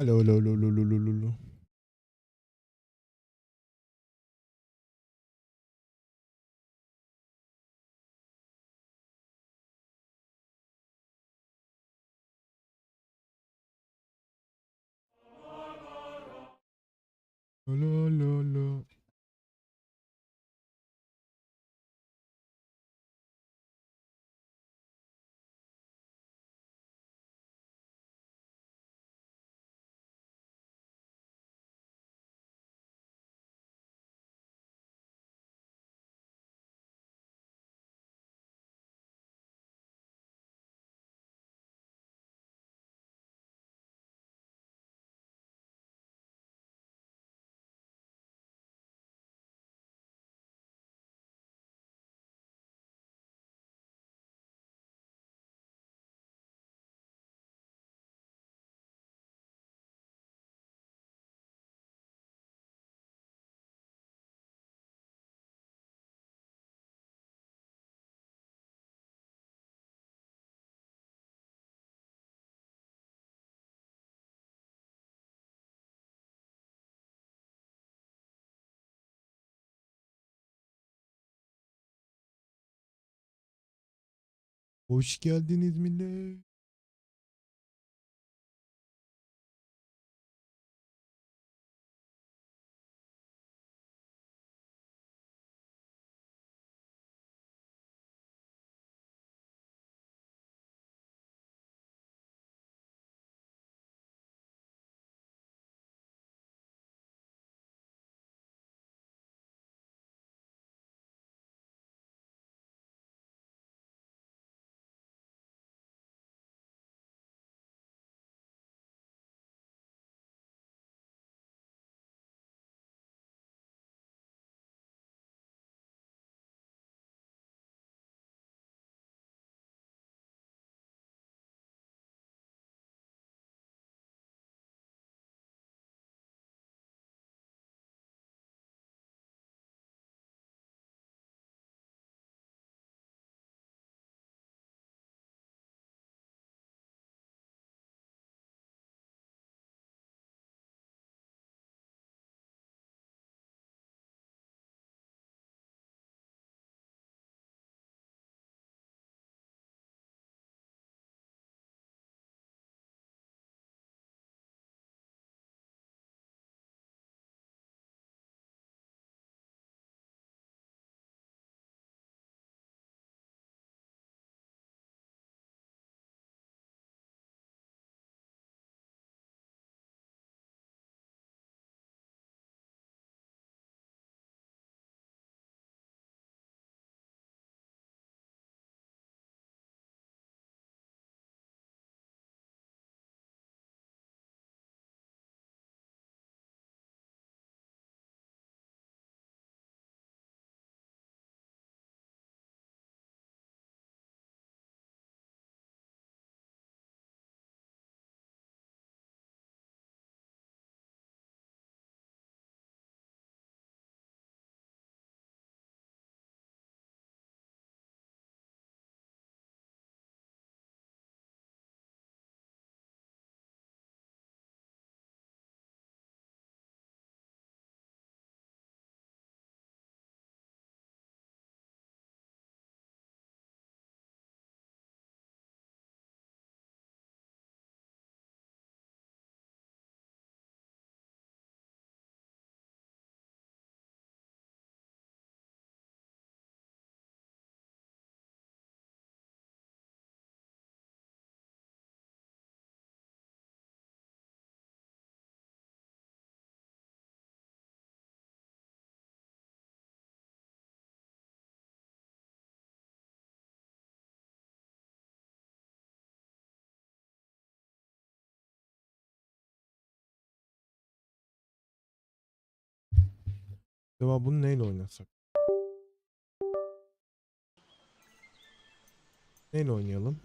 Alo alo alo alo alo alo alo. Alo alo alo. Hoş geldiniz millet. Acaba bunu neyle oynasak? Neyle oynayalım?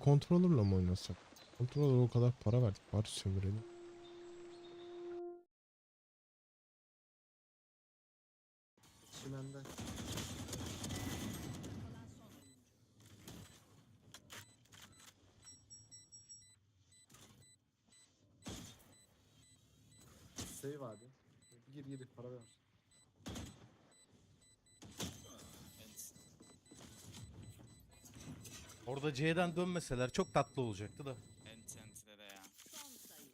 Controller'la mı oynasak? Controller'a o kadar para verdik. Bari sömürelim. Çimenden. Save abi. Gir para ver. Evet. Orada C'den dönmeseler çok tatlı olacaktı da. Ent'de de ya. Son sayı.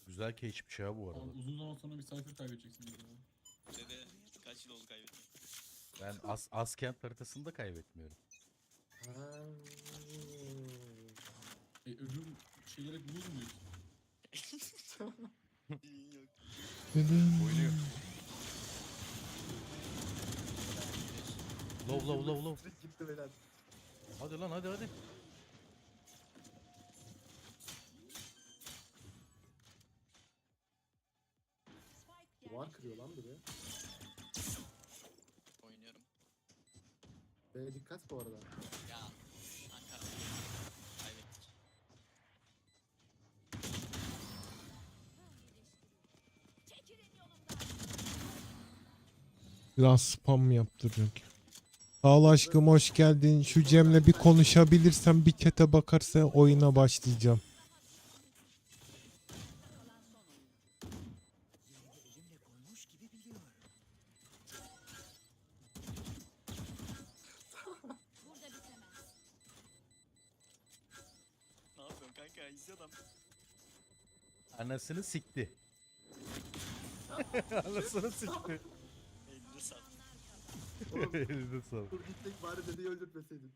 Güzel geçmiş ya bu arada. Abi uzun zaman sonra bir sayfa kaybedeceksin galiba. Dede kaç yıl oldu kaybettim. Ben Askent haritasında kaybetmiyorum. Ha. Öbür şeylere bulur muyuz? Yok. Oynuyor. Low. Street gitti beyler. Hadi lan hadi. Spike Duvar kırıyor lan biri. Oynuyorum. B'ye dikkat bu arada. Ya. Ankara. Kaybettik. Çekilin yolumdan. Biraz spam yaptıracak. Sağ ol aşkım, hoş geldin. Şu Cem'le bir konuşabilirsem, bir chat'e bakarsa oyuna başlayacağım. Kalan son oyun. Burada bitemez. Ne yapıyorsun kanka? İzle adam. Anasını sikti. Anasını sikti. Elini sat. Oğlum Eline sağlık. dur gittik bari dedeyi öldürtmeseydin.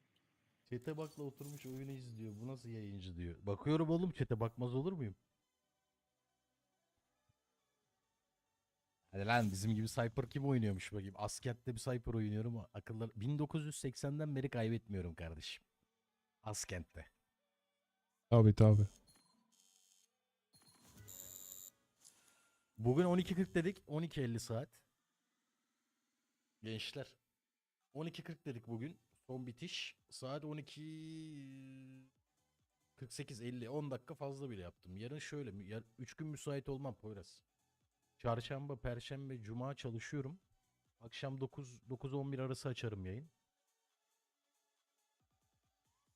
Çete bakla oturmuş oyunu izliyor. Bu nasıl yayıncı diyor. Bakıyorum oğlum çete, bakmaz olur muyum? Hadi lan, bizim gibi Cypher kim oynuyormuş bakayım. Askent'te bir Cypher oynuyorum. Akıllar 1980'den beri kaybetmiyorum kardeşim. Askent'te. Tabii. Bugün 12.40 dedik. 12.50 saat. Gençler. 12.40 dedik bugün. Son bitiş. Saat 12.48-50. 10 dakika fazla bile yaptım. Yarın şöyle. 3 gün müsait olmam Poyraz. Çarşamba, Perşembe, Cuma çalışıyorum. Akşam 9-11 arası açarım yayın.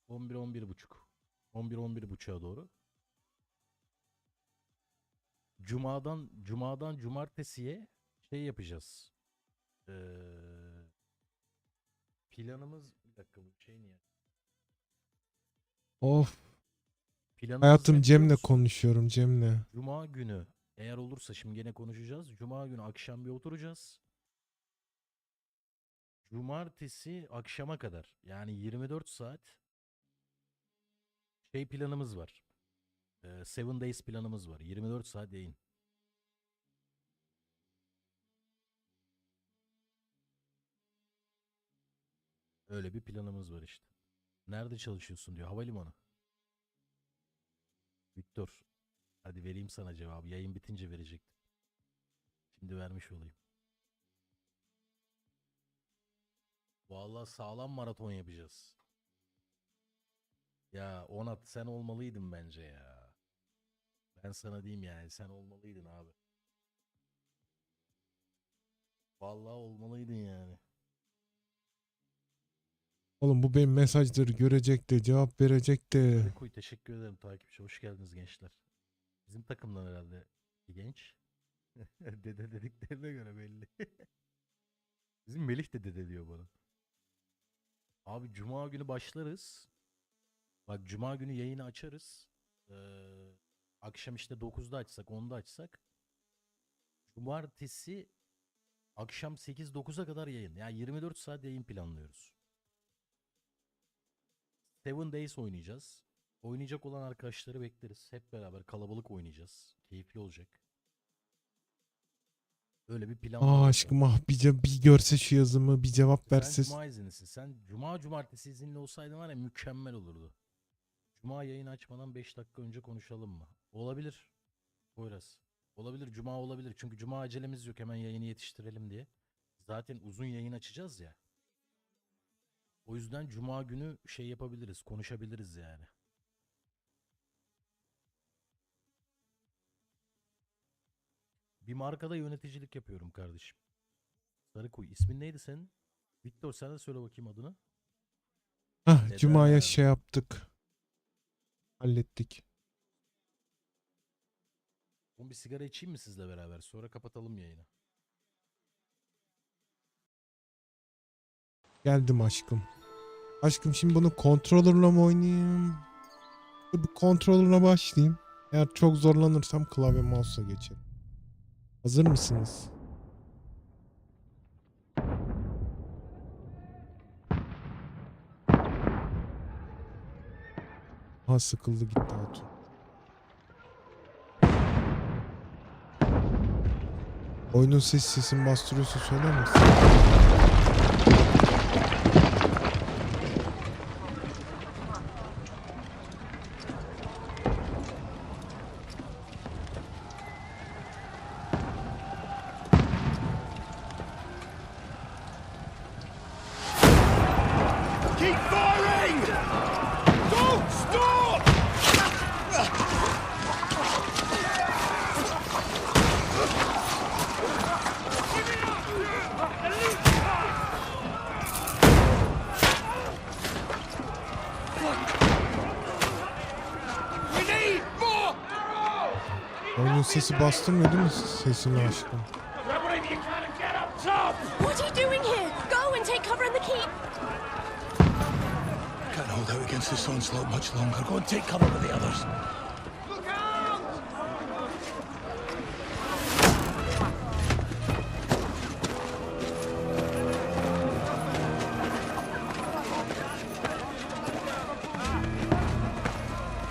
11-11.30. 11-11.30'a doğru. Cuma'dan cumartesiye şey yapacağız. Planımız bir dakika, bu şey niye? Of. Planımız Hayatım ne biliyor Cem'le musun? konuşuyorum, Cem'le. Cuma günü eğer olursa, şimdi gene konuşacağız. Cuma günü akşam bir oturacağız. Cumartesi akşama kadar, yani 24 saat şey planımız var. 7 Days planımız var. 24 saat yayın. Öyle bir planımız var işte. Nerede çalışıyorsun diyor. Havalimanı. Victor. Hadi vereyim sana cevabı. Yayın bitince verecektim. Şimdi vermiş olayım. Vallahi sağlam maraton yapacağız. Ya Onat, sen olmalıydın bence ya. Ben sana diyeyim yani, sen olmalıydın abi. Vallahi olmalıydın yani. Oğlum bu benim mesajları görecek de cevap verecek de. Rekuy, teşekkür ederim takipçi. Hoş geldiniz gençler. Bizim takımdan herhalde bir genç. Dede dediklerine göre belli. Bizim Melih de dede diyor bana. Abi Cuma günü başlarız. Bak Cuma günü yayını açarız. Akşam işte 9'da açsak, 10'da açsak. Cumartesi akşam 8-9'a kadar yayın. Yani 24 saat yayın planlıyoruz. 7 Days oynayacağız. Oynayacak olan arkadaşları bekleriz. Hep beraber kalabalık oynayacağız. Keyifli olacak. Öyle bir plan var. Aa aşkım, bir görse şu yazımı, bir cevap Sen verse. Cuma izinlisin. Sen Cumartesi izinli olsaydın var ya, mükemmel olurdu. Cuma yayını açmadan 5 dakika önce konuşalım mı? Olabilir. Poyraz. Olabilir. Cuma olabilir. Çünkü Cuma acelemiz yok. Hemen yayını yetiştirelim diye. Zaten uzun yayın açacağız ya. O yüzden Cuma günü şey yapabiliriz. Konuşabiliriz yani. Bir markada yöneticilik yapıyorum kardeşim. Sarıkuy. İsmin neydi senin? Victor sen de söyle bakayım adını. Hah, Neden? Cuma'ya şey yaptık. Hallettik. Oğlum bir sigara içeyim mi sizle beraber? Sonra kapatalım yayını. Geldim aşkım. Aşkım şimdi bunu controller'la mı oynayayım? Dur bir controller'la başlayayım. Eğer çok zorlanırsam klavye mouse'a geçerim. Hazır mısınız? Ha, sıkıldı gitti hatun. Oyunun sesini bastırıyorsa söyler misin? Oyunun sesi bastırmıyor değil mi sesini aşkım? What are you doing here? Go and take cover in the keep. Can't hold out against this onslaught much longer. Go and take cover with the others.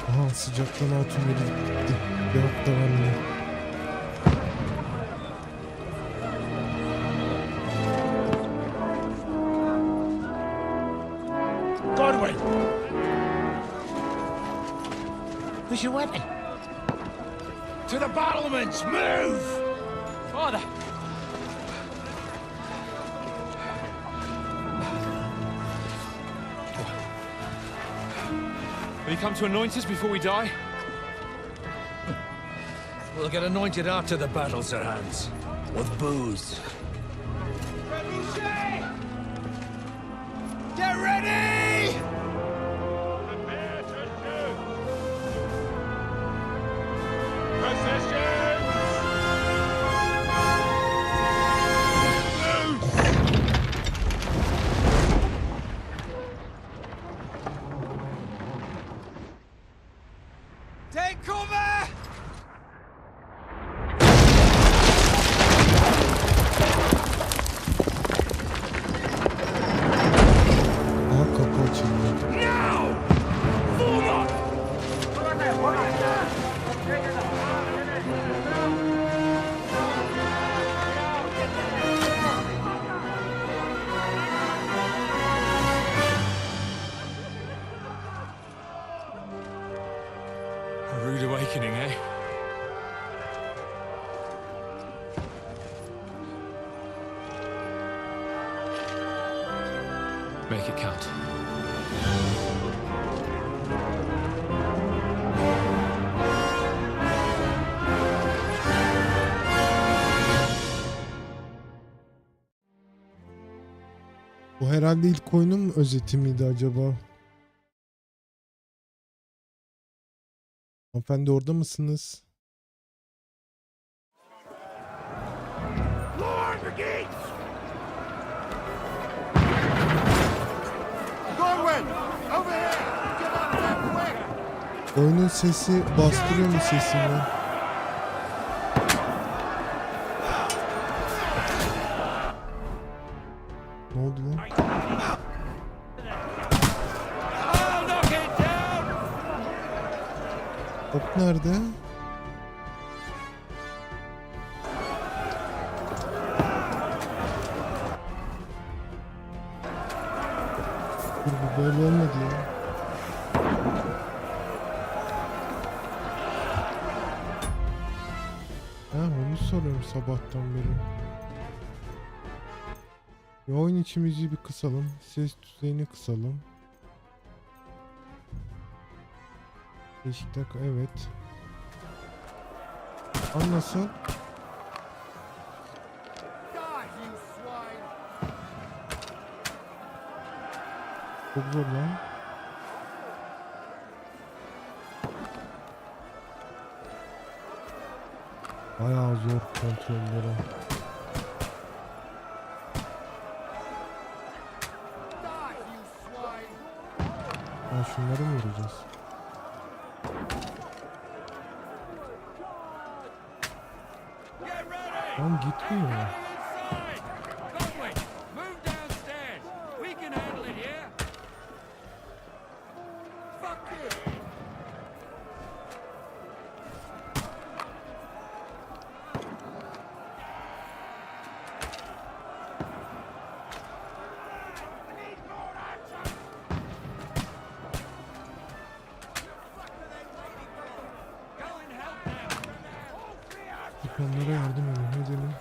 Aha, sıcaktan hatun yeri gitti. Cevap da vermiyor. Godwin! Where's your weapon? To the battlements! Move! Father! Will you come to anoint us before we die? We'll get anointed after the battles are hands. With booze. Get ready! Take cover! Aha, kapı açıldı. A rude awakening, eh? Make it count. Bu herhalde ilk oyunun özeti miydi acaba? Hanımefendi orada mısınız? Oyunun sesi bastırıyor mu sesini? Ne oldu lan? Top nerede? Dur, bu böyle olmadı ya. Ha, onu soruyorum sabahtan beri. Bir oyun içi müziği bir kısalım. Ses düzeyini kısalım. Değişiklik, evet. An nasıl? Çok zor lan. Bayağı zor kontrolleri. Ha, şunları mı vuracağız? Tam gitmiyor. Onlara yardım edelim.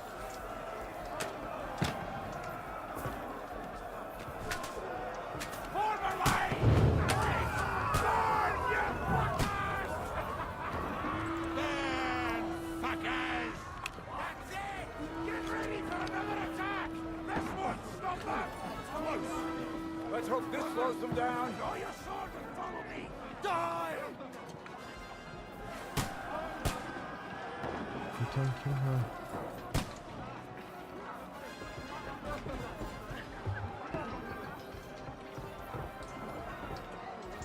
Let's hope this slows them down. Draw your sword and follow me. Die! Bir tane kim? Ha.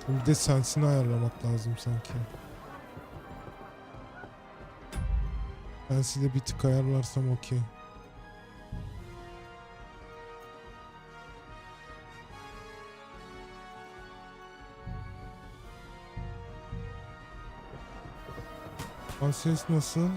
Bir de sensini ayarlamak lazım sanki. Sensi de bir tık ayarlarsam okey. Ses nasıl?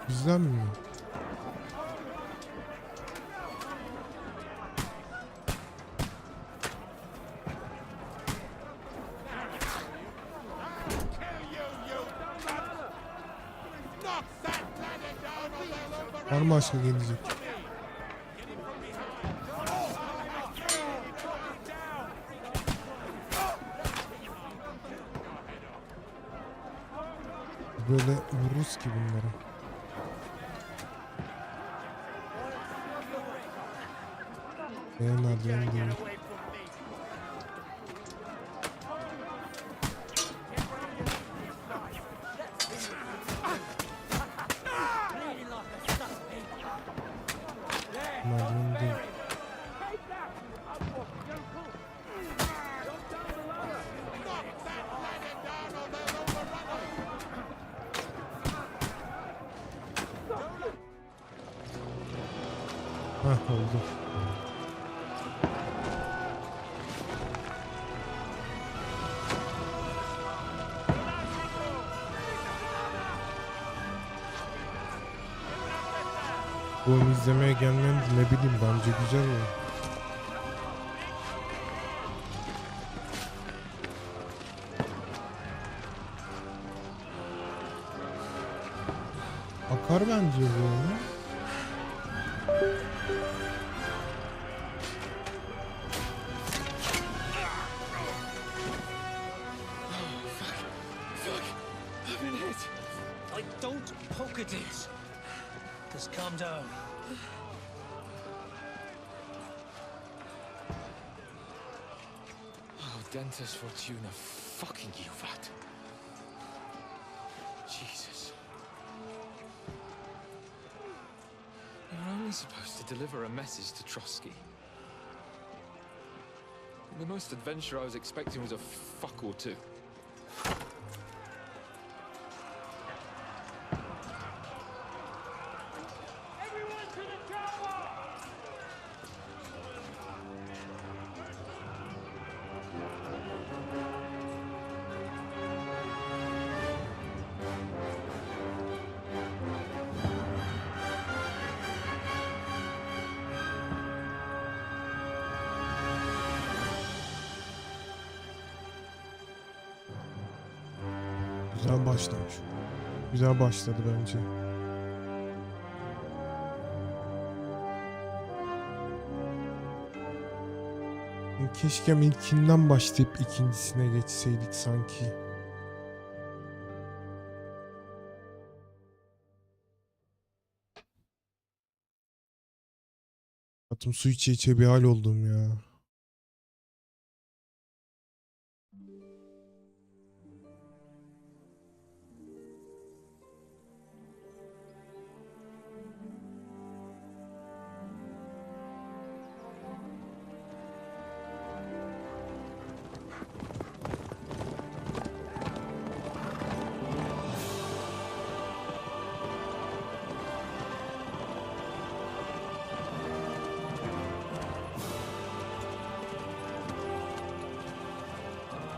Bizden mi? Var mı başka gelecek? Böyle vururuz ki bunları. Merdiven değil. Merdiven değil. Hah, oldu. Bu oyunu izlemeye gelmeyen ne bileyim, bence güzel oyun. Akar bence bu oyunu. Don't poke at it. Just calm down. Oh, Dentist Fortuna, fucking you, that. Jesus. You're only supposed to deliver a message to Trotsky. The most adventure I was expecting was a fuck or two. Güzel başlamış. Güzel başladı bence. Keşke ilkinden başlayıp ikincisine geçseydik sanki. Hayatım su içe içe bir hal oldum ya.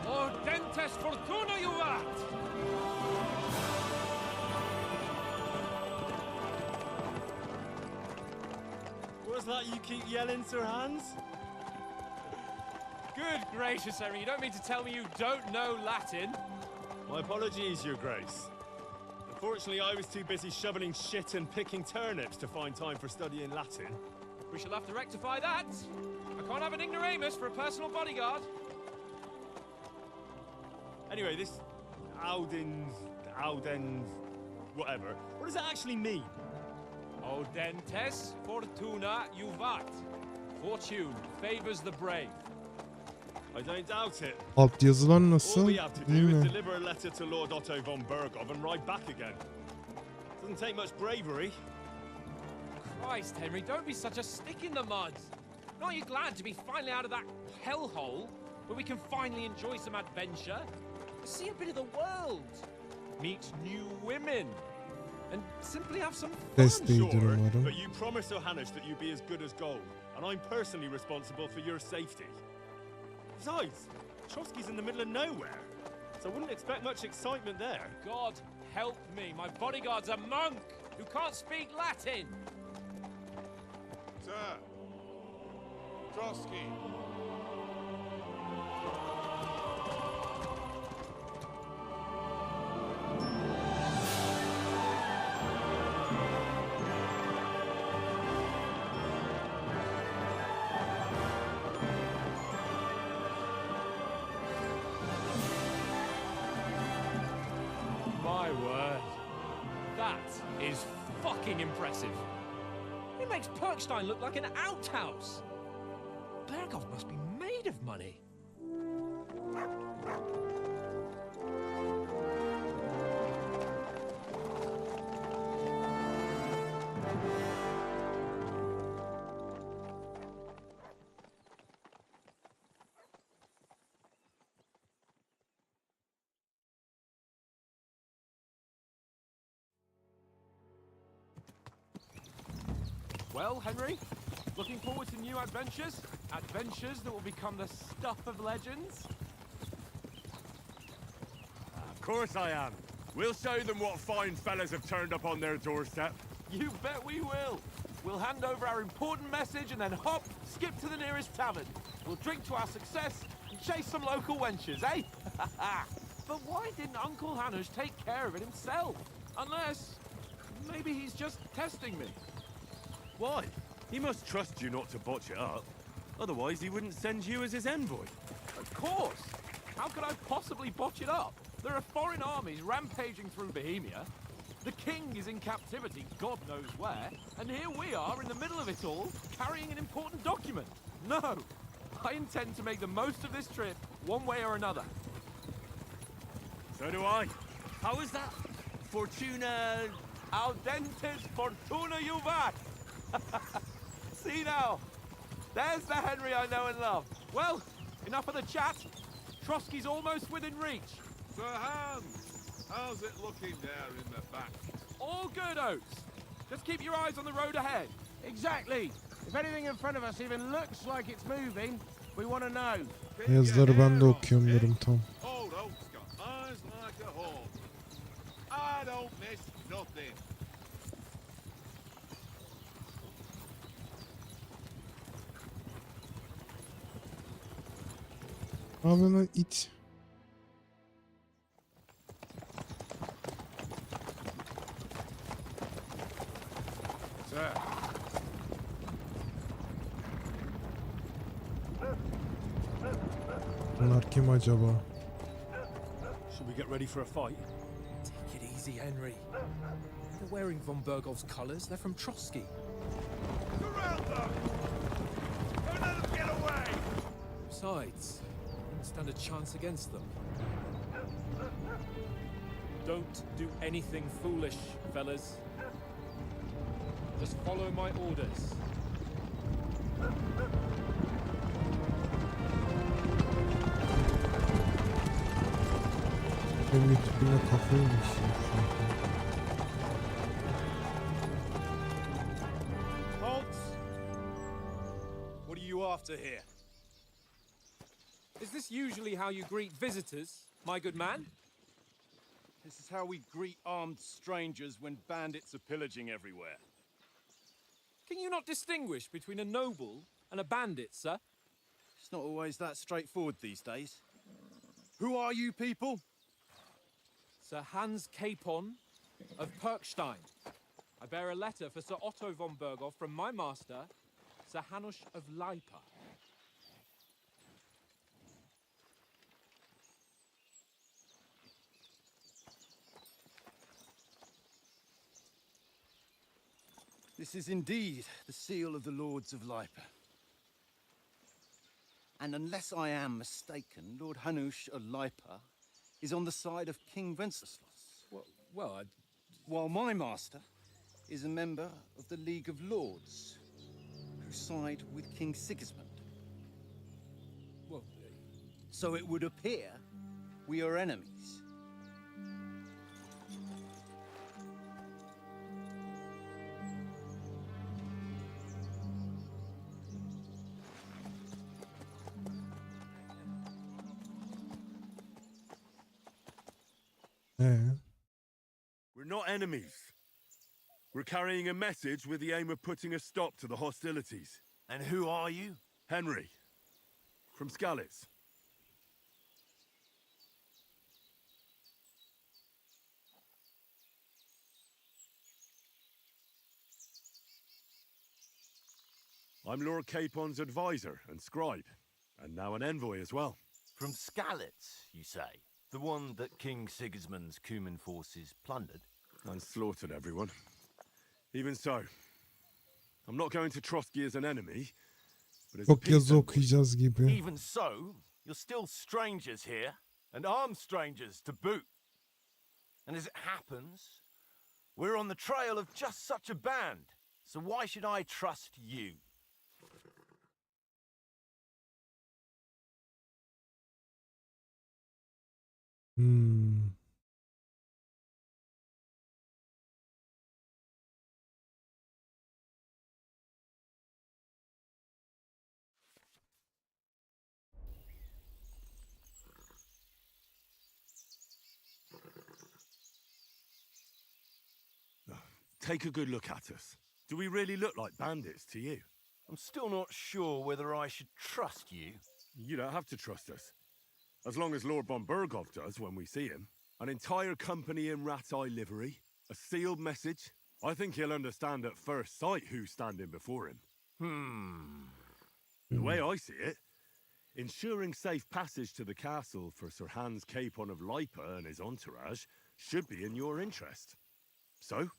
Ordentes fortuna juvat! What's that you keep yelling, Sir Hans? Good gracious, Henry, you don't mean to tell me you don't know Latin? My apologies, Your Grace. Unfortunately, I was too busy shoveling shit and picking turnips to find time for studying Latin. We shall have to rectify that. I can't have an ignoramus for a personal bodyguard. Anyway, this Audens, whatever. What does that actually mean? Audentes fortuna juvat. Fortune favors the brave. I don't doubt it. Alt yazılar All nasıl? we have to İyi do is mi? deliver a letter to Lord Otto von Bergov and ride back again. Doesn't take much bravery. Christ, Henry, don't be such a stick in the mud. Aren't you glad to be finally out of that hellhole where we can finally enjoy some adventure? See a bit of the world, meet new women, and simply have some fun. Desteğidir Sure, umarım. but you promised Johannes that you'd be as good as gold, and I'm personally responsible for your safety. Besides, Trotsky's in the middle of nowhere, so I wouldn't expect much excitement there. God help me, my bodyguard's a monk who can't speak Latin. Sir, Trotsky. My word, that is fucking impressive. It makes Perkstein look like an outhouse. Bergov must be made of money. Well, Henry, looking forward to new adventures? Adventures that will become the stuff of legends? Of course I am. We'll show them what fine fellas have turned up on their doorstep. You bet we will. We'll hand over our important message and then hop, skip to the nearest tavern. We'll drink to our success and chase some local wenches, eh? But why didn't Uncle Hanush take care of it himself? Unless, maybe he's just testing me. Why? He must trust you not to botch it up. Otherwise, he wouldn't send you as his envoy. Of course. How could I possibly botch it up? There are foreign armies rampaging through Bohemia. The king is in captivity, God knows where. And here we are in the middle of it all, carrying an important document. No, I intend to make the most of this trip, one way or another. So do I. How is that? Fortuna... Audentes fortuna juvat! See now, there's the Henry I know and love. Well, enough of the chat. Trotsky's almost within reach. Sir Hans, how's it looking there in the back? All good, Oates. Just keep your eyes on the road ahead. Exactly. If anything in front of us even looks like it's moving, we want to know. Yazıları ben de okuyamıyorum tam. Old Oak's got eyes like a hawk. I don't miss nothing. Abi lan it. Bunlar kim acaba? Should we get ready for a fight? Take it easy, Henry. They're wearing von Bergov's colours. They're from Trotsky. Surround them! Don't let them get away! Besides, you don't stand a chance against them. Don't do anything foolish, fellas. Just follow my orders. Benim tipine kafayı yemişim. Halt! What are you after here? Is this usually how you greet visitors, my good man? This is how we greet armed strangers when bandits are pillaging everywhere. Can you not distinguish between a noble and a bandit, sir? It's not always that straightforward these days. Who are you people? Sir Hans Capon of Perkstein. I bear a letter for Sir Otto von Berghoff from my master, Sir Hanush of Leipa. This is indeed the seal of the Lords of Leipa. And unless I am mistaken, Lord Hanush of Leipa is on the side of King Wenceslas. While my master is a member of the League of Lords, who side with King Sigismund. So it would appear we are enemies. We're not enemies. We're carrying a message with the aim of putting a stop to the hostilities. And who are you? Henry, from Skalitz. I'm Lord Capon's advisor and scribe, and now an envoy as well. From Skalitz, you say? The one that King Sigismund's Cuman forces plundered? And slaughtered everyone. Even so, I'm not going to Trotsky as an enemy, but as a Çok peace yazı envoy. okuyacağız gibi. Even so, you're still strangers here, and armed strangers to boot. And as it happens, we're on the trail of just such a band, so why should I trust you? Take a good look at us. Do we really look like bandits to you? I'm still not sure whether I should trust you. You don't have to trust us. As long as Lord von Berghoff does when we see him. An entire company in rat-eye livery, a sealed message. I think he'll understand at first sight who's standing before him. The way I see it, ensuring safe passage to the castle for Sir Hans Capon of Leipa and his entourage should be in your interest. So?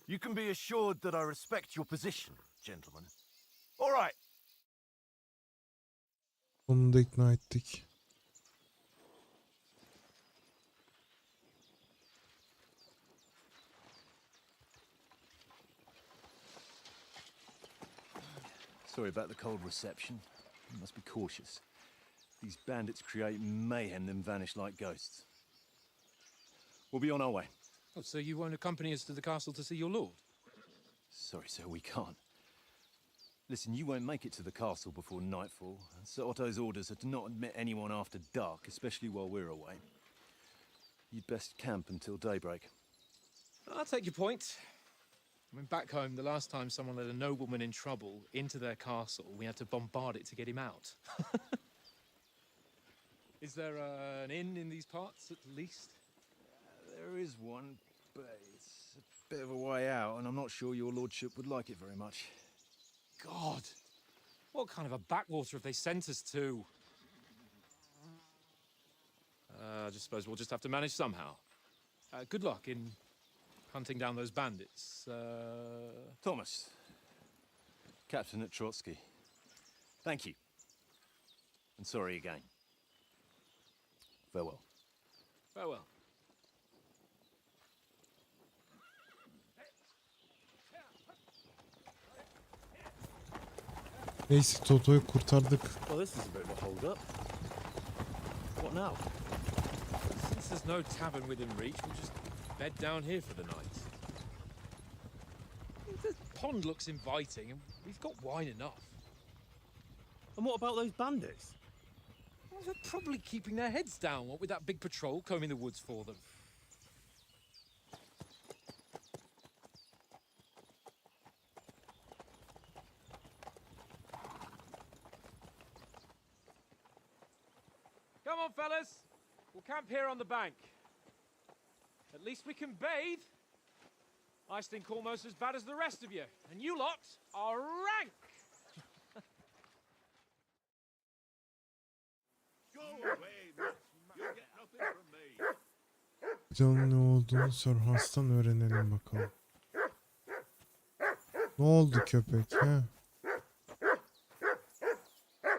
You can be assured that I respect your position, gentlemen. All right. Onu da ikna ettik. Sorry about the cold reception. You must be cautious. These bandits create mayhem, then vanish like ghosts. We'll be on our way. Oh, so you won't accompany us to the castle to see your lord? Sorry, sir, we can't. Listen, you won't make it to the castle before nightfall. Sir Otto's orders are to not admit anyone after dark, especially while we're away. You'd best camp until daybreak. I'll take your point. I mean, back home, the last time someone let a nobleman in trouble into their castle, we had to bombard it to get him out. Is there an inn in these parts, at least? There is one, but it's a bit of a way out, and I'm not sure your lordship would like it very much. God! What kind of a backwater have they sent us to? I just suppose we'll just have to manage somehow. Good luck in hunting down those bandits. Thomas, captain at Trotsky. Thank you. And sorry again. Farewell. Farewell. Neyse Toto'yu kurtardık. Well, this is a bit of a hold-up. What now? Since there's no tavern within reach, we'll just bed down here for the night. The pond looks inviting, and we've got wine enough. And what about those bandits? Well, they're probably keeping their heads down, what with that big patrol combing the woods for them. Come on, fellas. We'll camp here on the bank. At least we can bathe. I stink almost as bad as the rest of you, and you lot are rank. Go away, Matt. You'll get nothing from me. Canın ne olduğunu sor hastan öğrenelim bakalım. Ne oldu köpek he?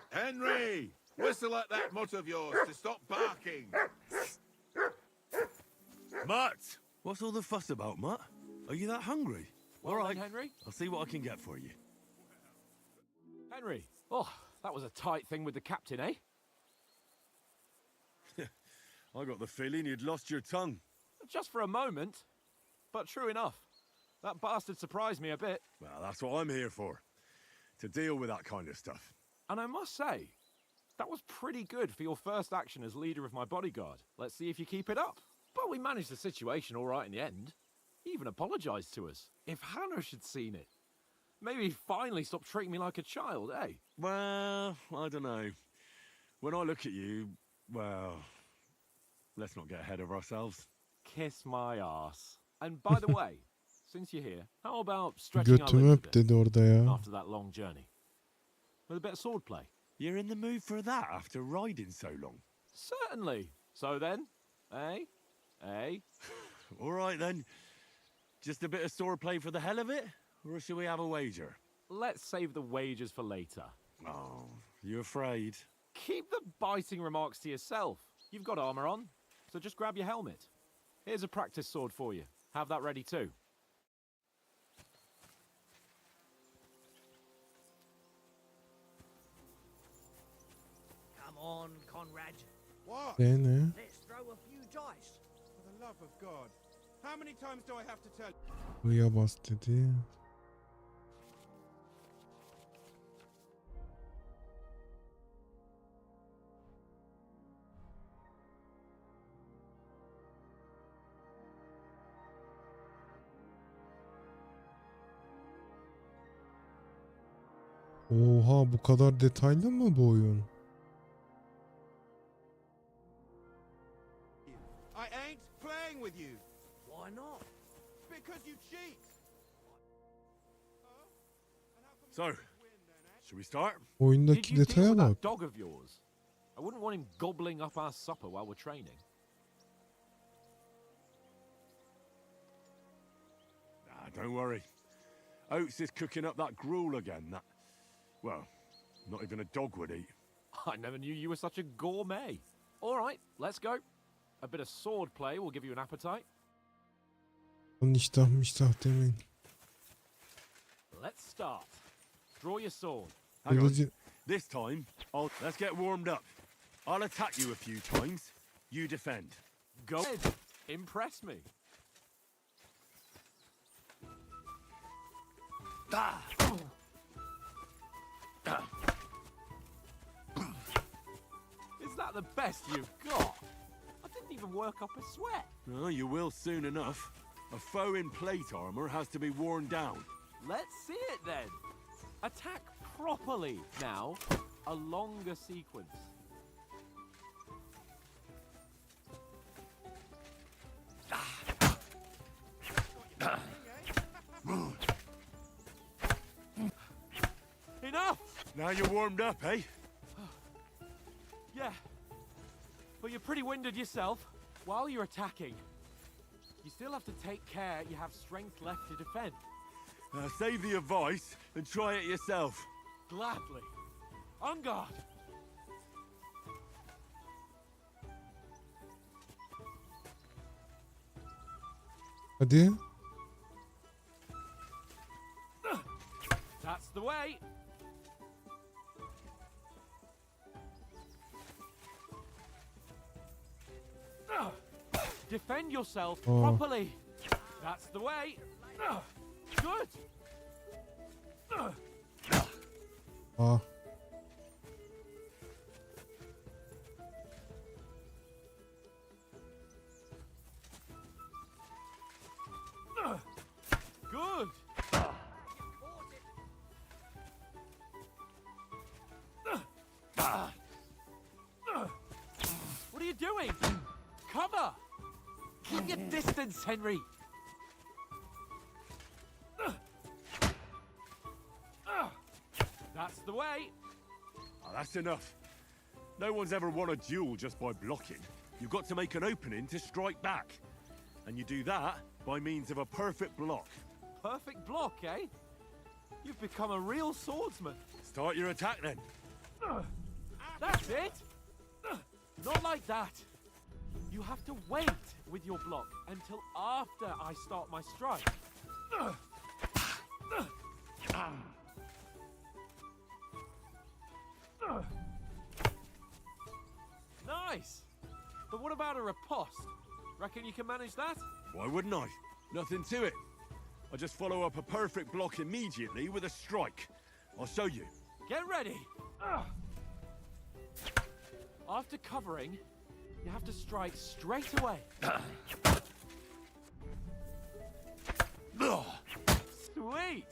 Henry! Whistle at that mutt of yours to stop barking. Mutt! What's all the fuss about, Mutt? Are you that hungry? Well all right, then, Henry. I'll see what I can get for you. Henry. Oh, that was a tight thing with the captain, eh? I got the feeling you'd lost your tongue. Just for a moment. But true enough. That bastard surprised me a bit. Well, that's what I'm here for. To deal with that kind of stuff. And I must say, that was pretty good for your first action as leader of my bodyguard. Let's see if you keep it up. But we managed the situation all right in the end. He even apologized to us. If Hanush had seen it, maybe he'd finally stop treating me like a child, eh? Well, I don't know. When I look at you, well, let's not get ahead of ourselves. Kiss my arse. And by the way, since you're here, how about stretching our Götümü limbs a öp bit dedi orada ya. after that long journey? With a bit of swordplay? You're in the mood for that after riding so long? Certainly. So then, eh? Eh? All right then. Just a bit of swordplay for the hell of it? Or shall we have a wager? Let's save the wagers for later. Oh, you afraid? Keep the biting remarks to yourself. You've got armor on, so just grab your helmet. Here's a practice sword for you. Have that ready too. Come on, Conrad. What? Ne? Let's throw a few dice. For the love of God. How many times do I have to tell Buraya bas dedi. Oha bu kadar detaylı mı bu oyun? I ain't playing with you. Why not? Because you cheat. So, should we start? Oyundaki Did you deal detaya with bak. that dog of yours? I wouldn't want him gobbling up our supper while we're training. Don't worry. Oates is cooking up that gruel again. That, well, not even a dog would eat. I never knew you were such a gourmet. All right, let's go. A bit of sword play will give you an appetite. Onun iştah demeyin. Let's start. Draw your sword. Hang on. Kılıcı- This time, let's get warmed up. I'll attack you a few times. You defend. Go ahead. Impress me. Is that the best you've got? I didn't even work up a sweat. Oh, you will soon enough. A foe in plate armor has to be worn down. Let's see it then. Attack properly. Now, a longer sequence. Enough! Now you're warmed up, eh? Yeah. But you're pretty winded yourself. While you're attacking, you still have to take care you have strength left to defend. Save the advice and try it yourself. Gladly. On guard. Hadi. That's the way. Defend yourself properly. That's the way. Good. Aa. Good. What are you doing? Cover! Keep your distance, Henry! That's the way! Oh, that's enough. No one's ever won a duel just by blocking. You've got to make an opening to strike back. And you do that by means of a perfect block. Perfect block, eh? You've become a real swordsman. Start your attack then. That's it! Not like that. You have to wait with your block until after I start my strike. Nice! But what about a riposte? Reckon you can manage that? Why wouldn't I? Nothing to it. I just follow up a perfect block immediately with a strike. I'll show you. Get ready! After covering, you have to strike straight away. Sweet!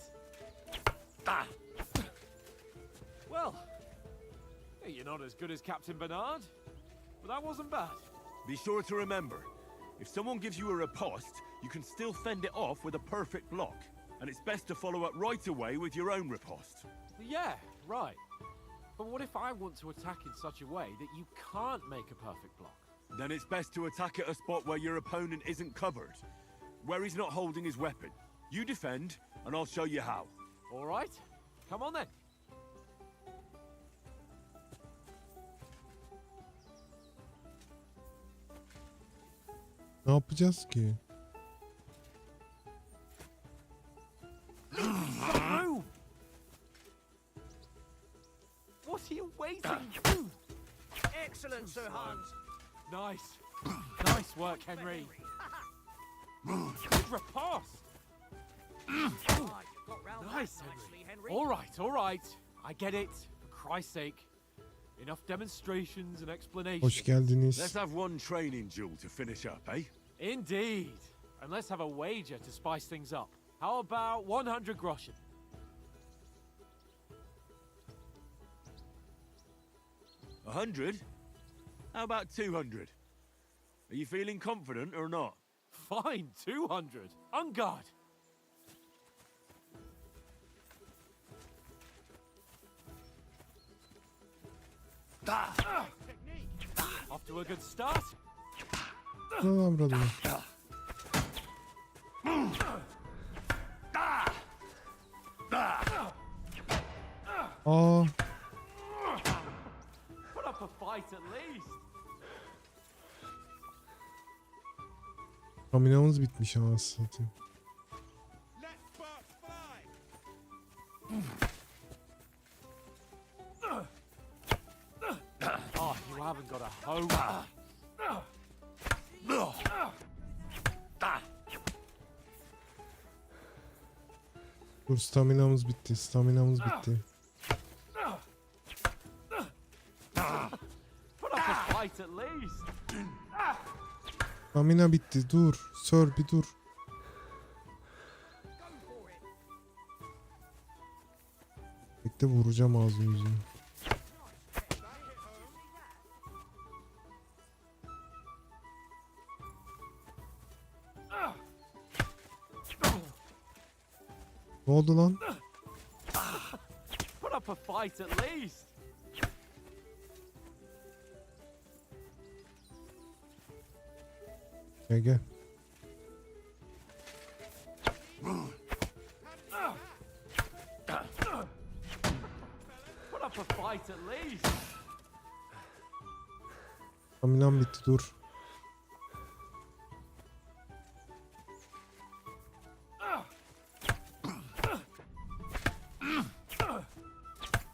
Well, you're not as good as Captain Bernard, but that wasn't bad. Be sure to remember, if someone gives you a riposte, you can still fend it off with a perfect block. And it's best to follow up right away with your own riposte. Yeah, right. But what if I want to attack in such a way that you can't make a perfect block? Then it's best to attack at a spot where your opponent isn't covered, where he's not holding his weapon. You defend, and I'll show you how. All right, come on then. Ne yapacağız ki? Through! What are you waiting for? Excellent, Sir Hans. Nice. Nice work, Henry. Good riposte. Nice, Henry. All right. I get it. For Christ's sake. Enough demonstrations and explanations. Hoş geldiniz. Let's have one training duel to finish up, eh? Indeed. And let's have a wager to spice things up. How about 100 groschen? 100? How about 200? Are you feeling confident or not? Fine, 200. On guard. Off to a good start. Ne lan burada? Aa, Put up a fight at least. staminamız bitmiş anasını satayım. Oh, you haven't got a home. Dur, staminamız bitti. Staminamız bitti. Put up a fight at least. Stamina bitti. Dur. Sir bir dur. Bekle, vuracağım ağzını yüzünü. Ne oldu lan? Put up a fight at least. Gel gel. Put up a fight at least. Staminam bitti dur.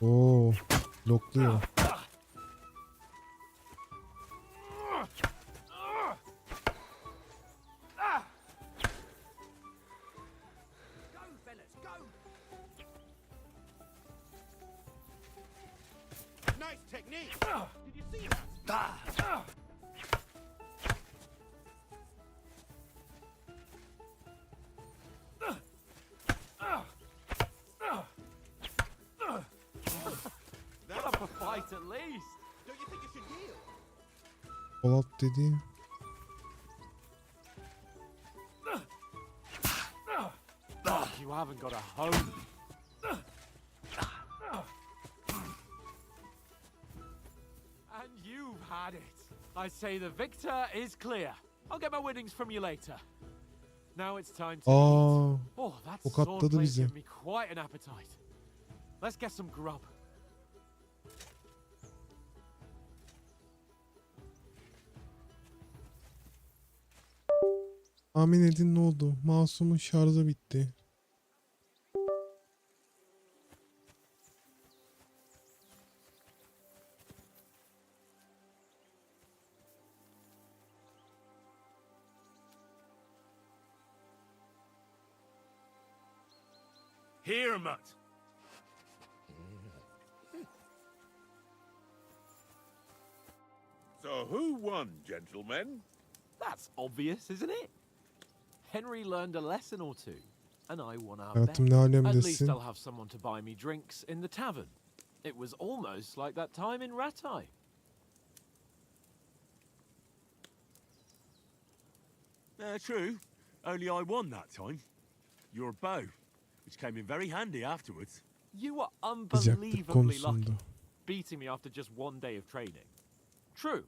Oo, blokluyor. Nice technique. Did you see that? Put up a fight at least. Don't you think you should heal? Polat dedi. You haven't got a home. And you've had it. I say the victor is clear. I'll get my winnings from you later. Now it's time to eat. Aa, Oh, that tokatladı sword blade bizi. gave me quite an appetite. Let's get some grub. tahmin edin ne oldu? Masumun şarjı bitti. Here, Mutt. So who won, gentlemen? That's obvious, isn't it? Henry learned a lesson or two, and I won our Hayatım bet. ne At least alemdesin? I'll have someone to buy me drinks in the tavern. It was almost like that time in Rattay. True. Only I won that time. Your bow, which came in very handy afterwards. You were Sıcaklık unbelievably lucky, konusunda. beating me after just one day of training. True,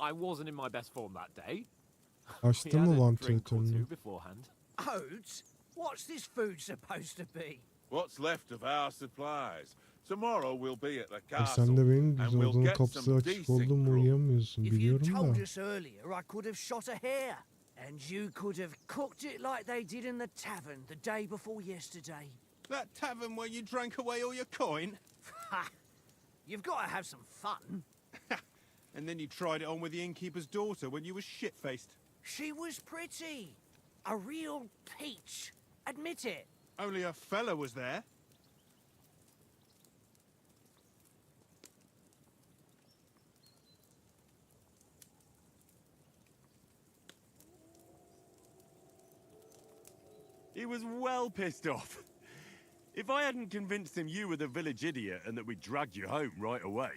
I wasn't in my best form that day. We Açtın had mı a drink or vantilatörünü? two beforehand. Oats? What's this food supposed to be? What's left of our supplies? Tomorrow we'll be at the Ay castle, sen de benim and we'll odanın get kapısı some açık decent oldu mu grub. uyuyamıyorsun If you biliyorum told da. us earlier, I could have shot a hare. And you could have cooked it like they did in the tavern the day before yesterday. That tavern where you drank away all your coin? Ha! You've got to have some fun. And then you tried it on with the innkeeper's daughter when you were shit-faced. She was pretty. A real peach. Admit it. Only a fella was there. He was well pissed off. If I hadn't convinced him you were the village idiot and that we dragged you home right away.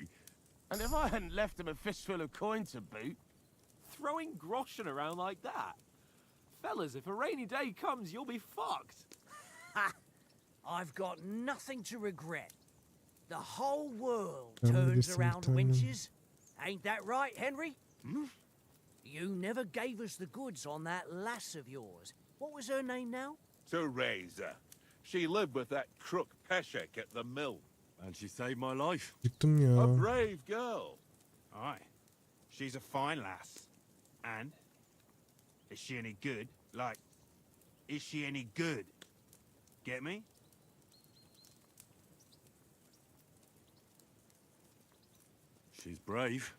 And if I hadn't left him a fistful of coin to boot. Throwing groschen around like that? Fellas, if a rainy day comes, you'll be fucked. Ha! I've got nothing to regret. The whole world Ben turns bilirsin bir around tanem. wenches. Ain't that right, Henry? You never gave us the goods on that lass of yours. What was her name now? Teresa. She lived with that crook Peshek at the mill. And she saved my life. Yıktım A ya. brave girl. Aye. She's a fine lass. And? Is she any good? Like, is she any good? Get me? She's brave.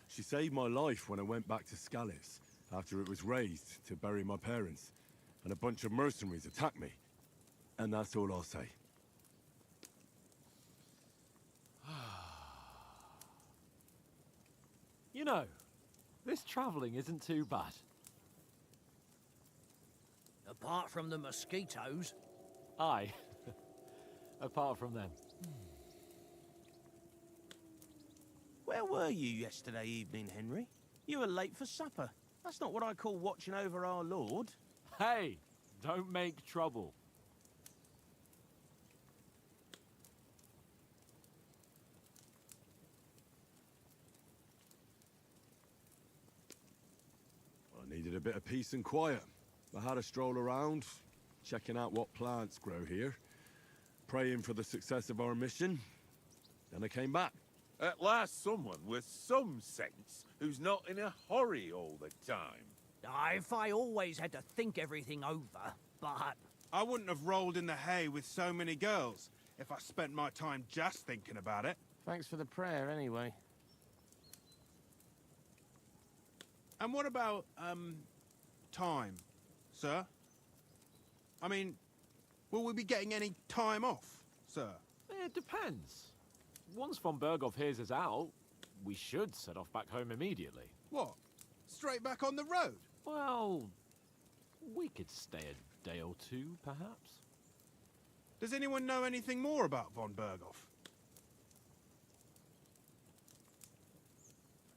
She saved my life when I went back to Scallis after it was razed to bury my parents. And a bunch of mercenaries attacked me. And that's all I'll say. You know, this travelling isn't too bad. Apart from the mosquitoes. Aye. Apart from them. Where were you yesterday evening, Henry? You were late for supper. That's not what I call watching over our lord. Hey, don't make trouble. I needed a bit of peace and quiet. I had a stroll around, checking out what plants grow here, praying for the success of our mission. Then I came back. At last, someone with some sense who's not in a hurry all the time. If I always had to think everything over, but... I wouldn't have rolled in the hay with so many girls if I spent my time just thinking about it. Thanks for the prayer, anyway. And what about, time, sir? I mean, will we be getting any time off, sir? It depends. Once von Berghoff hears us out, we should set off back home immediately. What? Straight back on the road? Well, we could stay a day or two, perhaps. Does anyone know anything more about von Berghoff?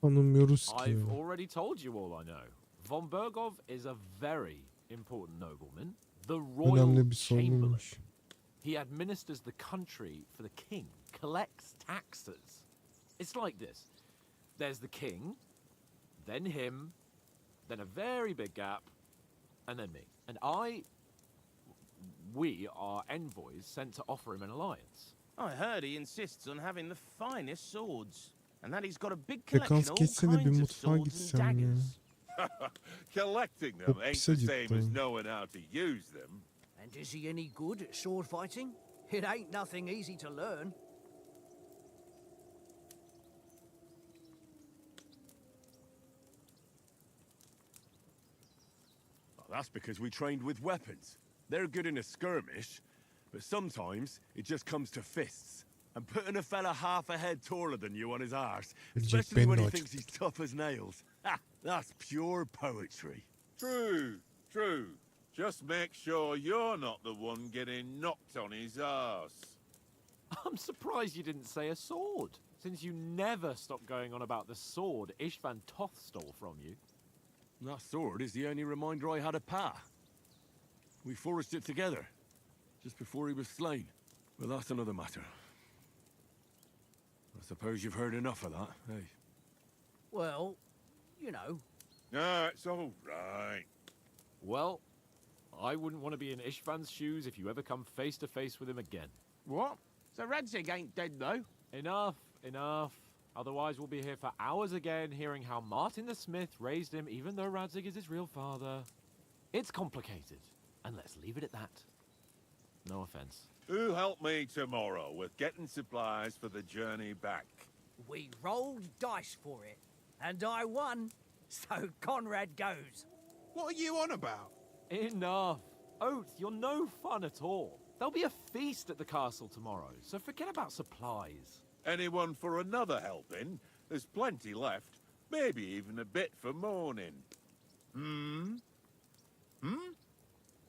Tanımıyoruz ki. I've already told you all I know. Von Berghoff is a very important nobleman, the royal Önemli bir chamberlain. sorunmuş. He administers the country for the king, collects taxes. It's like this. There's the king, then him, then a very big gap, and then me. And we are envoys sent to offer him an alliance. I heard he insists on having the finest swords, and that he's got a big collection Sekans of all geçse de bir kinds of mutfağa swords and gitsem ya. daggers. Collecting them Çok ain't pis the same as acıktım. knowing how to use them. And is he any good at sword fighting? It ain't nothing easy to learn. Well, that's because we trained with weapons. They're good in a skirmish, but sometimes it just comes to fists. And putting a fella half a head taller than you on his arse, especially when he thinks he's tough as nails. Ha! That's pure poetry. True, true. Just make sure you're not the one getting knocked on his arse. I'm surprised you didn't say a sword, since you never stop going on about the sword Ishvan Toth stole from you. That sword is the only reminder I had of Pa. We forged it together, just before he was slain. But that's another matter. I suppose you've heard enough of that, hey? Well, you know. No, it's all right. Well, I wouldn't want to be in Ishvan's shoes if you ever come face to face with him again. What? So Radzig ain't dead, though? Enough, enough. Otherwise we'll be here for hours again hearing how Martin the Smith raised him even though Radzig is his real father. It's complicated, and let's leave it at that. No offense. Who help me tomorrow with getting supplies for the journey back? We rolled dice for it, and I won, so Conrad goes. What are you on about? Enough. Oath, you're no fun at all. There'll be a feast at the castle tomorrow, so forget about supplies. Anyone for another helping? There's plenty left. Maybe even a bit for morning. Hmm?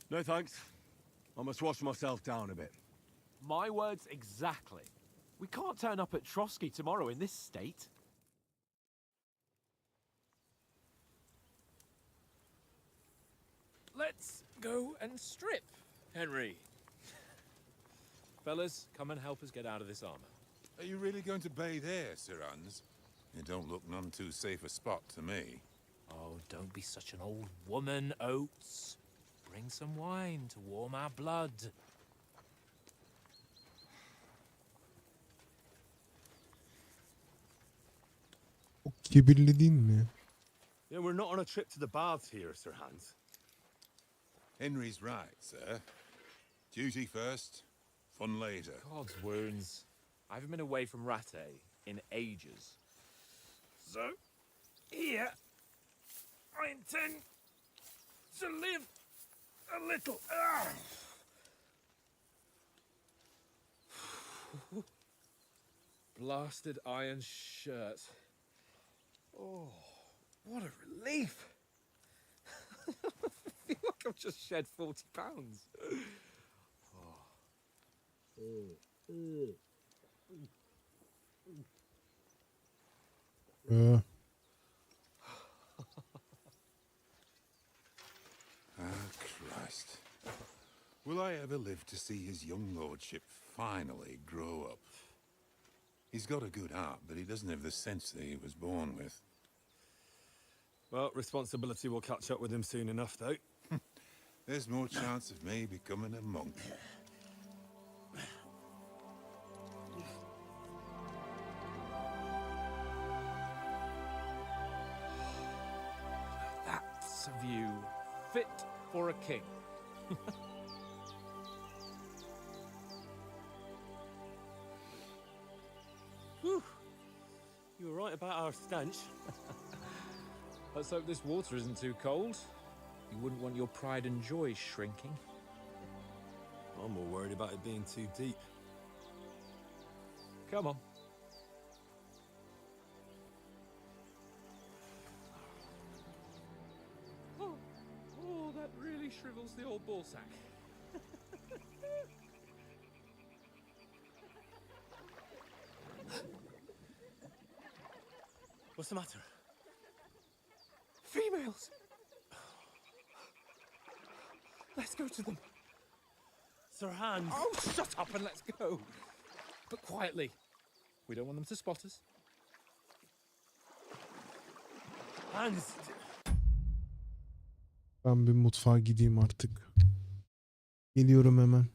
No thanks. I must wash myself down a bit. My words exactly. We can't turn up at Trotsky tomorrow in this state. Let's go and strip, Henry. Fellas, come and help us get out of this armor. Are you really going to bathe here, Sir Hans? You don't look none too safe a spot to me. Oh, don't be such an old woman, Oates. Bring some wine to warm our blood. O kibirli değil mi? Yeah, we're not on a trip to the baths here, Sir Hans. Henry's right, sir. Duty first, fun later. God's wounds. I haven't been away from Rattay in ages. So, here, I intend to live a little. Blasted iron shirt. Oh, what a relief. I feel like I've just shed 40 pounds. Christ. Will I ever live to see his young lordship finally grow up? He's got a good heart, but he doesn't have the sense that he was born with. Well, responsibility will catch up with him soon enough, though. There's more chance of me becoming a monk. That's a view fit for a king. Whew. You were right about our stench. Let's hope this water isn't too cold. You wouldn't want your pride and joy shrinking. I'm more worried about it being too deep. Come on. Oh, that really shrivels the old ball sack. What's the matter? Females! Let's go to them. Sir Hans. Oh, shut up and let's go. But quietly. We don't want them to spot us. Hans. Ben bir mutfağa gideyim artık. Geliyorum hemen.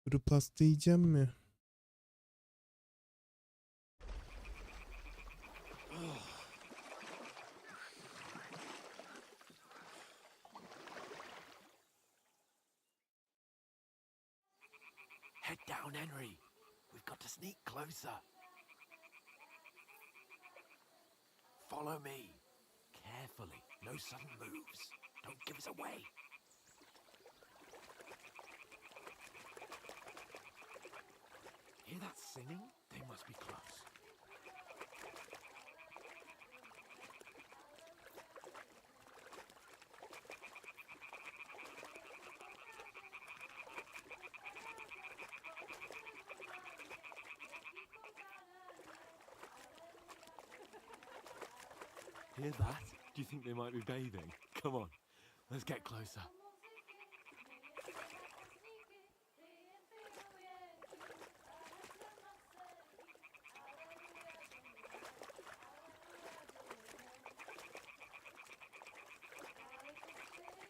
Kuru pasta yiyeceğim mi? Head down, Henry. We've got to sneak closer. Follow me. Carefully. No sudden moves. Don't give us away. Hear that singing? They must be close. Hear that? Do you think they might be bathing? Come on, let's get closer.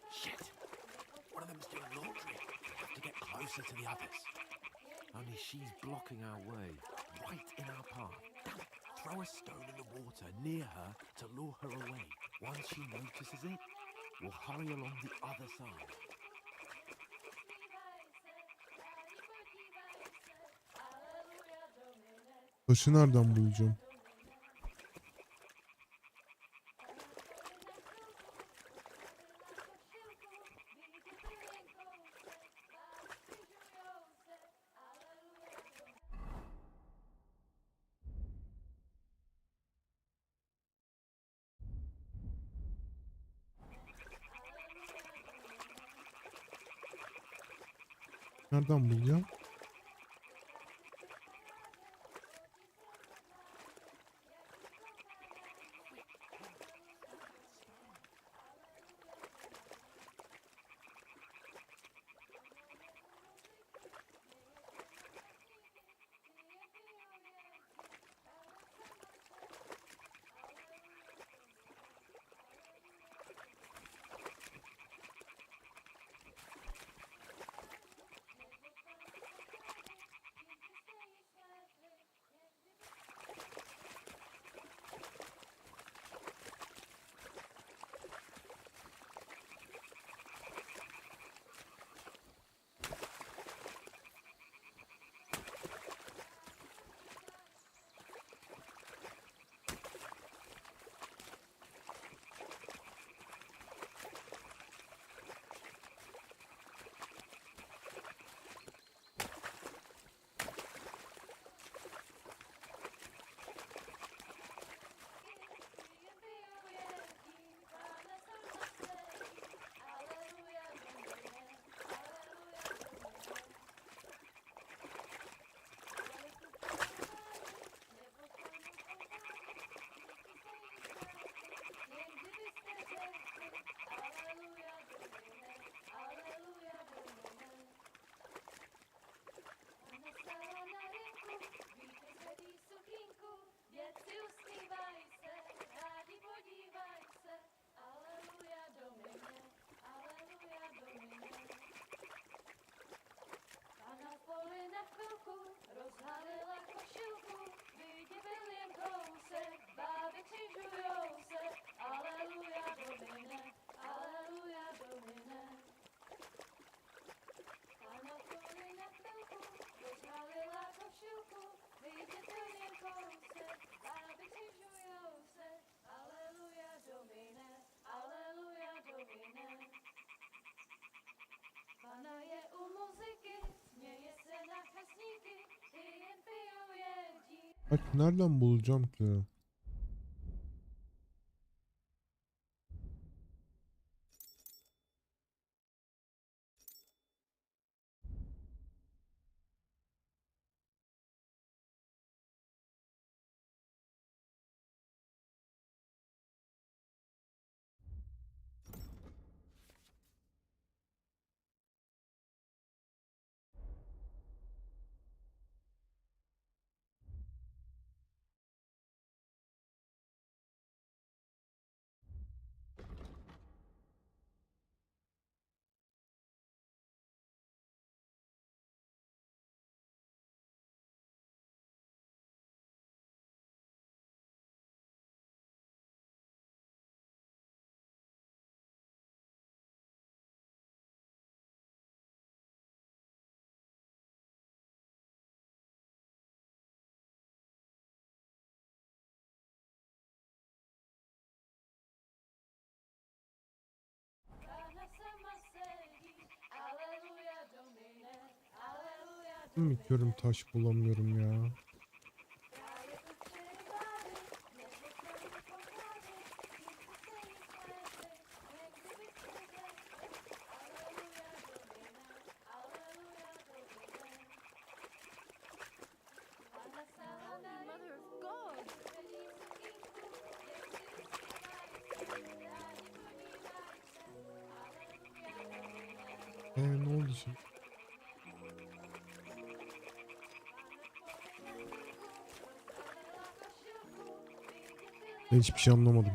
Shit! One of them's doing laundry. We have to get closer to the others. Only she's blocking our way, right in our path. Damn it. Throw a stone in the water near her to lure her away. Once she notices it, we'll hurry along the other side. Taşı nereden bulacağım? Nereden bulacağım? Rozhalila košilku, viděl jen kousek, báby křižujou se, aleluja domine, aleluja domine. A na poli na chvilku, rozhalila košilku, viděl jen kousek, báby křižujou se, aleluja domine, aleluja domine. Pana je u muziky, směje se na chasníky, ty jen pijou jedí. Bak nereden bulacağım ki? Bitiyorum, taş bulamıyorum ya. Mother of God! Ne oldu şimdi? Ben hiçbir şey anlamadım.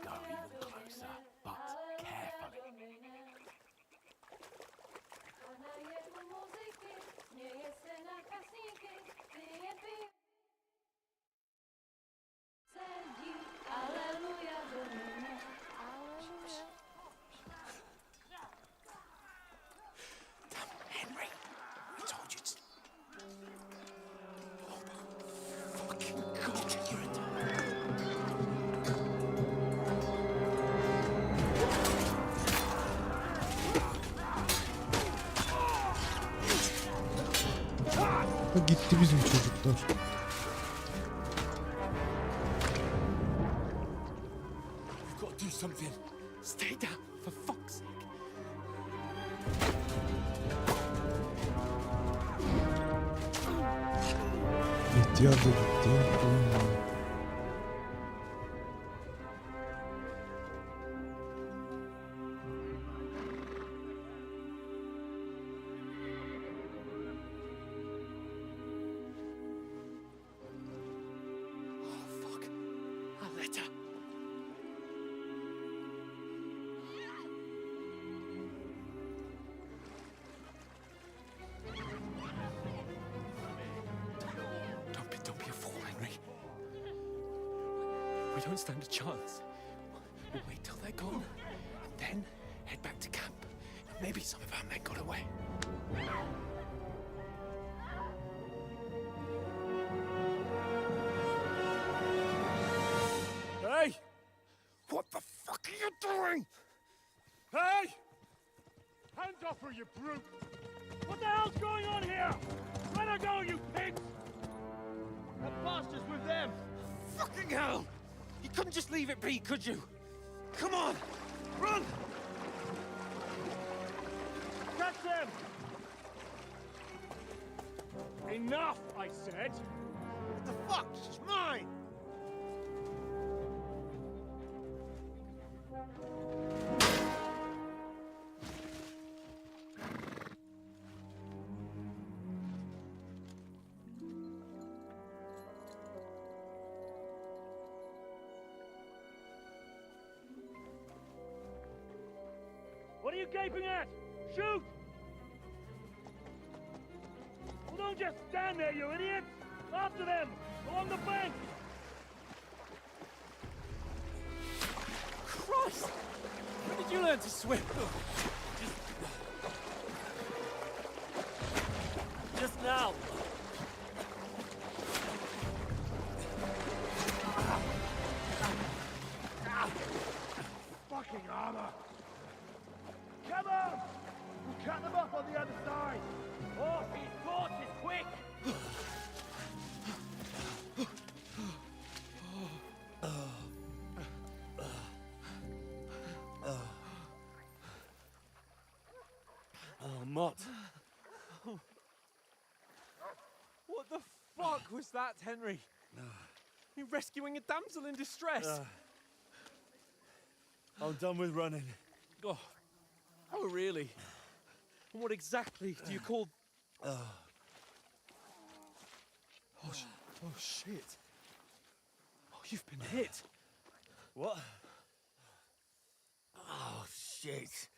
Go even closer, but carefully. Sen gitti bizim çocuklar. We've got to do something. Stay down, for fuck's sake. İhtiyar da gitti. A letter. Don't be a fool, Henry. We don't stand a chance. We'll wait till they're gone, and then head back to camp. Maybe some of our men got away. Hey! What the fuck are you doing? Hey! Hands off her, you brute! What the hell's going on here? Let her go, you pigs! That bastard's with them! Fucking hell! You couldn't just leave it be, could you? Come on! Run! Catch them! Enough, I said! What the fuck? She's mine! What are you gaping at? Shoot! Well, don't just stand there, you idiots! After them! Along the bank! Christ! When did you learn to swim? Just now! Fucking armor! Come on! We'll cut them off on the other side! Oh, these torches, quick! Oh, Mott. What the fuck was that, Henry? You rescuing a damsel in distress? I'm done with running. Oh, oh, really? And what exactly do you call... Oh, shit. Oh, you've been hit. What? Oh, shit.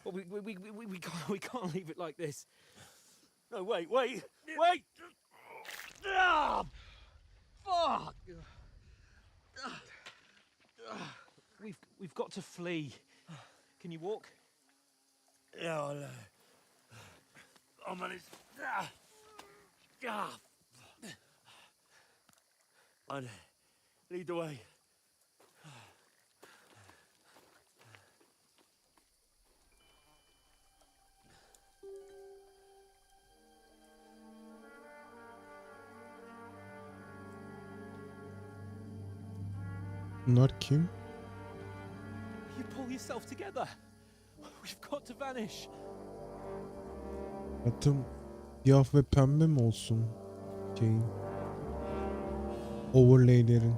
Well, we can't leave it like this. No, wait! Wait! Ah, fuck! We've got to flee. Can you walk? Yeah, I'll manage. I'd lead the way. Bunlar kim? You pull yourself together. We've got to vanish. Atım siyah ve pembe mi olsun? Şeyin. Overlay'lerin.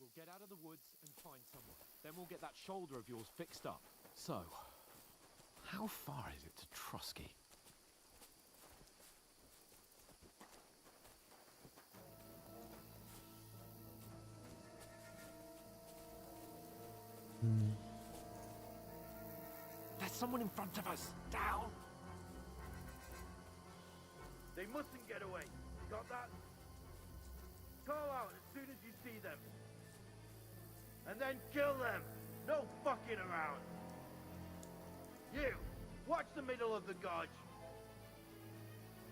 We'll get out of the woods and find someone. Then we'll get that shoulder of yours fixed up. So, how far is it to Trusky? There's someone in front of us. Down! They mustn't get away. Got that? Call out as soon as you see them. And then kill them. No fucking around. You, watch the middle of the gorge.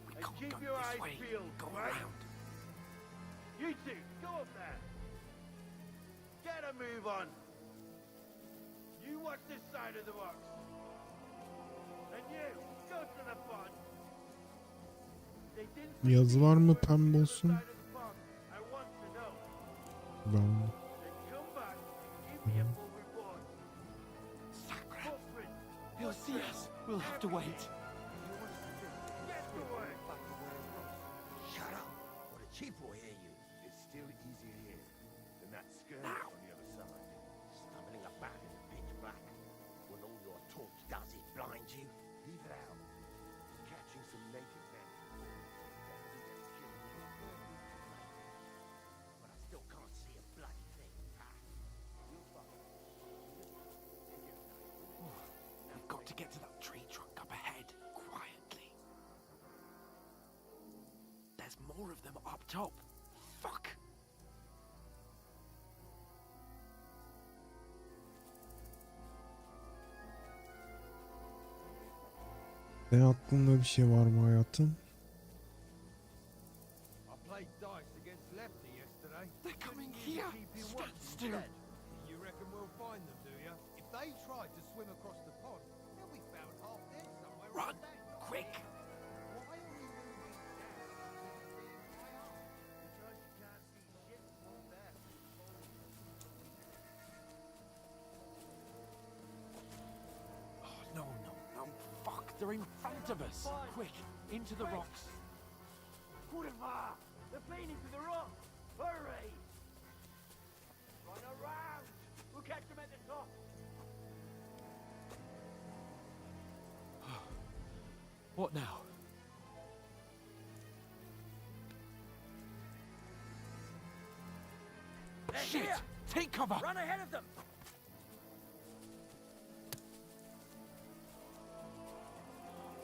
We And keep your eyes peeled, right? You two, go up there. Get a move on. You watch this side of the rocks. And you, go to the pond. They didn't Yazı var mı pembe olsun? I want to know. Ben. Then come back and give me a full report. Footprint. He'll see us. We'll have to wait. Get to work. Shut up! What a cheap boy hear you. It's still easier here than that skirmish on the other side. Stumbling about in the pitch black when all your torch does is blind you. Leave it out. Catching some native men. But I still can't see a bloody thing. We've got to get to that tree trunk up ahead, quietly. There's more of them up top. Fuck! Ne aklında bir şey var mı hayatım? I played dice against Lefty yesterday. They're coming here. Stand still. You reckon we'll find them, do you? If they tried to swim across the pond, they'll be found half dead somewhere. Run, quick! Why are we moving down to the high up? Because you can't see shit from there. Oh, no, no, no. Fuck, they're in front of us. Quick, into the rocks. Kurva! They're playing into the rock! Hurry! Run around! We'll catch them at the top! What now? They're Shit! here. Take cover! Run ahead of them!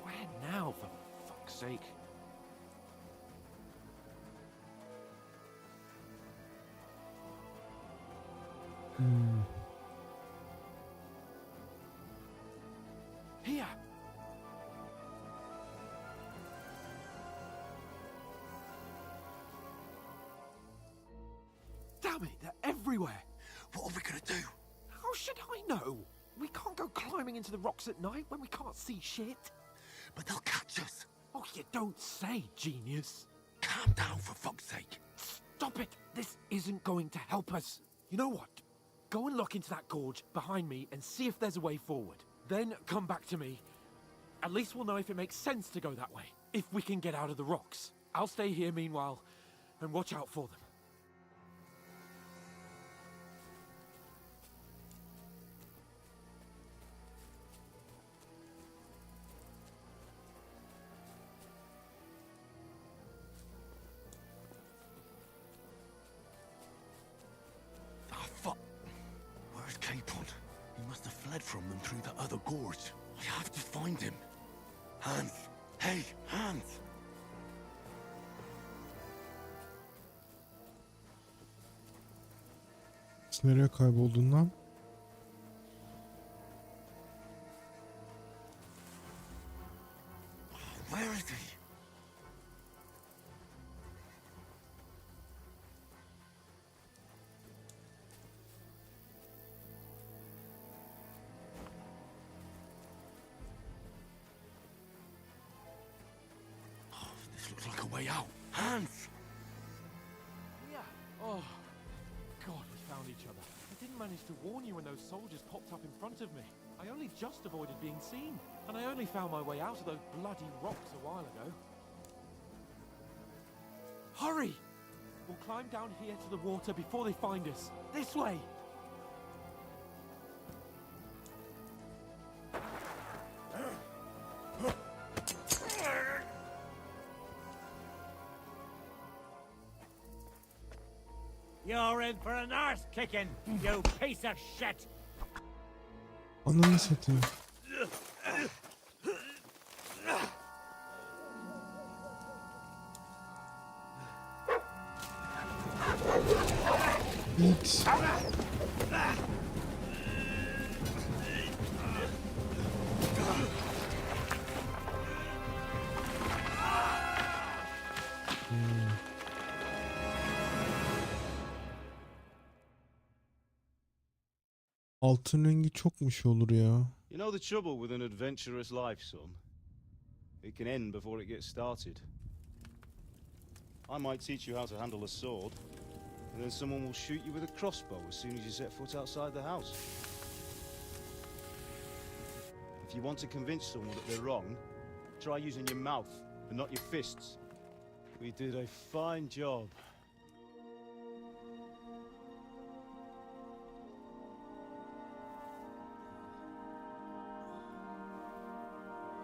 Where now, for fuck's sake? Here! Damn it, they're everywhere! What are we gonna do? How should I know? We can't go climbing into the rocks at night when we can't see shit. But they'll catch us. Oh, you don't say, genius. Calm down, for fuck's sake. Stop it! This isn't going to help us. You know what? Go and look into that gorge behind me and see if there's a way forward. Then come back to me. At least we'll know if it makes sense to go that way. If we can get out of the rocks. I'll stay here meanwhile and watch out for them. Ah, fuck. Where's Capon? He must have fled from them through the other gorge. I have to find him. Hans! Hey, Hans! Nereye kayboldun lan? Where is he? Oh, this looks like a way out. Hans! Yeah. Oh, God, we found each other. I didn't manage to warn you when those soldiers popped up in front of me. I only just avoided being seen. And I only found my way out of those bloody rocks a while ago. Hurry! We'll climb down here to the water before they find us. This way! You're in for an arse kicking, you piece of shit! Ananı satayım. X. Altın rengi çokmuş olur ya. You know the trouble with an adventurous life, son? It can end before it gets started. I might teach you how to handle a sword, and then someone will shoot you with a crossbow as soon as you set foot outside the house. If you want to convince someone that they're wrong, try using your mouth and not your fists. We did a fine job.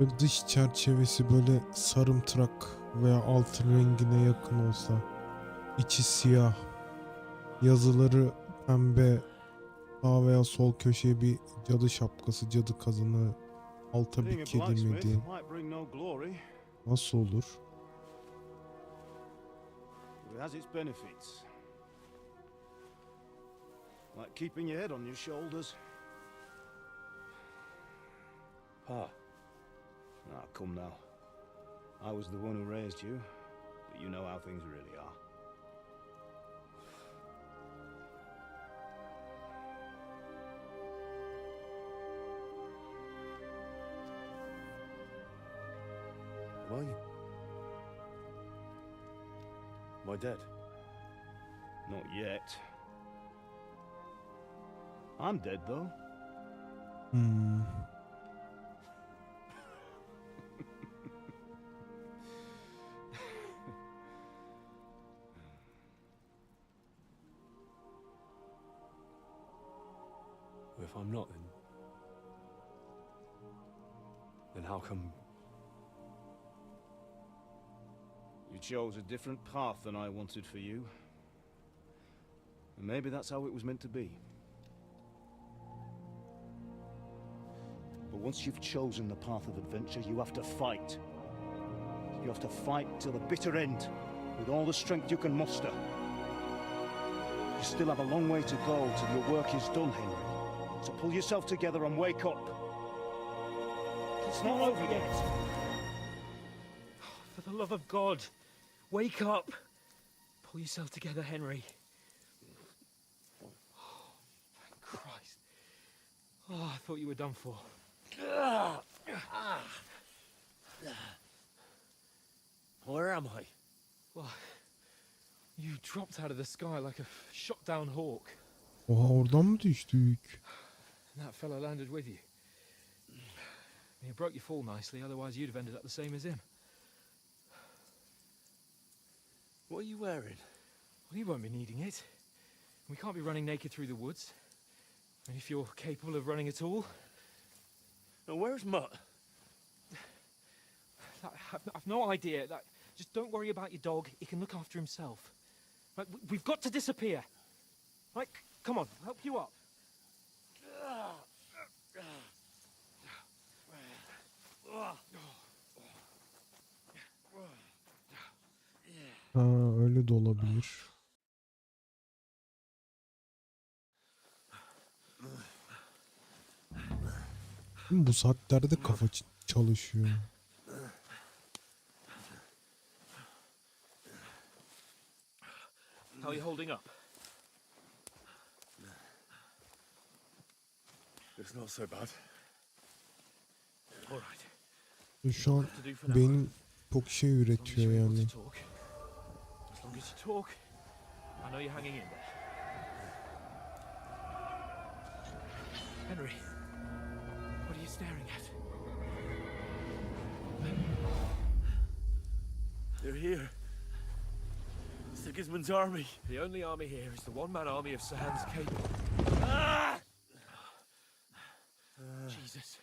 Böyle dış çerçevesi böyle sarımtırak veya altın rengine yakın olsa, içi siyah, yazıları pembe, sağ veya sol köşeye bir cadı şapkası, cadı kazını, alta bir kedi mi diyeyim. Nasıl olur? It has its benefits. Like keeping your head on your shoulders. Pa. Ah, come now. I was the one who raised you, but you know how things really are. Why? Am I dead? Not yet. I'm dead, though. If I'm not, then how come... You chose a different path than I wanted for you. And maybe that's how it was meant to be. But once you've chosen the path of adventure, you have to fight. You have to fight till the bitter end, with all the strength you can muster. You still have a long way to go till your work is done, Henry. So pull yourself together and wake up. It's not over yet. For the love of God, wake up. Pull yourself together, Henry. Oh, thank Christ. Oh, I thought you were done for. Where am I? Well, you dropped out of the sky like a shot-down hawk. Oha, oradan mı düştük? And that fella landed with you. You broke your fall nicely, otherwise you'd have ended up the same as him. What are you wearing? Well, you won't be needing it. We can't be running naked through the woods. And if you're capable of running at all... Now, where's Mutt? I've no idea. Just don't worry about your dog. He can look after himself. We've got to disappear. Right, come on, I'll help you up. Ha, öyle de olabilir. Bu saatlerde kafa çalışıyor. How are you holding up? It's not so bad. All right. Şu an benim çok şey üretiyor yani. As long as you talk, I know you're hanging in there. Henry, what are you staring at? They're here. Sigismund's army. The only army here is the one-man army of Sir Hans Cable. Ah! Jesus,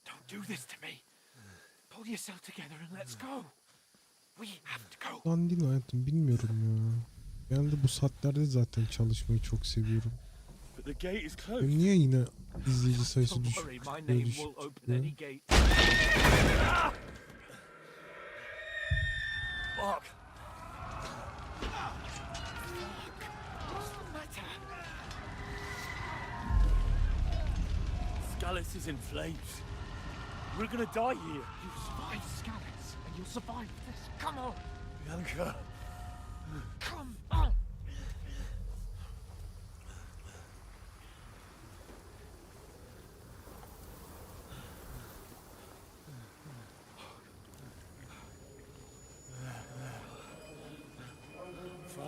don't do this to me. Pull yourself together and let's go. We have to go. Lan değil hayatım, bilmiyorum ya. Genelde bu saatlerde zaten çalışmayı çok seviyorum. But the gate is closed. Niye yine izleyici sayısı düşük? Fuck. Scallis is in flames. We're gonna die here. You survived Scallis, and you'll survive this. Come on. Bianca. Come on.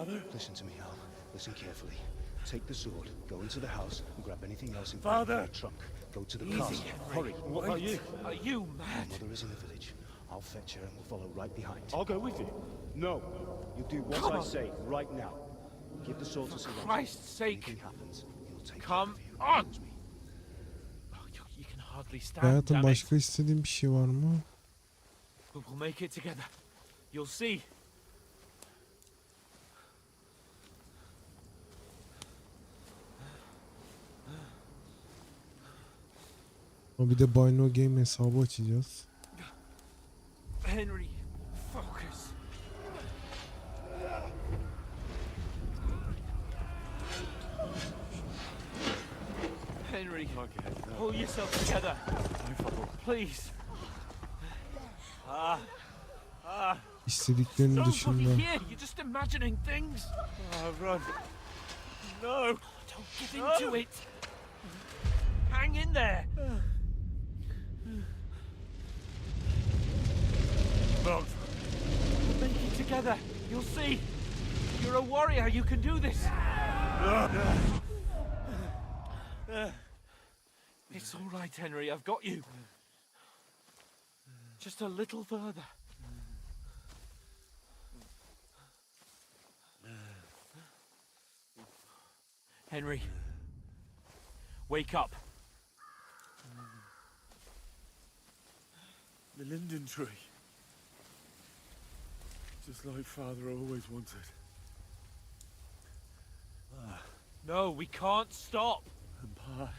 Father? Listen to me, Al. Listen carefully. Take the sword, go into the house, and grab anything else in Father! your trunk. Go to the Easy, castle. Henry. Hurry. What about you? Are you mad? Your mother is in the village. I'll fetch her and we'll follow right behind. I'll go with you. No. You do what Come I on. say right now. Give the sword to Sir Christ's sake. Anything happens, he'll take Come care on. of you. Oh, you can hardly stand, Hayatım damn it. başka istediğin bir şey var mı? We'll make it together. You'll see. Ama bir de Buy No Game hesabı açacağız. Henry, focus. Henry, pull yourself together. Please. İstediklerinin Don't dışında. bloody here. You're just imagining things. Run. No. Don't give in to it. Hang in there. Mount. We'll make it together. You'll see. You're a warrior. You can do this. It's all right, Henry. I've got you. Just a little further. Henry, wake up. The linden tree. Just like Father always wanted. No, we can't stop. And Pa.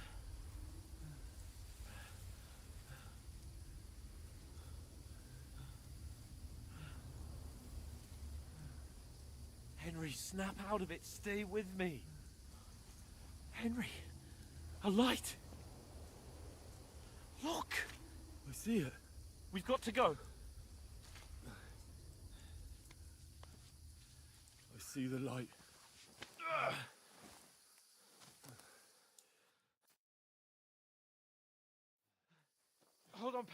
Henry, snap out of it. Stay with me. Henry, a light. Look. I see it. We've got to go. I see the light. Hold on.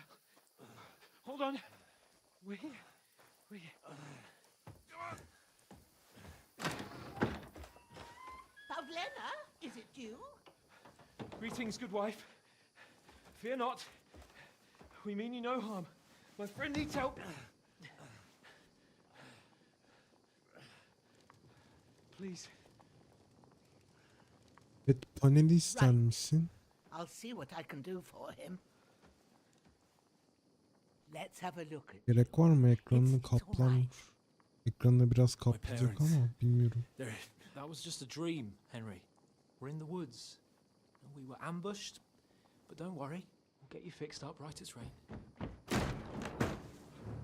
Hold on. We're here. We're here. Pavlena, is it you? Greetings, good wife. Fear not. We mean you no harm. My friend needs help. Please. Et paneli ister misin? I'll see what I can do for him. Let's have a look at Gerek var mı? Ekranını kaplanmış. Ekranını biraz kaplayacak ama bilmiyorum. That was just a dream, Henry. We're in the woods. We were ambushed, but don't worry. We'll get you fixed up right as rain.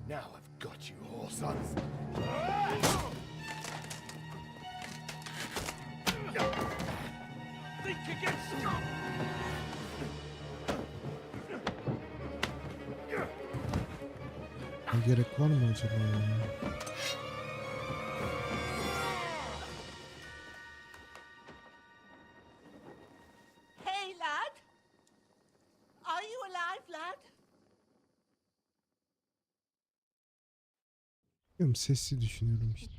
Now I've got you, whore sons. Think again, stop! Gerek var mı acaba ya? Hey, lad. Are you alive, lad? Bilmiyorum, sesli düşünüyorum işte.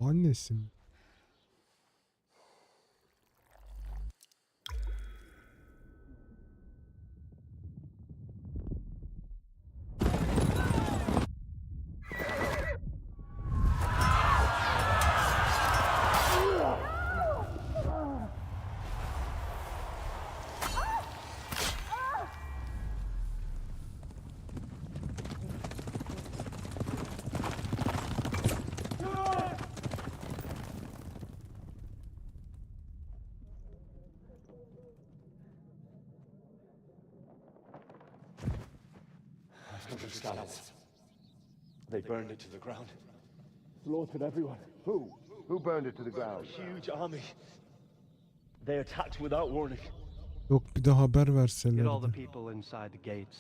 Annesi mi? They burned it to the ground. Slaughtered everyone. Who? Who burned it to the ground? A huge army. They attacked without warning. Yok, bir de haber Get all the verselerdi. people inside the gates.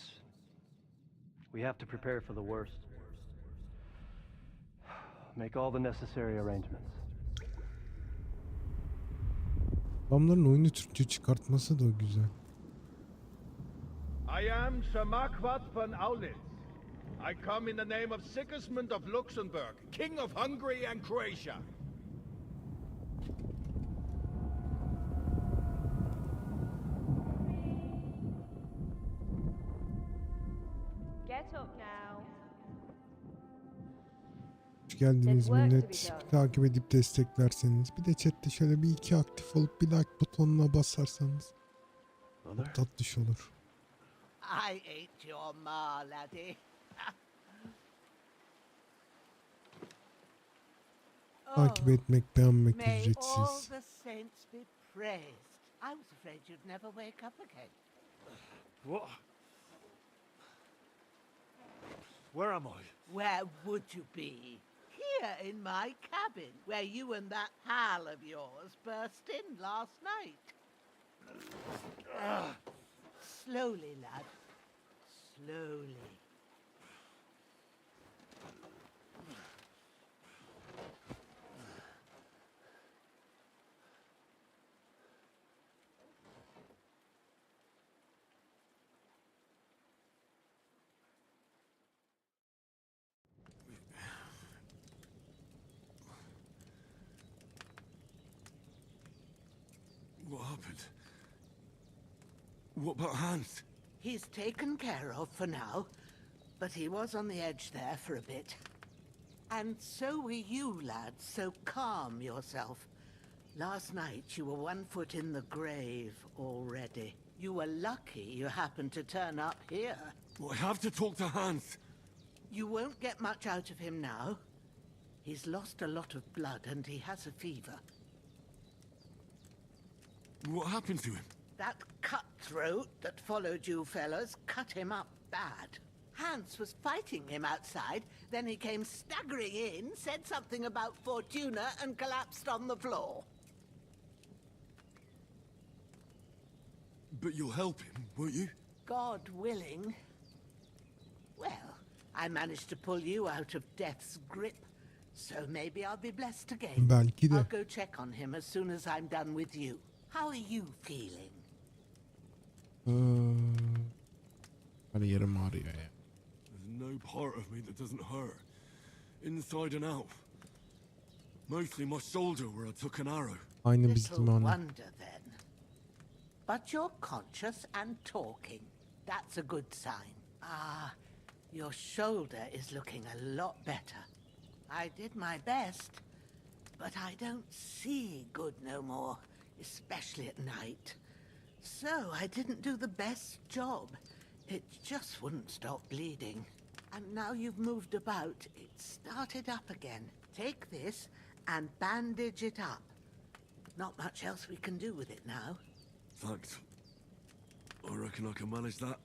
We have to prepare for the worst. Make all the necessary arrangements. Adamların oyunu Türkçe çıkartması da güzel. I am Shamakwat von Aulitz. I come in the name of Sigismund of Luxembourg, King of Hungary and Croatia. Get up now. Hoş geldiniz millet. Bir takip edip desteklerseniz. Bir de chatte şöyle bir iki aktif olup bir like butonuna basarsanız. Çok tatlış olur. I ain't your ma, laddie. Takip etmek, beğenmek May all ücretsiz. the saints be praised. I was afraid you'd never wake up again. What? Where am I? Where would you be? Here in my cabin, where you and that pal of yours burst in last night. Slowly, lad. Slowly. What happened? What about Hans? He's taken care of for now, but he was on the edge there for a bit. And so were you, lad, so calm yourself. Last night you were 1 foot in the grave already. You were lucky you happened to turn up here. Well, I have to talk to Hans. You won't get much out of him now. He's lost a lot of blood and he has a fever. What happened to him? That cutthroat that followed you fellas cut him up bad. Hans was fighting him outside, then he came staggering in, said something about Fortuna and collapsed on the floor. But you'll help him, won't you? God willing. Well, I managed to pull you out of death's grip, so maybe I'll be blessed again. Belki de. I'll go check on him as soon as I'm done with you. How are you feeling? Hani yerim ağrıyor ya. There's no part of me that doesn't hurt. Inside and out. Mostly my shoulder where I took an arrow. Aynı bizim Little anne. wonder then. But you're conscious and talking. That's a good sign. Ah, your shoulder is looking a lot better. I did my best, but I don't see good no more, especially at night. So I didn't do the best job. It just wouldn't stop bleeding. And now you've moved about, it started up again. Take this and bandage it up. Not much else we can do with it now. Thanks. I reckon I can manage that.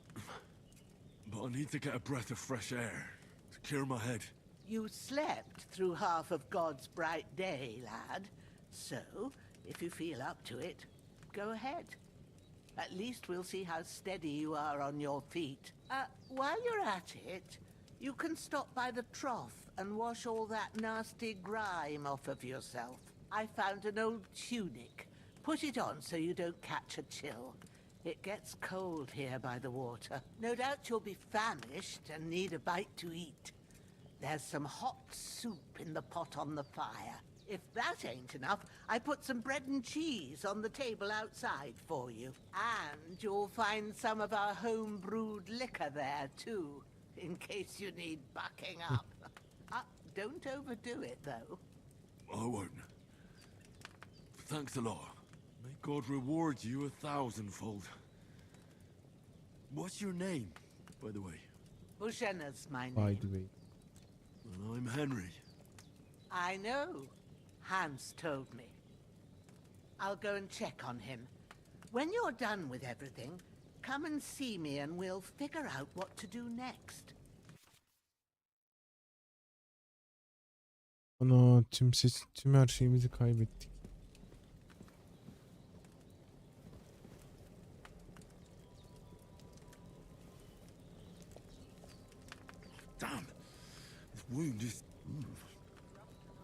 But I need to get a breath of fresh air to clear my head. You slept through half of God's bright day, lad. So, if you feel up to it, go ahead. At least we'll see how steady you are on your feet. While you're at it, you can stop by the trough and wash all that nasty grime off of yourself. I found an old tunic. Put it on so you don't catch a chill. It gets cold here by the water. No doubt you'll be famished and need a bite to eat. There's some hot soup in the pot on the fire. If that ain't enough, I put some bread and cheese on the table outside for you. And you'll find some of our home-brewed liquor there, too, in case you need bucking up. Don't overdo it, though. I won't. Thanks a lot. May God reward you 1,000-fold. What's your name, by the way? Bushena's my name. By the way. Well, I'm Henry. I know. Hans told me. I'll go and check on him. When you're done with everything, come and see me and we'll figure out what to do next. Ana tüm her şeyimizi kaybettik. Damn. This wound is...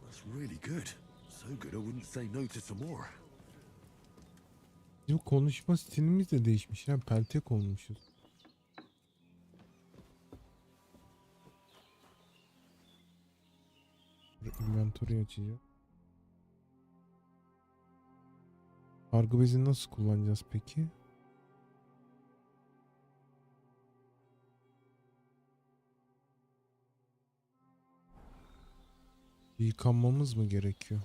That's really good. So good I wouldn't say no to some more. Bizim konuşma stilimiz de değişmiş. Yani peltek olmuşuz. Inventory açacağım. Kargı bezini nasıl kullanacağız peki? Yıkanmamız mı gerekiyor?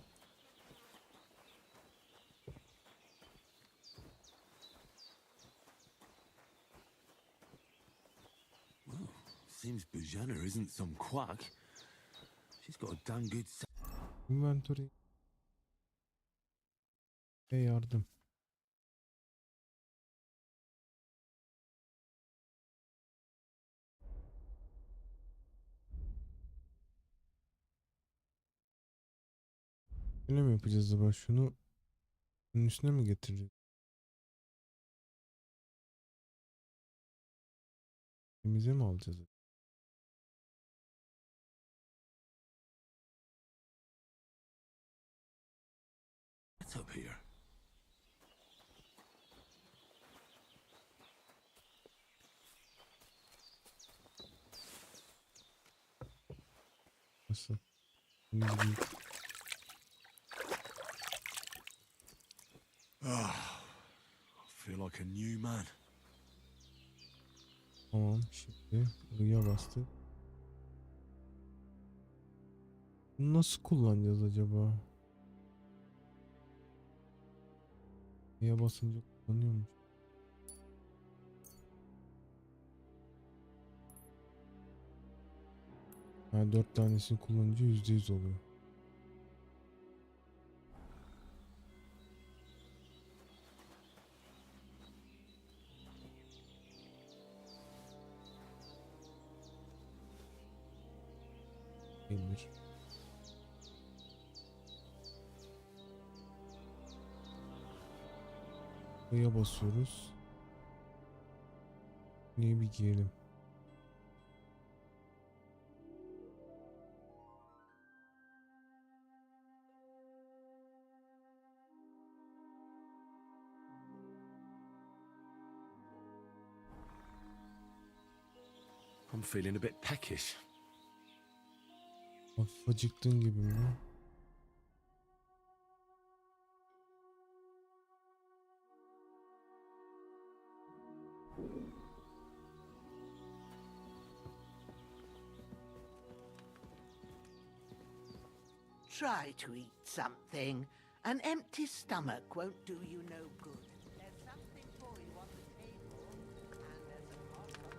Seems Bujana isn't some quack. She's got a damn good Inventory. Yardım. Yine mi yapacağız acaba? Şunu bunun üstüne mi getireceğiz? Temize mi alacağız? What's up here? Nasıl? Bunu bir- Ah, I feel like a new man. Tamam, şimdi I'ya bastı. Bunu nasıl kullanacağız acaba? I'ya basınca kullanıyormuş. Yani 4 tanesini kullanınca %100 oluyor. Demir. I'ya basıyoruz. Neyi bir giyelim. I'm feeling a bit peckish. Hafif acıktın gibi mi? Try to eat something. An empty stomach won't do you no good. There's something for you on the table, and there's a pot on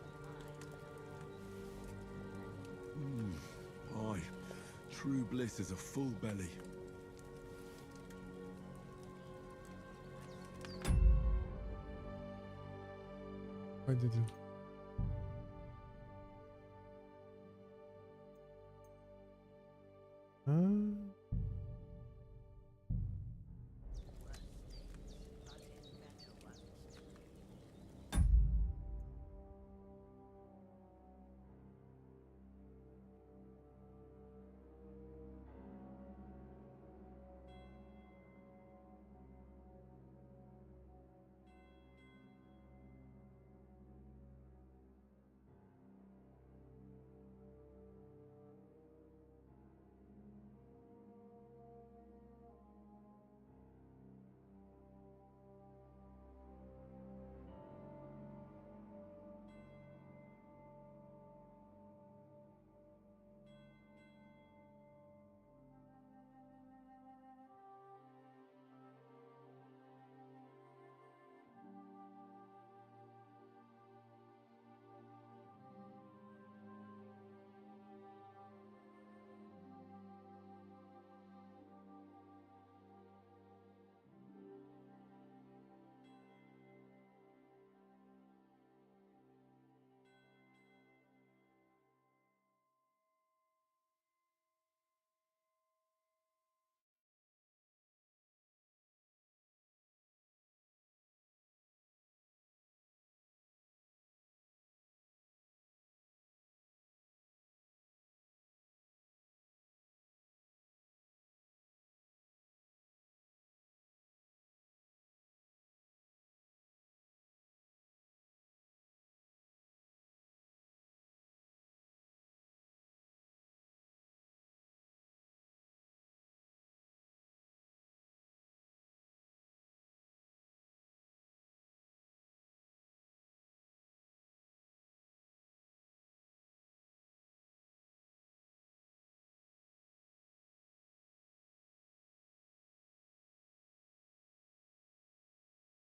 the Aye, true bliss is a full belly. Kaydedin. Ha?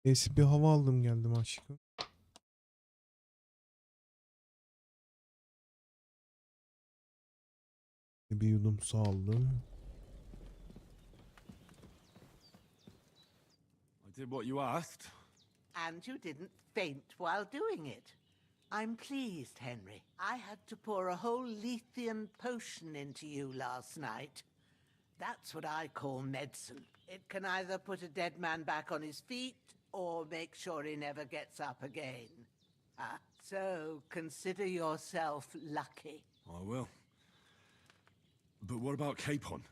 Neyse bir hava aldım geldim aşkım. Bir yudum su aldım. I did what you asked. And you didn't faint while doing it. I'm pleased, Henry. I had to pour a whole Lethean potion into you last night. That's what I call medicine. It can either put a dead man back on his feet or make sure he never gets up again. So consider yourself lucky. I will. But what about Capon?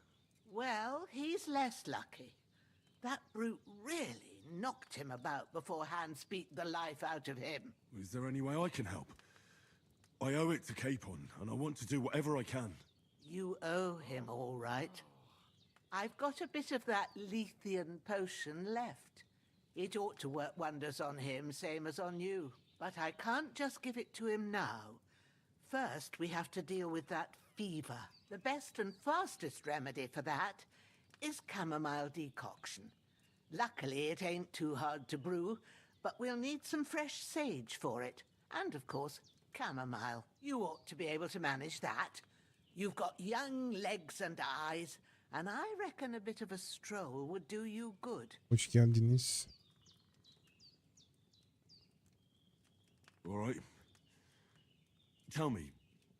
Well, he's less lucky. That brute really knocked him about before Hans beat the life out of him. Is there any way I can help? I owe it to Capon, and I want to do whatever I can. You owe him, all right. I've got a bit of that Lethean potion left. It ought to work wonders on him, same as on you. But I can't just give it to him now. First, we have to deal with that fever. The best and fastest remedy for that is chamomile decoction. Luckily, it ain't too hard to brew, but we'll need some fresh sage for it. And, of course, chamomile. You ought to be able to manage that. You've got young legs and eyes, and I reckon a bit of a stroll would do you good. Hoş geldiniz. All right. Tell me,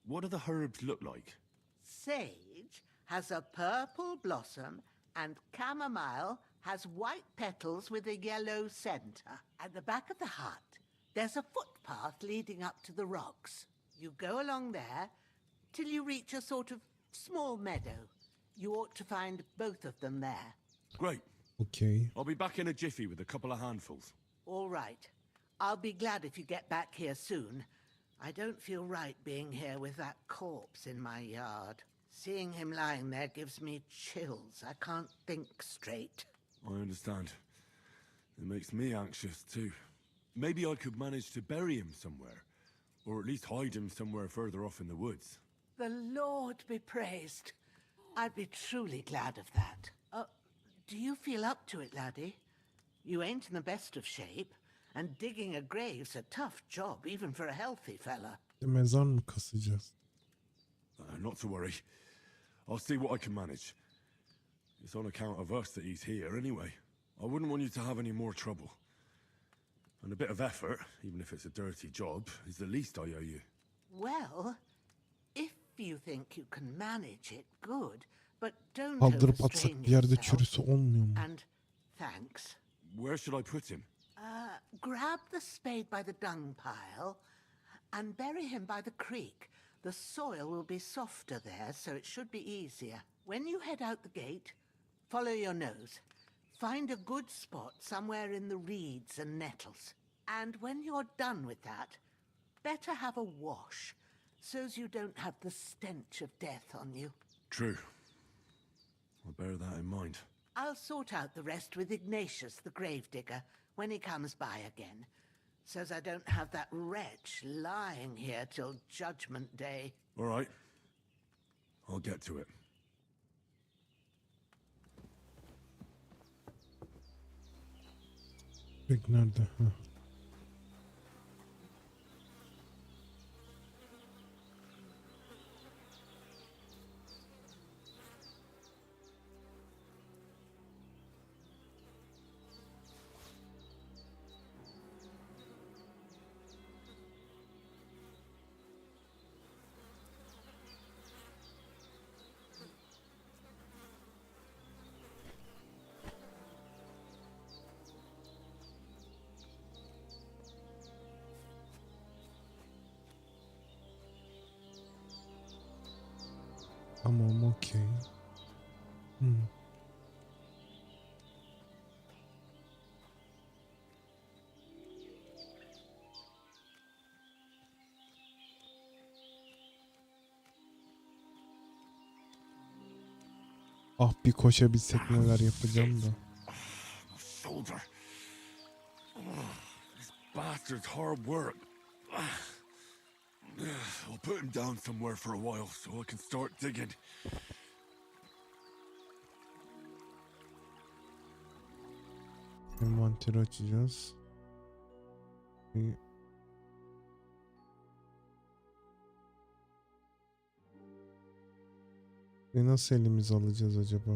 what do the herbs look like? Sage has a purple blossom, and chamomile has white petals with a yellow center. At the back of the hut, there's a footpath leading up to the rocks. You go along there till you reach a sort of small meadow. You ought to find both of them there. Great. Okay. I'll be back in a jiffy with a couple of handfuls. All right. I'll be glad if you get back here soon. I don't feel right being here with that corpse in my yard. Seeing him lying there gives me chills. I can't think straight. I understand. It makes me anxious too. Maybe I could manage to bury him somewhere. Or at least hide him somewhere further off in the woods. The Lord be praised. I'd be truly glad of that. Do you feel up to it, laddie? You ain't in the best of shape, and digging a grave's a tough job, even for a healthy fella. Mezar mı kasacağız? Not to worry. I'll see what I can manage. It's on account of us that he's here anyway. I wouldn't want you to have any more trouble. And a bit of effort, even if it's a dirty job, is the least I owe you. Well, if you think you can manage it, good. But don't Kaldırıp overstrain atsak bir yerde yourself. çürüsü olmuyor mu? And thanks. Where should I put him? Grab the spade by the dung pile and bury him by the creek. The soil will be softer there, so it should be easier. When you head out the gate, follow your nose. Find a good spot somewhere in the reeds and nettles. And when you're done with that, better have a wash, so's you don't have the stench of death on you. True. I'll bear that in mind. I'll sort out the rest with Ignatius, the gravedigger, when he comes by again, so's I don't have that wretch lying here till Judgment Day. All right. I'll get to it. Peki nerede? Ha. Tamam, okey. Ah, bir koşabilsek neler yapacağım da. Shoulder. This bastard's hard work. I'll put him down somewhere for a while so I can start digging. Envanteri açacağız. Ve nasıl elimize alacağız acaba?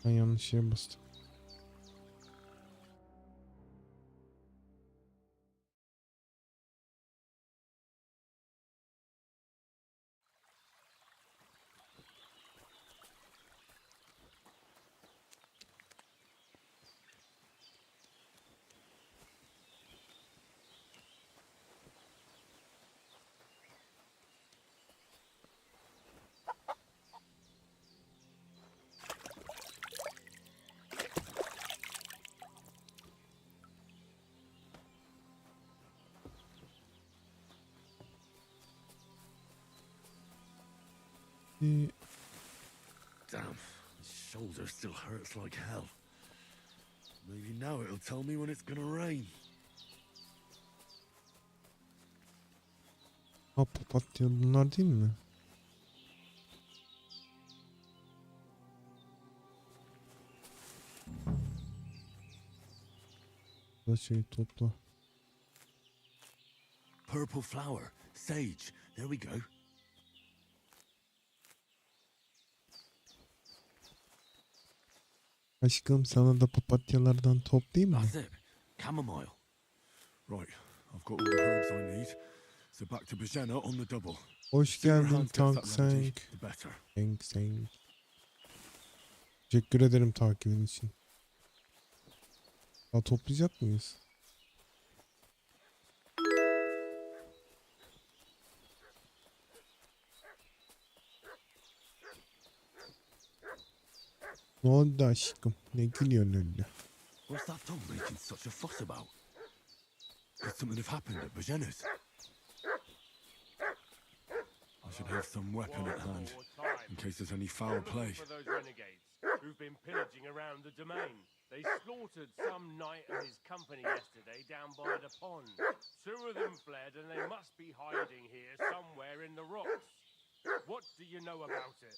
Ben yanlış şeye bastım. Damn, his shoulder still hurts like hell. Maybe now it'll tell me when it's gonna rain. Papatya bunlar değil mi? Da şey topla. Purple flower, sage, there we go. Aşkım sana da papatyalardan toplayayım mı? That's it, chamomile. Right, I've got all the herbs I need. So back to Bajena on the double. Hoş geldin Tank Sank. The better. Tank Sank. Teşekkür ederim takibin için. Daha toplayacak mıyız? Ne oldu aşkım? Ne gülüyorsun öyle? What's that dog making such a fuss about? Could something have happened at Bajena's? I should have some weapon at hand, in case there's any foul play. For those renegades who've been pillaging around the domain. They slaughtered some knight and his company yesterday down by the pond. 2 of them fled and they must be hiding here somewhere in the rocks. What do you know about it?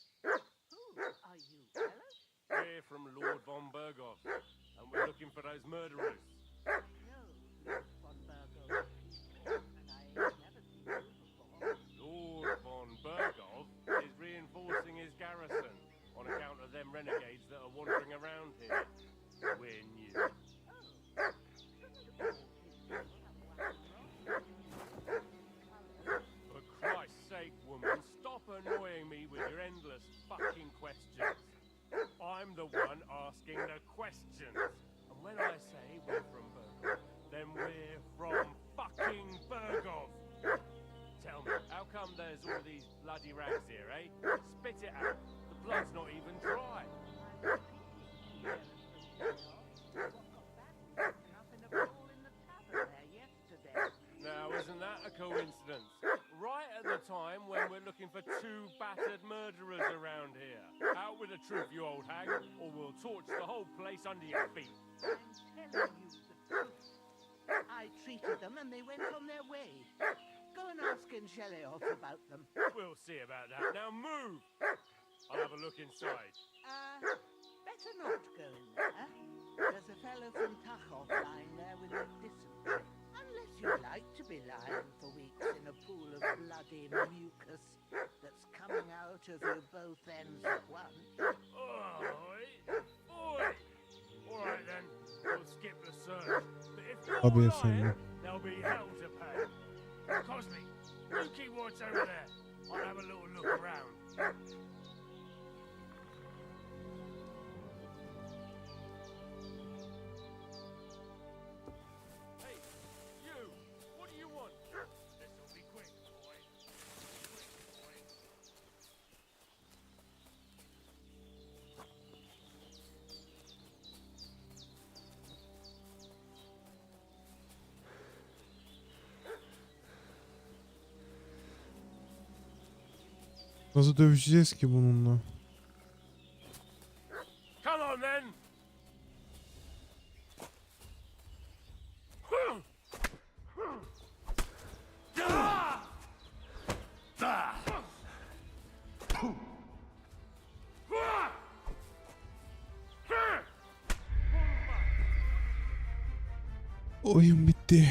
Who are you, fellas? We're from Lord von Bergov, and we're looking for those murderers. No, Lord von Bergov people, and I ain't never seen you before. Lord von Bergov is reinforcing his garrison on account of them renegades that are wandering around here. We're new. For Christ's sake, woman, stop annoying me with your endless fucking questions. I'm the one asking the questions. And when I say we're from Bergov, then we're from fucking Bergov. Tell me, how come there's all these bloody rags here, eh? Spit it out. The blood's not even dry. Now, isn't that a coincidence? Right at the time when we're looking for 2 battered murderers around here. Out with the truth, you old hag, or we'll torch the whole place under your feet. I'm telling you the truth. I treated them and they went on their way. Go and ask Shelley-off about them. We'll see about that. Now move! I'll have a look inside. Better not go in there. There's a fellow from Tachov lying there with a dysentery. Unless you'd like to be lying for weeks in a pool of bloody mucus that's coming out of your both ends at once. Oi! Oi! Alright then, we'll skip the search. But if you're Tabii lying, efendim. there'll be hell to pay. Cosby, you keep watch over there. I'll have a little look around. Hey, you! What do you want? This'll be quick, boy. Nasıl dövüşeceğiz ki bununla? Come on then. Oyun bitti.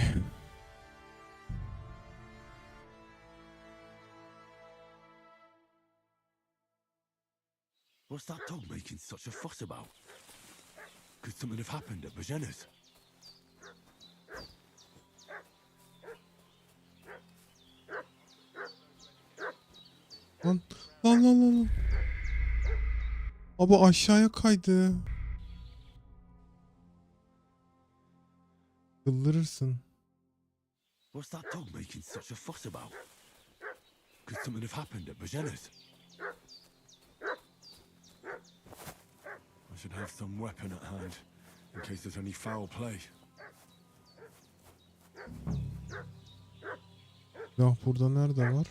What's that dog making such a fuss about? Could something have happened at Bajena's? Lan lan lan lan. Abi aşağıya kaydı. Kıldırırsın. What's that dog making such a fuss about? Could something have happened at Bajena's? I should have some weapon at hand, in case there's any foul play. Ya burada nerede var?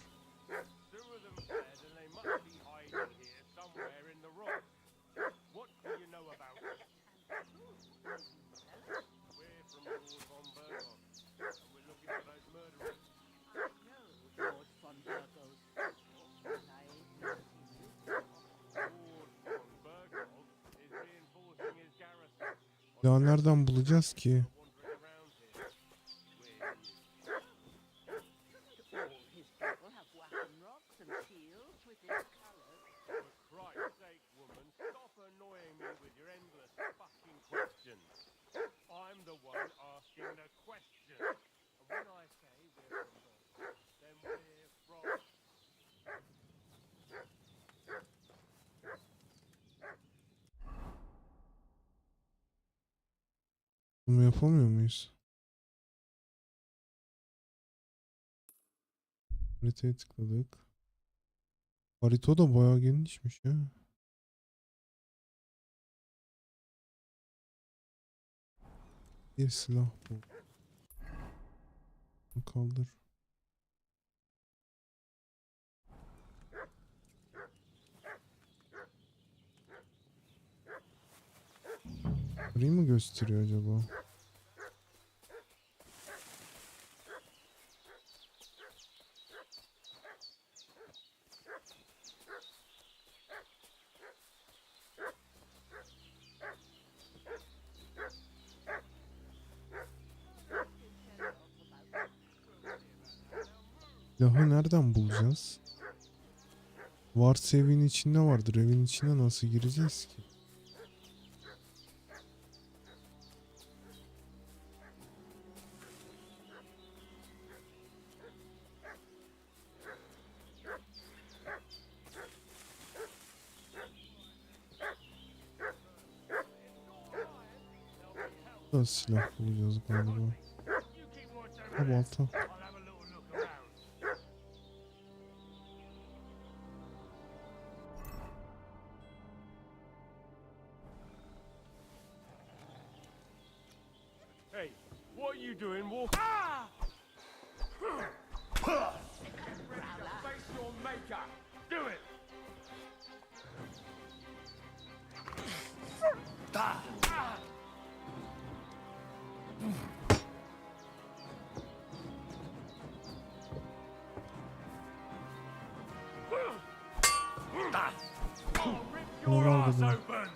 Ya nereden bulacağız ki? Bunu yapamıyor muyuz? Haritaya tıkladık. Harita da bayağı genişmiş ya. Bir silah bu. Kaldır. Burayı mı gösteriyor acaba? Silahı nereden bulacağız? Varsa evin içinde vardır. Evin içine nasıl gireceğiz ki? Burada silah bulacağız galiba. Ha balta. Hey, what are you doing? Walk. Ah! Face your maker. Do it. Ah! I'll rip your ass open.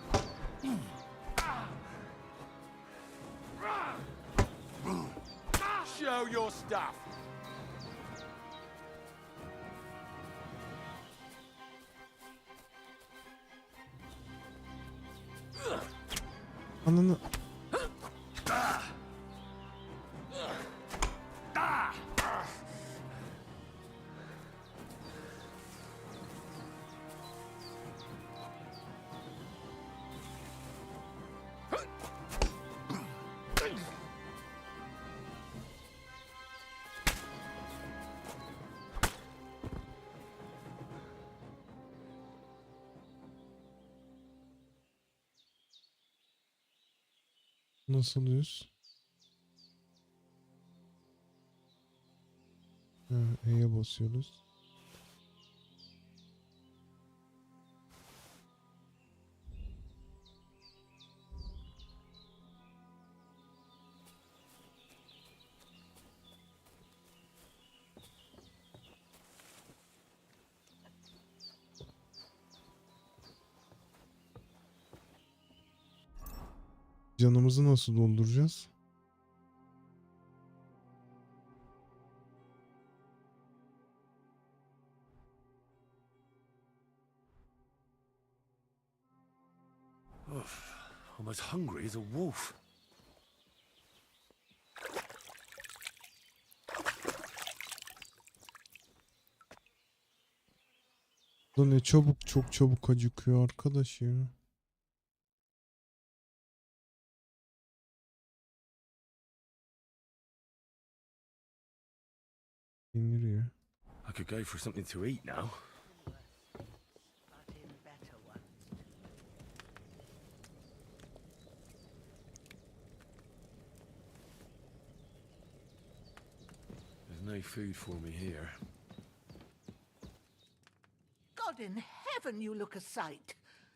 Show your stuff. Ananı. Nasıl yüz? E'ye basıyoruz. canımızı nasıl dolduracağız? I'm as hungry as a wolf. Bu ne çabuk, çok çabuk acıkıyor arkadaş ya. Yenir ya. I could go for something to eat now. There's no food for me here. God in heaven, you look a sight.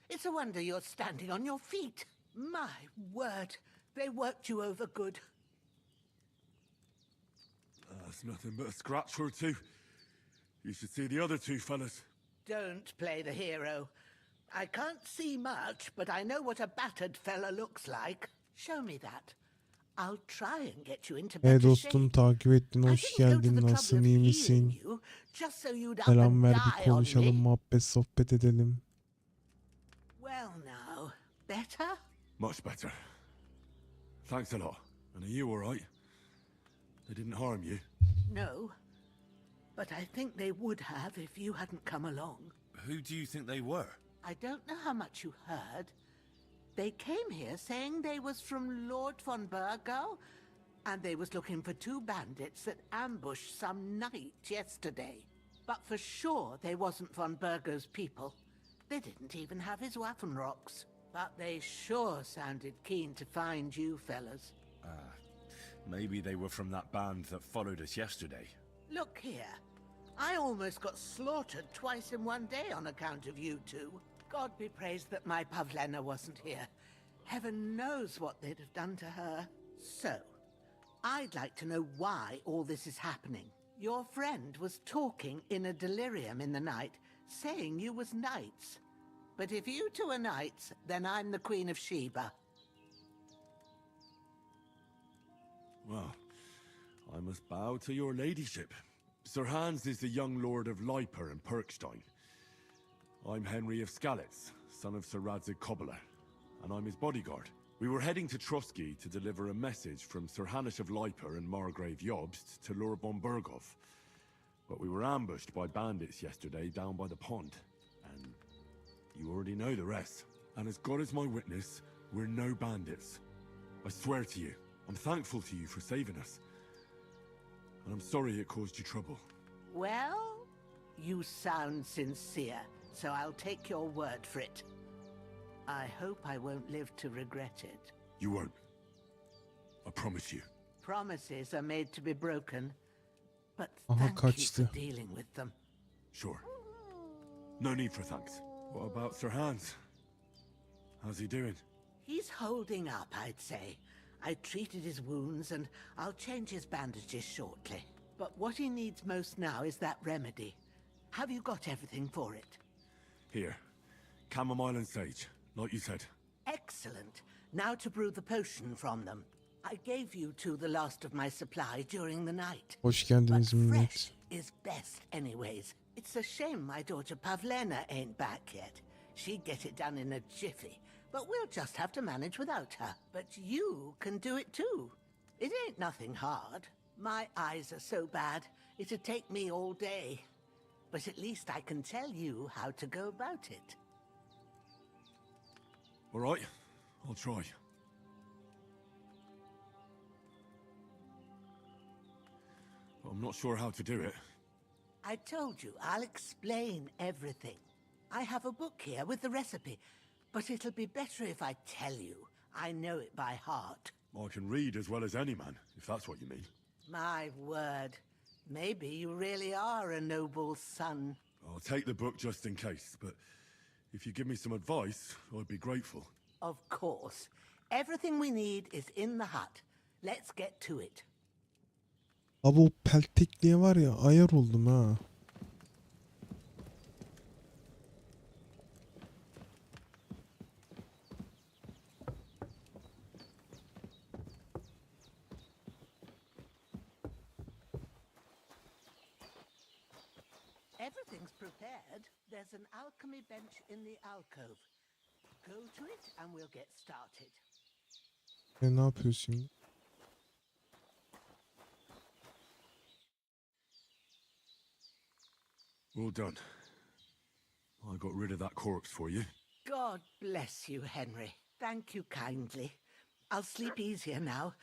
It's a wonder you're standing on your feet. My word, they worked you over good. That's nothing but a scratch or two. You should see the other two fellas. Don't play the hero. I can't see much, but I know what a battered fella looks like. Show me that. I'll try and get you into better Dostum, takip ettin, hoş geldin, nasılsın, iyi misin? Selam ver, bir konuşalım, muhabbet, sohbet edelim. Well now, better? Much better. Thanks a lot. And are you all right? They didn't harm you? No, but I think they would have if you hadn't come along. Who do you think they were? I don't know how much you heard. They came here saying they was from Lord von Burgo, and they was looking for two bandits that ambushed some knight yesterday. But for sure they wasn't von Burgo's people. They didn't even have his Waffenrocks. But they sure sounded keen to find you fellas. Maybe they were from that band that followed us yesterday. Look here. I almost got slaughtered twice in one day on account of you two. God be praised that my Pavlena wasn't here. Heaven knows what they'd have done to her. So, I'd like to know why all this is happening. Your friend was talking in a delirium in the night, saying you was knights. But if you two are knights, then I'm the Queen of Sheba. Well, I must bow to your ladyship. Sir Hans is the young lord of Leiper and Perkstein. I'm Henry of Skalitz, son of Sir Radzig Cobbler, and I'm his bodyguard. We were heading to Trotsky to deliver a message from Sir Hanish of Leiper and Margrave Jobst to Lord von Burgov. But we were ambushed by bandits yesterday down by the pond, and you already know the rest. And as God is my witness, we're no bandits. I swear to you, I'm thankful to you for saving us. And I'm sorry it caused you trouble. Well, you sound sincere, so I'll take your word for it. I hope I won't live to regret it. You won't. I promise you. Promises are made to be broken, but Aha, thank you kaçtı. for dealing with them. Sure. No need for thanks. What about Sir Hans? How's he doing? He's holding up, I'd say. I treated his wounds, and I'll change his bandages shortly. But what he needs most now is that remedy. Have you got everything for it? Here. Chamomile and sage, like you said. Excellent. Now to brew the potion from them. I gave you two the last of my supply during the night. Hoş geldiniz millet. Fresh is best anyways. It's a shame my daughter Pavlena ain't back yet. She'd get it done in a jiffy, but we'll just have to manage without her. But you can do it too. It ain't nothing hard. My eyes are so bad, it'd take me all day. But at least I can tell you how to go about it. All right, I'll try. But I'm not sure how to do it. I told you, I'll explain everything. I have a book here with the recipe, but it'll be better if I tell you. I know it by heart. I can read as well as any man, if that's what you mean. My word. Maybe you really are a noble son. I'll take the book just in case, but if you give me some advice, I'd be grateful. Of course. Everything we need is in the hut. Let's get to it. Abi o peltekliğe var ya, ayar oldum ha. Everything's prepared. There's an alchemy bench in the alcove. Go to it and we'll get started. Ne yapıyoruz şimdi? Well done. I got rid of that corpse for you. God bless you, Henry. Thank you kindly. I'll sleep easier now,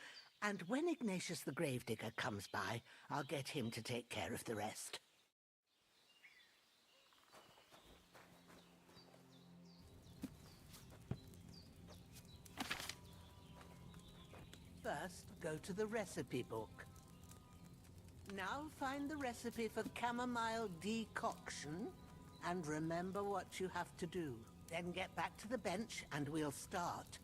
and when Ignatius the Gravedigger comes by, I'll get him to take care of the rest. First, go to the recipe book. Now find the recipe for chamomile decoction, and remember what you have to do. Then get back to the bench and we'll start.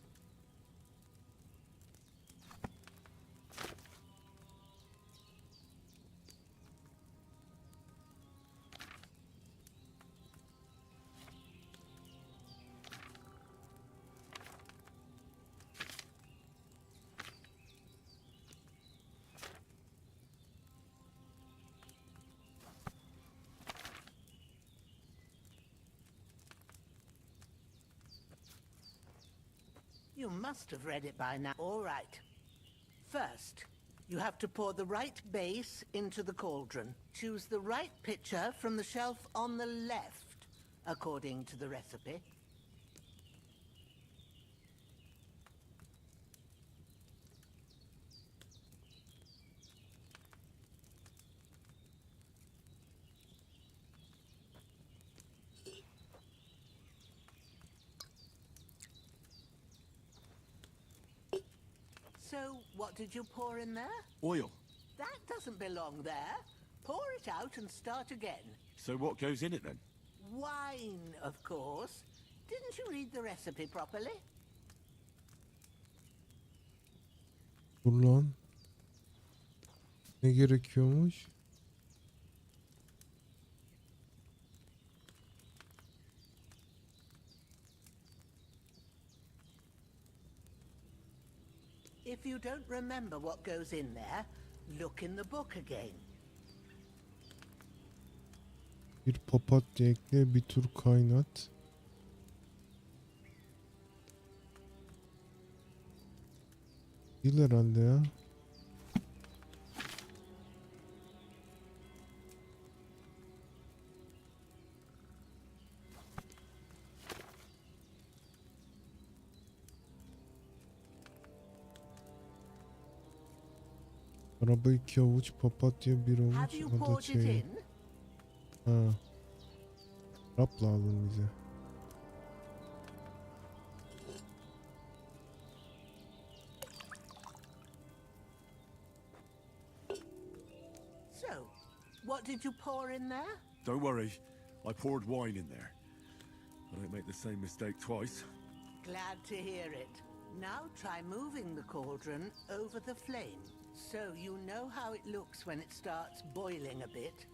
You must have read it by now. All right. First, you have to pour the right base into the cauldron. Choose the right pitcher from the shelf on the left, according to the recipe. So, what did you pour in there? Oil. That doesn't belong there. Pour it out and start again. So what goes in it then? Wine, of course. Didn't you read the recipe properly? Dur lan. Ne gerekiyormuş? If you don't remember what goes in there, look in the book again. Bir papatya ekle, bir tur kaynat. Değil herhalde ya. Araba 2 avuç, papatya 1 avuç, Have you ada poured it çayı. in? Ha. Rap lazım bize. So, what did you pour in there? Don't worry, I poured wine in there. I don't make the same mistake twice. Glad to hear it. Now try moving the cauldron over the flame, so you know how it looks when it starts boiling a bit.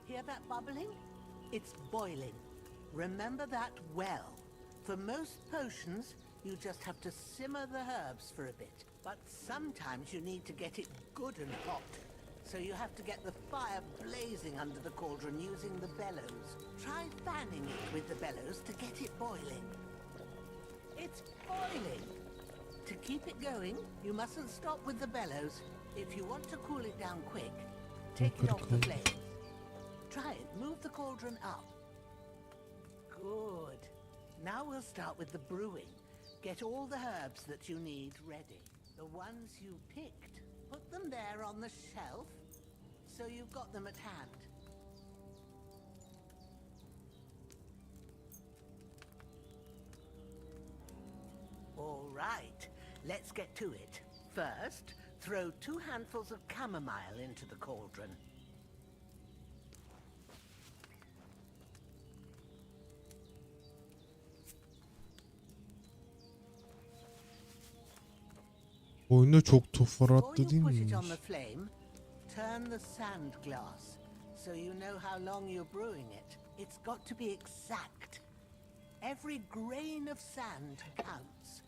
Hear that bubbling? It's boiling. Remember that well. For most potions, you just have to simmer the herbs for a bit. But sometimes you need to get it good and hot. So you have to get the fire blazing under the cauldron using the bellows. Try fanning it with the bellows to get it boiling. It's boiling! To keep it going, you mustn't stop with the bellows. If you want to cool it down quick, take it off the flames. Try it. Move the cauldron up. Good. Now we'll start with the brewing. Get all the herbs that you need ready. The ones you picked. Put them there on the shelf, so you've got them at hand. All right, let's get to it. First, throw 2 handfuls of chamomile into the cauldron. Oyunda çok Before teferruatlı you değil put it miymiş? on the flame, turn the sand glass so you know how long you're brewing it. It's got to be exact. Every grain of sand counts.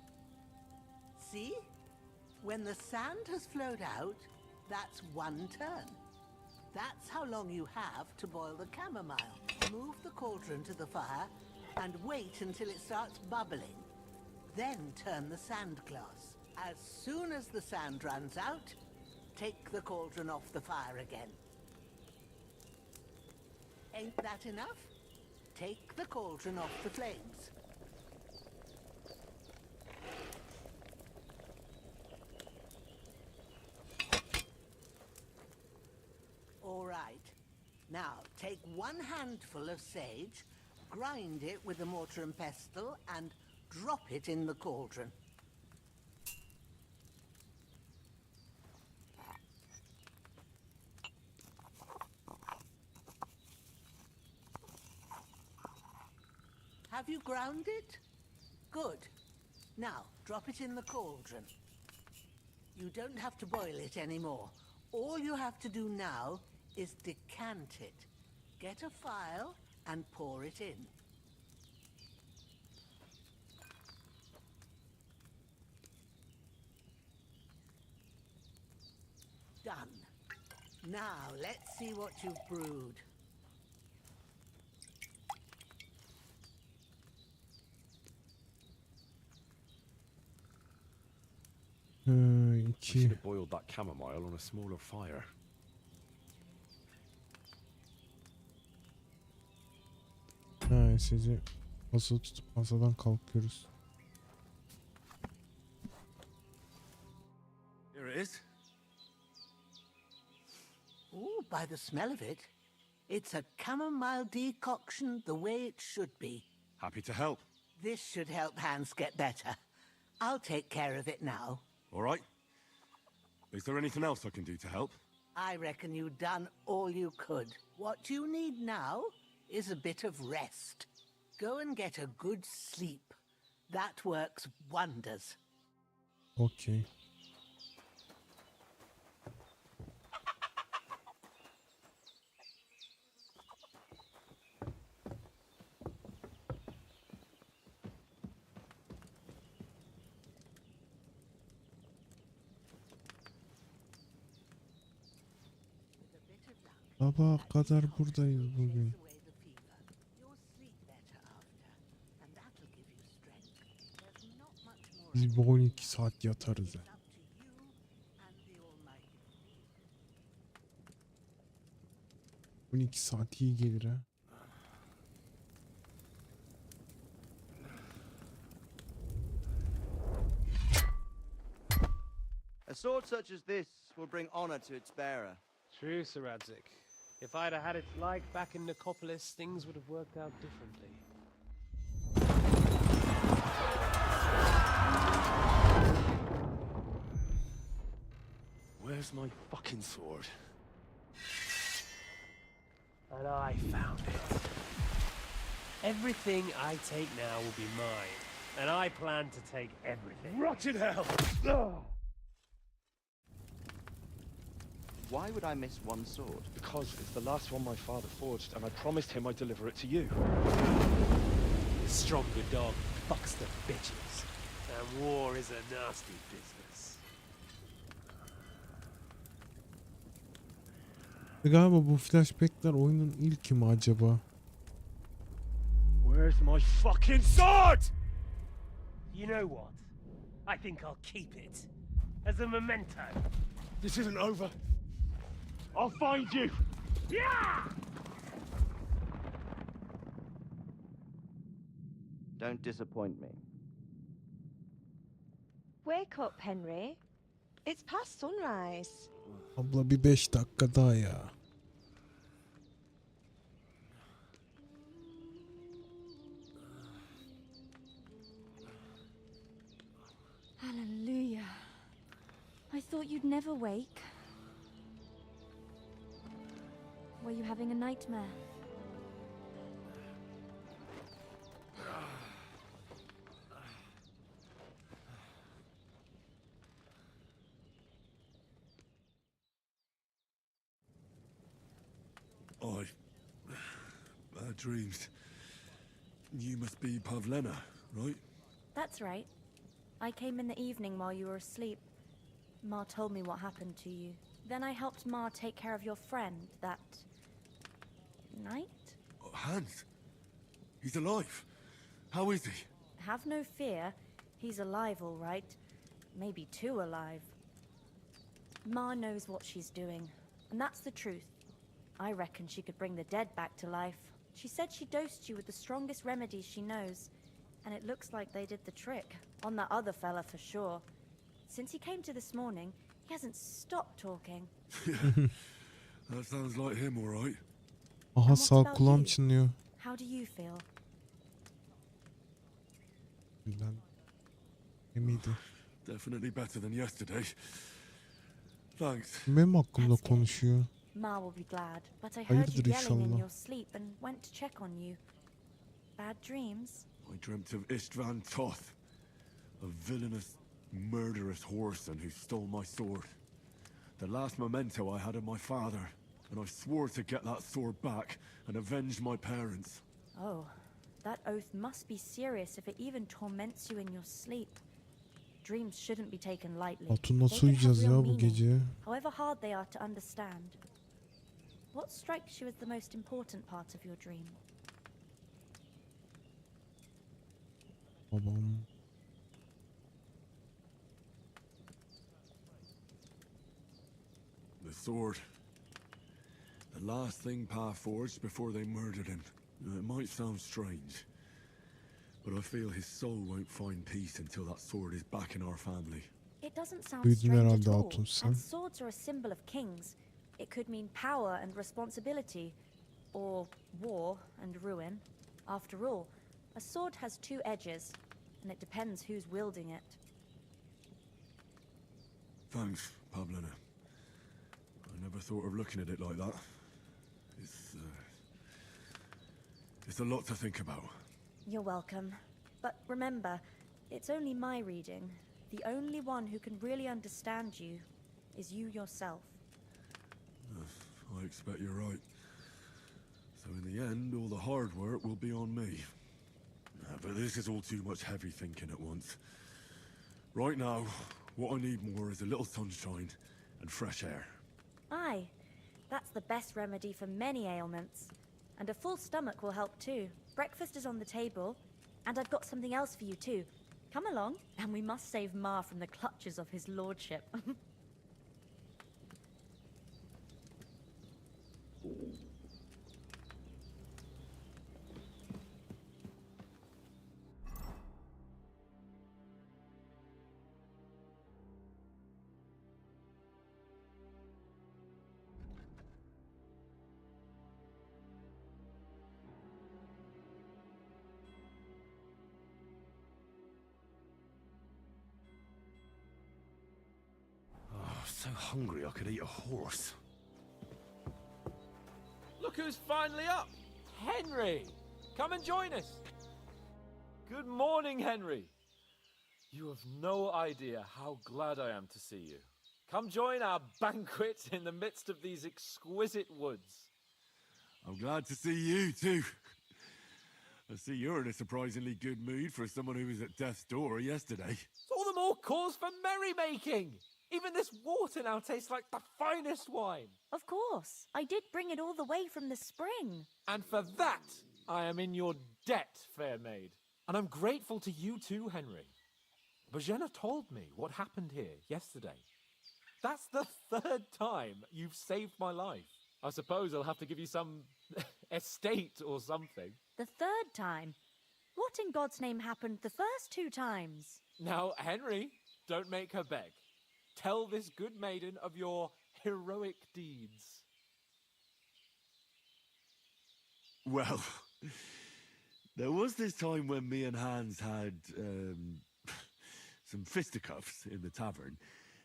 See? When the sand has flowed out, that's 1 turn. That's how long you have to boil the chamomile. Move the cauldron to the fire and wait until it starts bubbling. Then turn the sand glass. As soon as the sand runs out, take the cauldron off the fire again. Ain't that enough? Take the cauldron off the flames. All right. Now, take 1 handful of sage, grind it with a mortar and pestle, and drop it in the cauldron. Have you ground it? Good. Now, drop it in the cauldron. You don't have to boil it anymore. All you have to do now is decant it. Get a phial and pour it in. Done. Now, let's see what you've brewed. I should have boiled that chamomile on a smaller fire. Ha, sizi basılı tutup masadan kalkıyoruz. Here it is. Ooh, by the smell of it, it's a chamomile decoction the way it should be. Happy to help. This should help Hans get better. I'll take care of it now. All right. Is there anything else I can do to help? I reckon you've done all you could. What you need now is a bit of rest. Go and get a good sleep. That works wonders. Okay. Sabaha kadar buradayız bugün. Biz bu 12 saat yatarız ya. Bu 12 saat iyi gelir ha. A sword such as this will bring honor to its bearer. True, Sir Radzik. If I'd have had it like back in Nicopolis, things would have worked out differently. Where's my fucking sword? And I found it. Everything I take now will be mine. And I plan to take everything. Rot in hell! Why would I miss one sword? Because it's the last one my father forged, and I promised him I'd deliver it to you. The stronger dog fucks the bitches. And war is a nasty business. Galiba bu flashbackler oyunun ilki mi acaba? Where's my fucking sword? You know what? I think I'll keep it. As a memento. This isn't over. I'll find you! Yeah! Don't disappoint me. Wake up, Henry. It's past sunrise. Abla bir 5 dakika daha ya. Hallelujah. I thought you'd never wake. Were you having a nightmare? Bad dreams. You must be Pavlena, right? That's right. I came in the evening while you were asleep. Ma told me what happened to you. Then I helped Ma take care of your friend that night? Hans? He's alive. How is he? Have no fear. He's alive, all right. Maybe too alive. Ma knows what she's doing, and that's the truth. I reckon she could bring the dead back to life. She said she dosed you with the strongest remedies she knows, and it looks like they did the trick. On that other fella for sure. Since he came to this morning, he hasn't stopped talking. That sounds like him, all right. Aha sağ kulağım çınlıyor. How do you feel? Bilmem. Emiydi. Definitely better than yesterday. Thanks. Benim hakkımda konuşuyor. Ma will be glad, but I heard Hayırdır you yelling in inşallah. your sleep and went to check on you. Bad dreams? I dreamt of Istvan Toth, a villainous, murderous whoreson who stole my sword. The last memento I had of my father, and I swore to get that sword back and avenge my parents. Oh, that oath must be serious if it even torments you in your sleep. Dreams shouldn't be taken lightly. Altun nasıl They can have uyuyacağız real ya bu meaning, gece? however hard they are to understand. What strikes you as the most important part of your dream? Babam. The sword. The last thing Pa forged before they murdered him. It might sound strange, but I feel his soul won't find peace until that sword is back in our family. It doesn't sound Duydun strange at herhalde all. Hatun sen. And swords are a symbol of kings. It could mean power and responsibility, or war and ruin. After all, a sword has two edges, and it depends who's wielding it. Thanks, Pablina. I never thought of looking at it like that. It's a lot to think about. You're welcome. But remember, it's only my reading. The only one who can really understand you is you yourself. I expect you're right. So in the end, all the hard work will be on me. But this is all too much heavy thinking at once. Right now, what I need more is a little sunshine and fresh air. Aye, that's the best remedy for many ailments. And a full stomach will help too. Breakfast is on the table, and I've got something else for you too. Come along, and we must save Ma from the clutches of his lordship. So hungry I could eat a horse. Look who's finally up! Henry! Come and join us! Good morning, Henry! You have no idea how glad I am to see you. Come join our banquet in the midst of these exquisite woods. I'm glad to see you too. I see you're in a surprisingly good mood for someone who was at death's door yesterday. It's all the more cause for merrymaking! Even this water now tastes like the finest wine. Of course. I did bring it all the way from the spring. And for that, I am in your debt, fair maid. And I'm grateful to you too, Henry. Bojena told me what happened here yesterday. That's the third time you've saved my life. I suppose I'll have to give you some estate or something. The third time? What in God's name happened the first two times? Now, Henry, don't make her beg. Tell this good maiden of your heroic deeds. Well, there was this time when me and Hans had some fisticuffs in the tavern,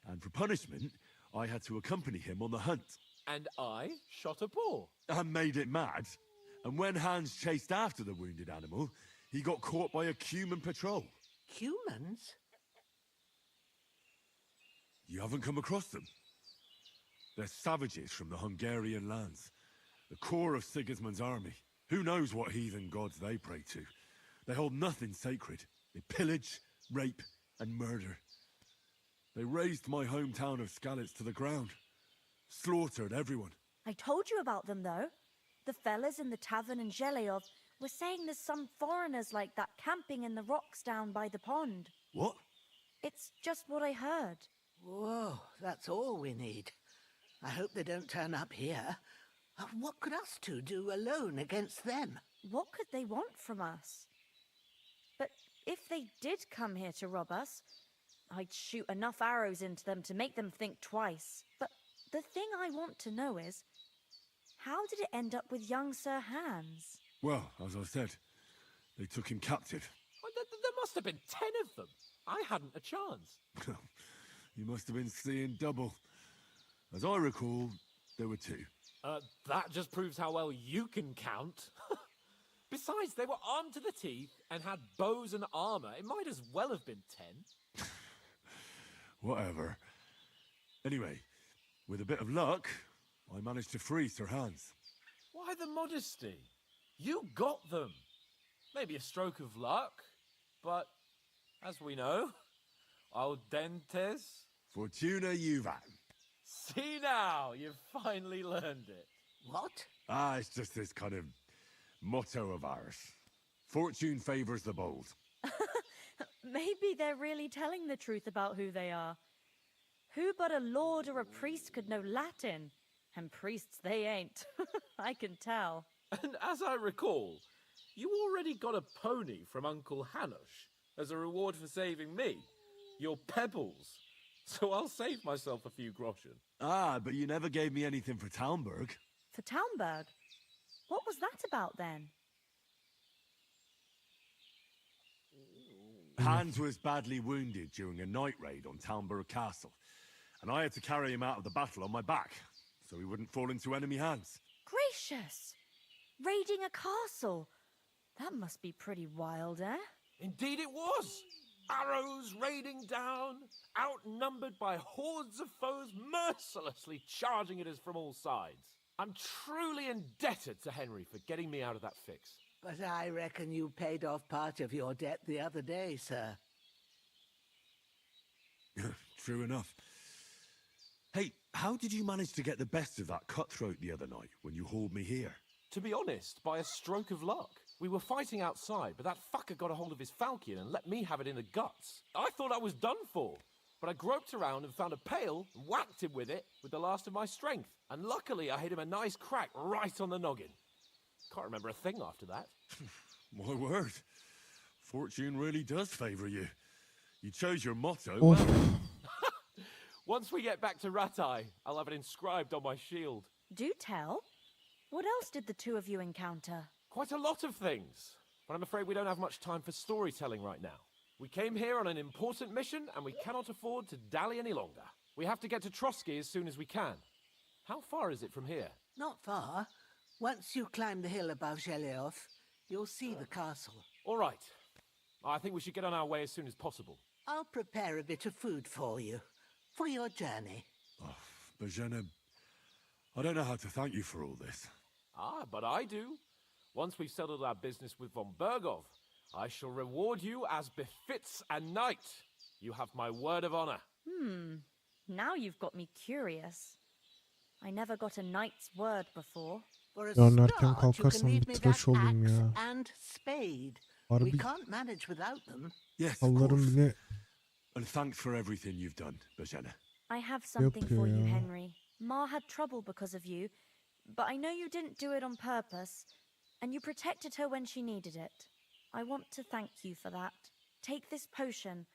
and for punishment, I had to accompany him on the hunt. And I shot a boar. And made it mad. And when Hans chased after the wounded animal, he got caught by a Cuman patrol. Humans? You haven't come across them? They're savages from the Hungarian lands. The core of Sigismund's army. Who knows what heathen gods they pray to? They hold nothing sacred. They pillage, rape, and murder. They razed my hometown of Skalitz to the ground. Slaughtered everyone. I told you about them, though. The fellas in the tavern in Zheleov were saying there's some foreigners like that camping in the rocks down by the pond. What? It's just what I heard. Whoa, that's all we need. I hope they don't turn up here. What could us two do alone against them? What could they want from us? But if they did come here to rob us, I'd shoot enough arrows into them to make them think twice. But the thing I want to know is, how did it end up with young Sir Hans? Well, as I said, they took him captive. Well, there must have been 10 of them. I hadn't a chance. You must have been seeing double. As I recall, there were 2. That just proves how well you can count. Besides, they were armed to the teeth and had bows and armor. It might as well have been 10. Whatever. Anyway, with a bit of luck, I managed to free Sir Hans. Why the modesty? You got them. Maybe a stroke of luck, but as we know, al dentes. Fortuna juvat. See now, you've finally learned it. What? It's just this kind of motto of ours. Fortune favors the bold. Maybe they're really telling the truth about who they are. Who but a lord or a priest could know Latin? And priests they ain't. I can tell. And as I recall, you already got a pony from Uncle Hanush as a reward for saving me. Your pebbles. So I'll save myself a few groschen. But you never gave me anything for Talmberg. For Talmberg? What was that about then? Hans was badly wounded during a night raid on Talmberg Castle, and I had to carry him out of the battle on my back, so he wouldn't fall into enemy hands. Gracious! Raiding a castle? That must be pretty wild, eh? Indeed it was! Arrows raining down, outnumbered by hordes of foes mercilessly charging at us from all sides. I'm truly indebted to Henry for getting me out of that fix. But I reckon you paid off part of your debt the other day, sir. True enough. Hey, how did you manage to get the best of that cutthroat the other night when you hauled me here? To be honest, by a stroke of luck. We were fighting outside, but that fucker got a hold of his falchion and let me have it in the guts. I thought I was done for, but I groped around and found a pail and whacked him with it with the last of my strength. And luckily I hit him a nice crack right on the noggin. Can't remember a thing after that. My word. Fortune really does favour you. You chose your motto Oh. well. Once we get back to Ratai, I'll have it inscribed on my shield. Do tell. What else did the two of you encounter? Quite a lot of things, but I'm afraid we don't have much time for storytelling right now. We came here on an important mission, and we cannot afford to dally any longer. We have to get to Trotsky as soon as we can. How far is it from here? Not far. Once you climb the hill above Zheleov, you'll see the castle. All right. I think we should get on our way as soon as possible. I'll prepare a bit of food for you, for your journey. Bozhena, I don't know how to thank you for all this. But I do. Once we've settled our business with von Bergov, I shall reward you as befits a knight. You have my word of honor. Now you've got me curious. I never got a knight's word before. For a Yarın start, erken you can kalkarsam leave bir me tıraş that olayım axe ya. and spade. Harbi. We can't manage without them. Yes, of Kollarım course. bile And thanks for everything you've done, Bozhena. I have something for you, Yapıyor ya. Henry. Ma had trouble because of you, but I know you didn't do it on purpose, and you protected her when she needed it. I want to thank you for that. Take this potion.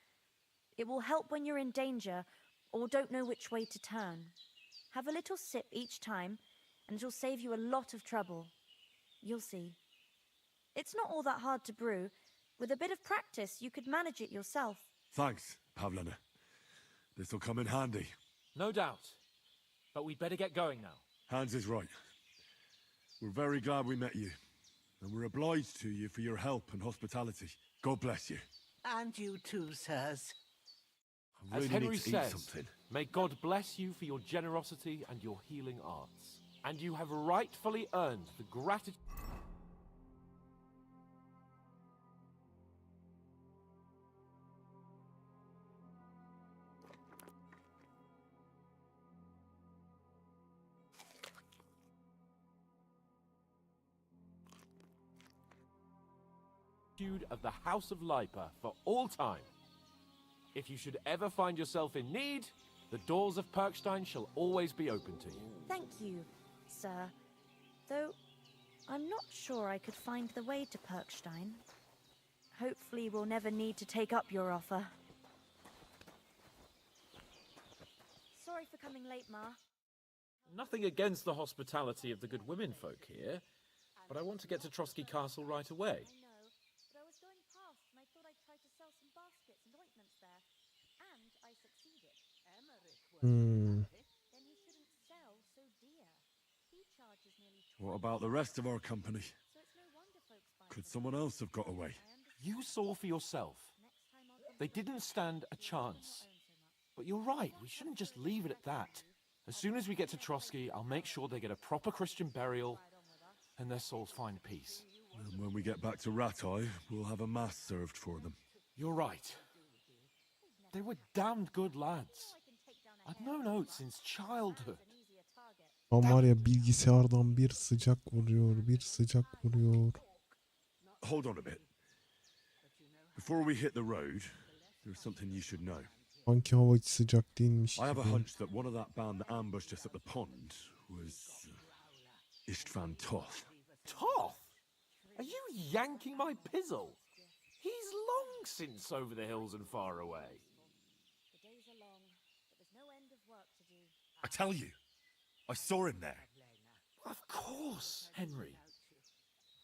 It will help when you're in danger or don't know which way to turn. Have a little sip each time, and it'll save you a lot of trouble. You'll see. It's not all that hard to brew. With a bit of practice, you could manage it yourself. Thanks, Pavlana. This'll come in handy. No doubt. But we'd better get going now. Hans is right. We're very glad we met you. And we're obliged to you for your help and hospitality. God bless you. And you too, sirs. I As really Henry need to eat says, something. may God bless you for your generosity and your healing arts. And you have rightfully earned the gratitude... of the House of Lipa for all time. If you should ever find yourself in need, the doors of Perkstein shall always be open to you. Thank you, sir. Though, I'm not sure I could find the way to Perkstein. Hopefully we'll never need to take up your offer. Sorry for coming late, Ma. Nothing against the hospitality of the good women folk here, but I want to get to Trotsky Castle right away. I know, but I was going past and I thought I'd try to sell some baskets and ointments there. And I succeeded. Then he shouldn't sell so dear. He charges nearly What about the rest of our company? so it's no wonder folks buy Could someone else have got away? You saw for yourself. They didn't stand a chance. But you're right, we shouldn't just leave it at that. As soon as we get to Trotsky, I'll make sure they get a proper Christian burial and their souls find peace. And when we get back to Ratai, we'll have a mass served for them. You're right. They were damned good lads. I've known Oates since childhood. Ama var ya bilgisayardan bir sıcak vuruyor, bir sıcak vuruyor. Hold on a bit. Before we hit the road, there's something you should know. Sanki hava hiç sıcak değilmiş I have a gibi. hunch that one of that band that ambushed us at the pond was Istvan Toth. Toth? Are you yanking my pizzle? He's long since over the hills and far away. The days are long, but there's no end of work to do. I tell you, I saw him there. Of course, Henry.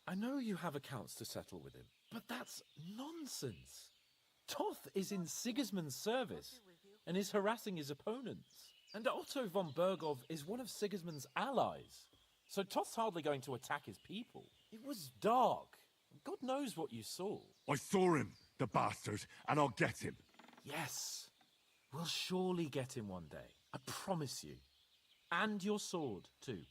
I know you have accounts to settle with him, but that's nonsense. Toth is in Sigismund's service and is harassing his opponents. And Otto von Bergov is one of Sigismund's allies. So Toth's hardly going to attack his people. It was dark. God knows what you saw. I saw him, the bastard, and I'll get him. Yes. We'll surely get him one day. I promise you. And your sword, too.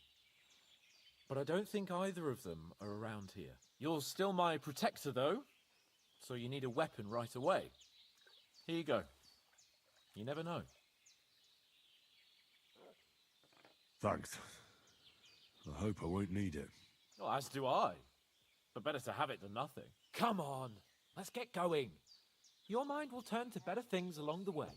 But I don't think either of them are around here. You're still my protector, though. So you need a weapon right away. Here you go. You never know. Thanks. I hope I won't need it. Well, as do I. But better to have it than nothing. Come on. Let's get going. Your mind will turn to better things along the way.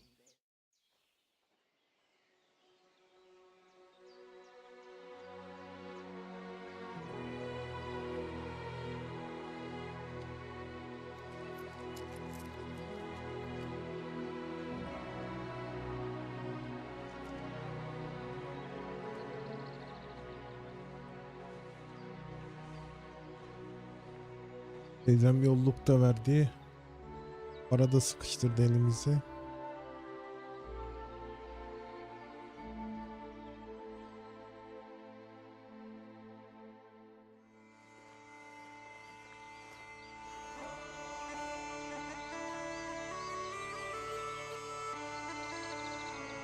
Teyzem yollukta verdi. Arada sıkıştırdı elimizi.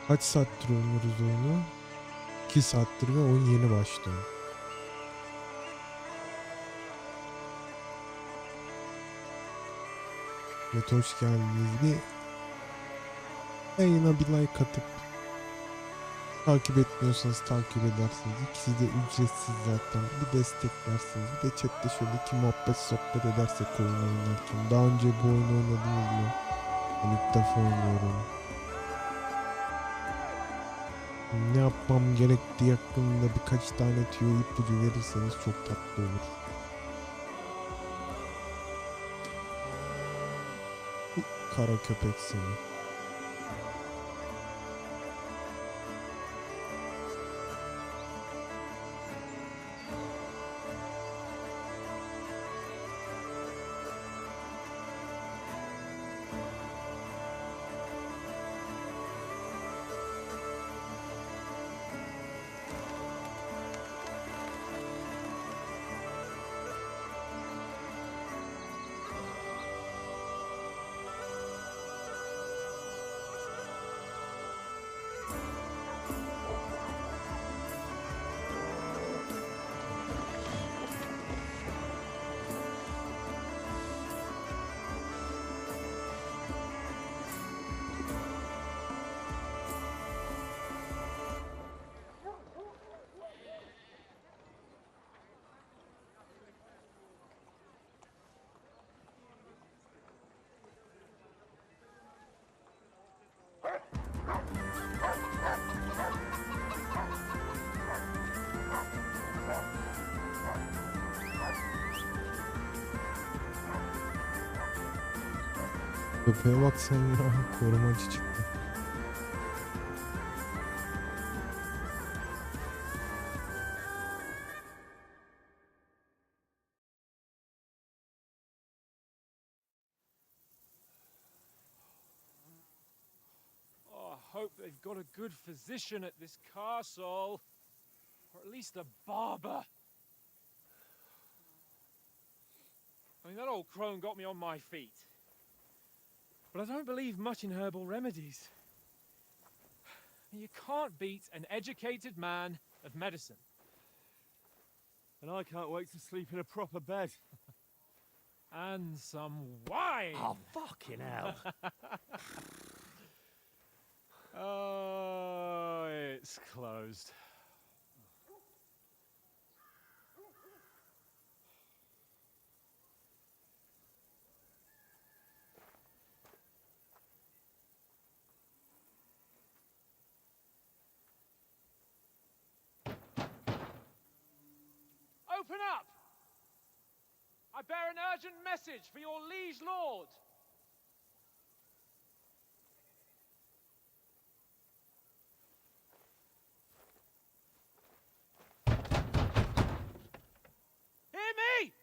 Kaç saattir oynuyoruz oyunu? 2 saattir ve oyun yeni başlıyor. Evet, hoş geldiniz. Bir yayına bir like atıp takip etmiyorsanız takip edersiniz. İkisi de ücretsiz zaten. Bir desteklersiniz. Bir de chatte şöyle iki muhabbet sohbet edersek oyun oynarken. Daha önce bu oyunu oynadınız mı? Ben ilk defa oynuyorum. Ne yapmam gerektiği hakkında birkaç tane tüyo ipucu verirseniz çok tatlı olur. Kara köpek seni. Köpeğe bak sen ya. Korumacı çıktı. Oh, I hope they've got a good physician at this castle. Or at least a barber. I mean, that old crone got me on my feet. But I don't believe much in herbal remedies. You can't beat an educated man of medicine. And I can't wait to sleep in a proper bed. And some wine! Oh, fucking hell. Oh, it's closed. Open up! I bear an urgent message for your liege lord. Hear me!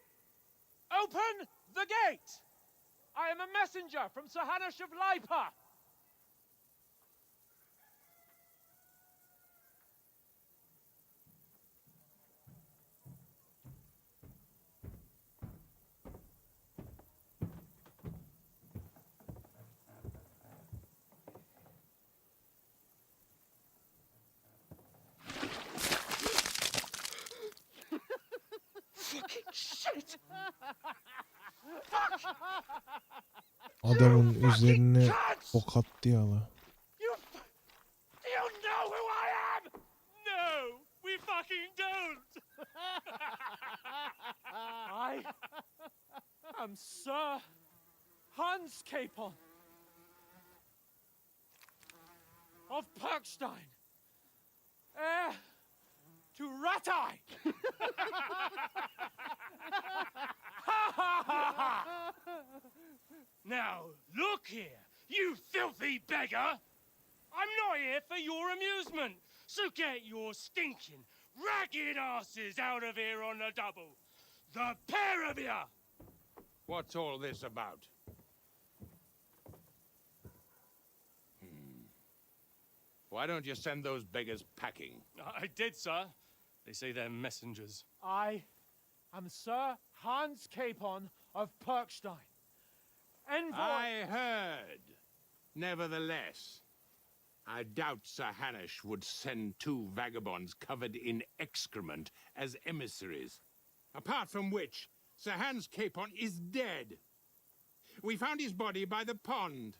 Open the gate! I am a messenger from Sir Hanush of Lipa. Fucking shit! Adamın üzerine ok attı ya la. Do you know who I am? No, we fucking don't. I am Sir Hans Capon of Perkstein, heir to Ratai. Now, look here, you filthy beggar! I'm not here for your amusement, so get your stinking, ragged asses out of here on the double. The pair of you! What's all this about? Why don't you send those beggars packing? I did, sir. They say they're messengers. I am Sir Hans Capon of Perkstein. Envoy. I heard. Nevertheless, I doubt Sir Hanush would send two vagabonds covered in excrement as emissaries. Apart from which, Sir Hans Capon is dead. We found his body by the pond.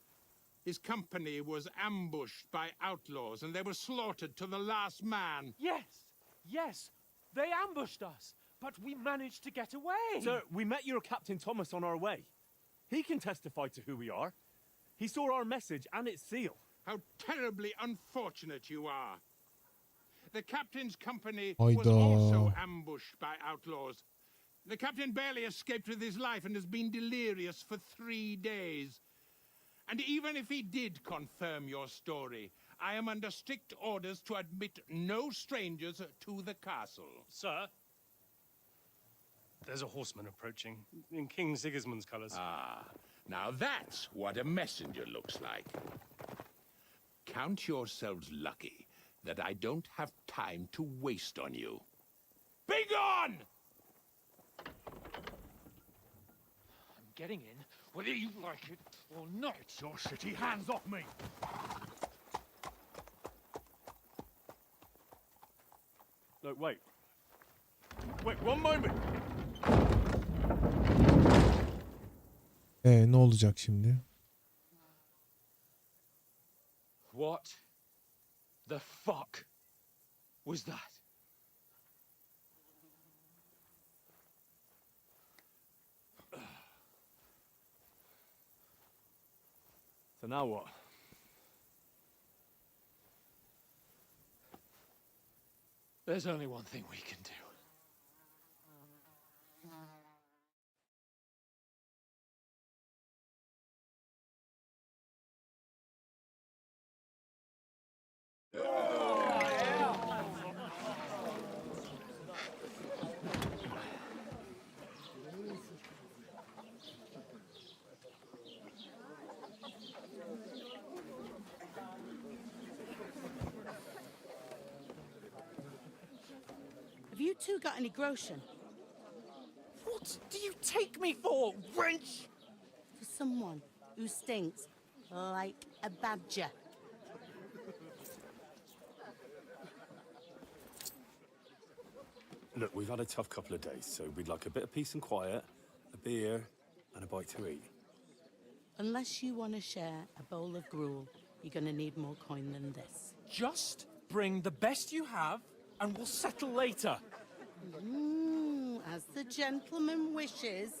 His company was ambushed by outlaws, and they were slaughtered to the last man. Yes, they ambushed us, but we managed to get away. Sir, we met your Captain Thomas on our way. He can testify to who we are. He saw our message and its seal. How terribly unfortunate you are. The captain's company Hayda. was also ambushed by outlaws. The captain barely escaped with his life and has been delirious for 3 days. And even if he did confirm your story, I am under strict orders to admit no strangers to the castle. Sir, there's a horseman approaching in King Sigismund's colours. Ah, now that's what a messenger looks like. Count yourselves lucky that I don't have time to waste on you. Be gone! I'm getting in, whether you like it or not. Your shitty hands off me! Look, wait. Wait, one moment! Ne olacak şimdi? What the fuck was that? So now what? There's only one thing we can do. Have you two got any groschen? What do you take me for, wench? For someone who stinks like a badger. Look, we've had a tough couple of days, so we'd like a bit of peace and quiet, a beer, and a bite to eat. Unless you want to share a bowl of gruel, you're going to need more coin than this. Just bring the best you have, and we'll settle later. As the gentleman wishes.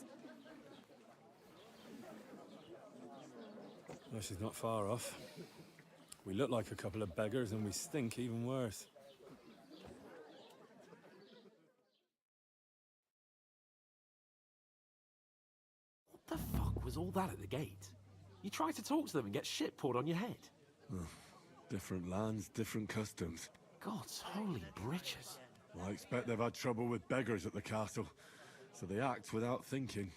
Well, she's not far off. We look like a couple of beggars, and we stink even worse. What the fuck was all that at the gate? You try to talk to them and get shit poured on your head. Different lands, different customs. God's holy britches. Well, I expect they've had trouble with beggars at the castle, so they act without thinking.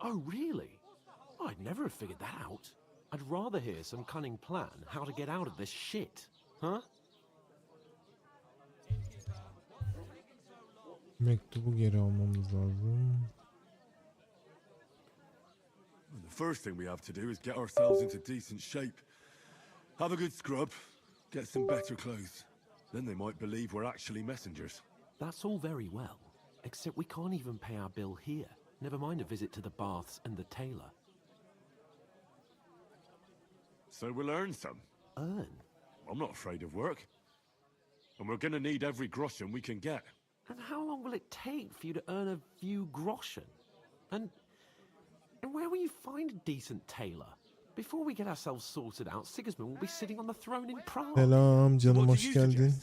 Oh, really? I'd never have figured that out. I'd rather hear some cunning plan how to get out of this shit, huh? Mektubu geri almamız lazım. The first thing we have to do is get ourselves into decent shape. Have a good scrub, get some better clothes. Then they might believe we're actually messengers. That's all very well, except we can't even pay our bill here. Never mind a visit to the baths and the tailor. So we'll earn some. Earn? I'm not afraid of work. And we're gonna need every groschen we can get. And how long will it take for you to earn a few groschen? And where will you find a decent tailor? Before we get ourselves sorted out, Sigismund will be sitting on the throne in Prague. Selam canım, hoş geldin.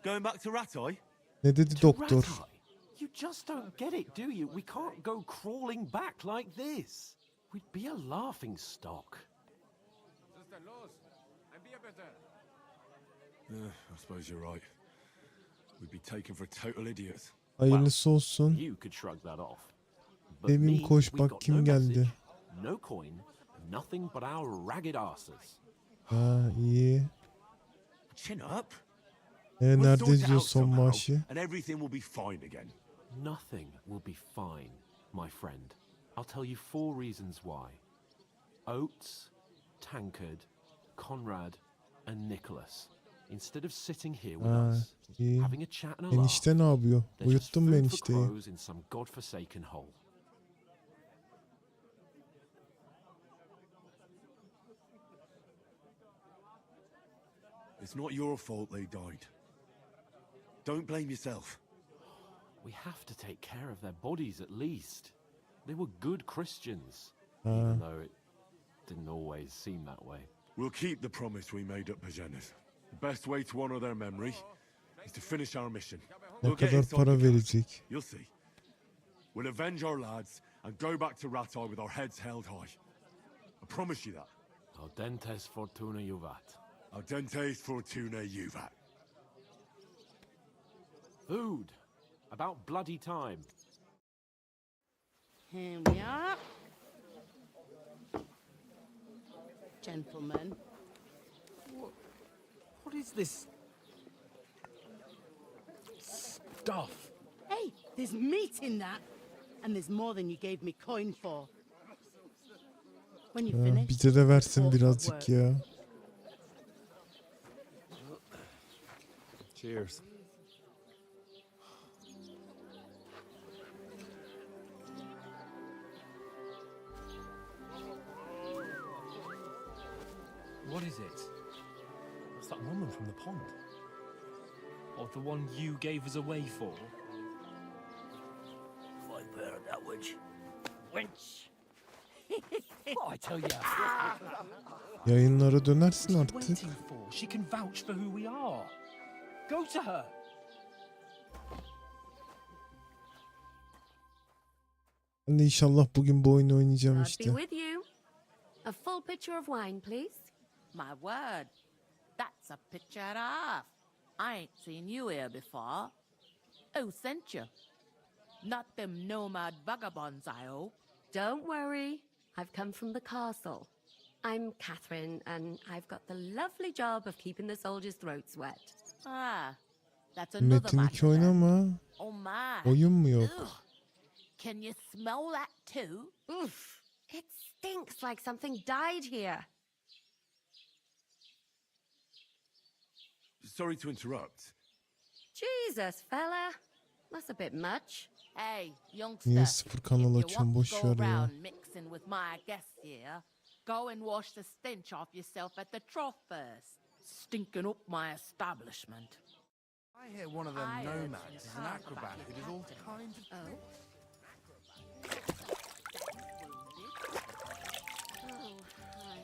Going back to Rattay? Ne dedi doktor? Rattay? You just don't get it, do you? We can't go crawling back like this. We'd be a laughing stock. I suppose you're right. We'd be taken for total idiots. Hayırlısı olsun. You could shrug that off. But Evim me, koş we've bak got kim no geldi. message, no coin, nothing but our ragged asses. Ha iyi. Chin up. Nerede sort it diyor out son somehow, maaşı? and everything will be fine again. Nothing will be fine, my friend. I'll tell you 4 reasons why. Oates, Tankard, Conrad, and Nicholas. Instead of sitting here with Ha us, iyi. having a chat and a laugh, Enişte ne yapıyor? they're just Uyuttun mu food for enişteyi? crows in some godforsaken hole. It's not your fault they died. Don't blame yourself. We have to take care of their bodies at least. They were good Christians, Ha. even though it didn't always seem that way. We'll keep the promise we made at Pagenes. The best way to honor their memory is to finish our mission. Ne We'll get kadar inside para the castle. verecek? You'll see. We'll avenge our lads and go back to Rattay with our heads held high. I promise you that. Audentes fortuna juvat. Audentes fortuna juvat. Food. About bloody time. Here we are. Gentlemen. What is this stuff? Hey, there's meat in that. And there's more than you gave me coin for. When you Ha, finish, bize de versin report birazcık work. ya. Cheers. What is it? It's that woman from the pond. Or the one you gave us away for? Find bear that witch. Wench! What I tell you? Yayınlara dönersin What's she artık. waiting for? She can vouch for who we are. Go to her. Ben de inşallah bugün bu oyunu oynayacağım I'll be işte. with you. A full pitcher of wine, please. My word, that's a picture and a half. I ain't seen you here before. Who sent you? Not them nomad vagabonds, I hope. Don't worry. I've come from the castle. I'm Catherine, and I've got the lovely job of keeping the soldiers' throats wet. Ah, that's another Metin matter 2 then. oynama. Oh my. Oyun mu yok? Ugh. Can you smell that too? Oof. It stinks like something died here. Sorry to interrupt. Jesus, fella. That's a bit much. Hey, youngster. Niye sıfır kanal you açıyorsun? want Boş to go ver ya. around mixing with my guests here, go and wash the stench off yourself at the trough first. Stinking up my establishment. I hear one of them I heard nomads some is an talk acrobat about who your does all captain. kinds of Oh. Oh, hi.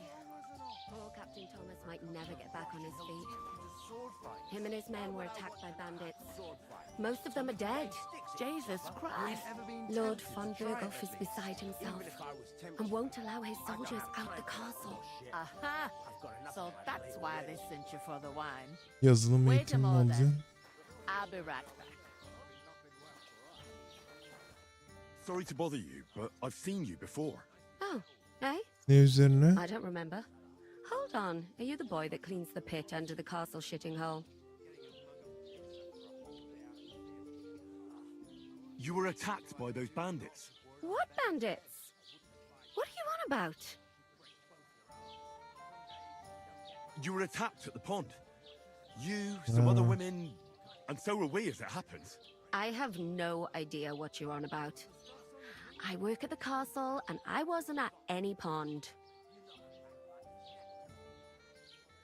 Poor Captain Thomas might never get back on his feet. Him and his men were attacked by bandits. Most of them are dead. Jesus Christ. Lord von Berghoff is beside himself and won't allow his soldiers out the castle. Aha! So that's why they sent you for the wine. Yazılım Wait a eğitimi moment. alacaksın. I'll be right back. Sorry to bother you, but I've seen you before. Oh, eh? Ne üzerine? I don't remember. Hold on. Are you the boy that cleans the pit under the castle shitting hole? You were attacked by those bandits. What bandits? What are you on about? You were attacked at the pond. You, some other women, and so were we as it happens. I have no idea what you're on about. I work at the castle and I wasn't at any pond.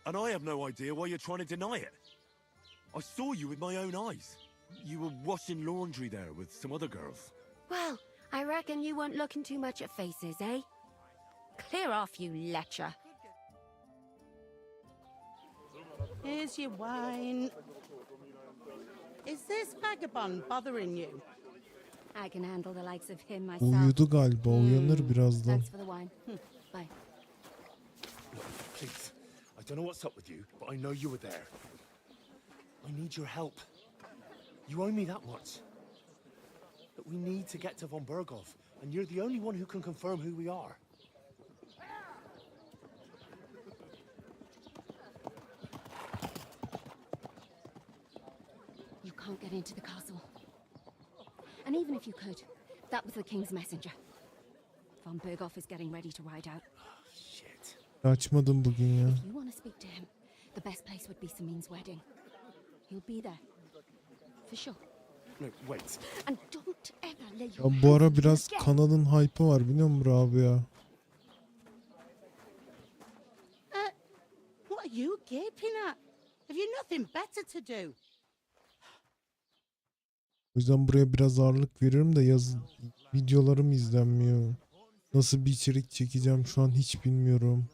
And I have no idea why you're trying to deny it. I saw you with my own eyes. You were washing laundry there with some other girls. Well, I reckon you weren't looking too much at faces, eh? Clear off, you lecher. Here's your wine. Is this vagabond bothering you? I can handle the likes of him myself. Uyudu galiba. Uyanır birazdan. Thanks for the wine. Bye. Look, please. I don't know what's up with you, but I know you were there. I need your help. You owe me that much. But we need to get to von Berghoff, and you're the only one who can confirm who we are. You can't get into the castle. And even if you could, that was the king's messenger. Von Berghoff is getting ready to ride out. Shit. Açmadım bugün ya. If you want to speak to him, the best place would be Samin's wedding. He'll be there. For sure. No, wait. And don't ever lay your Ya bu ara hands on biraz him again. kanalın hype'ı var biliyor musun abi ya? What are you gaping at? Have you nothing better to do? O yüzden buraya biraz ağırlık veririm de videolarım izlenmiyor. Nasıl bir içerik çekeceğim şu an hiç bilmiyorum.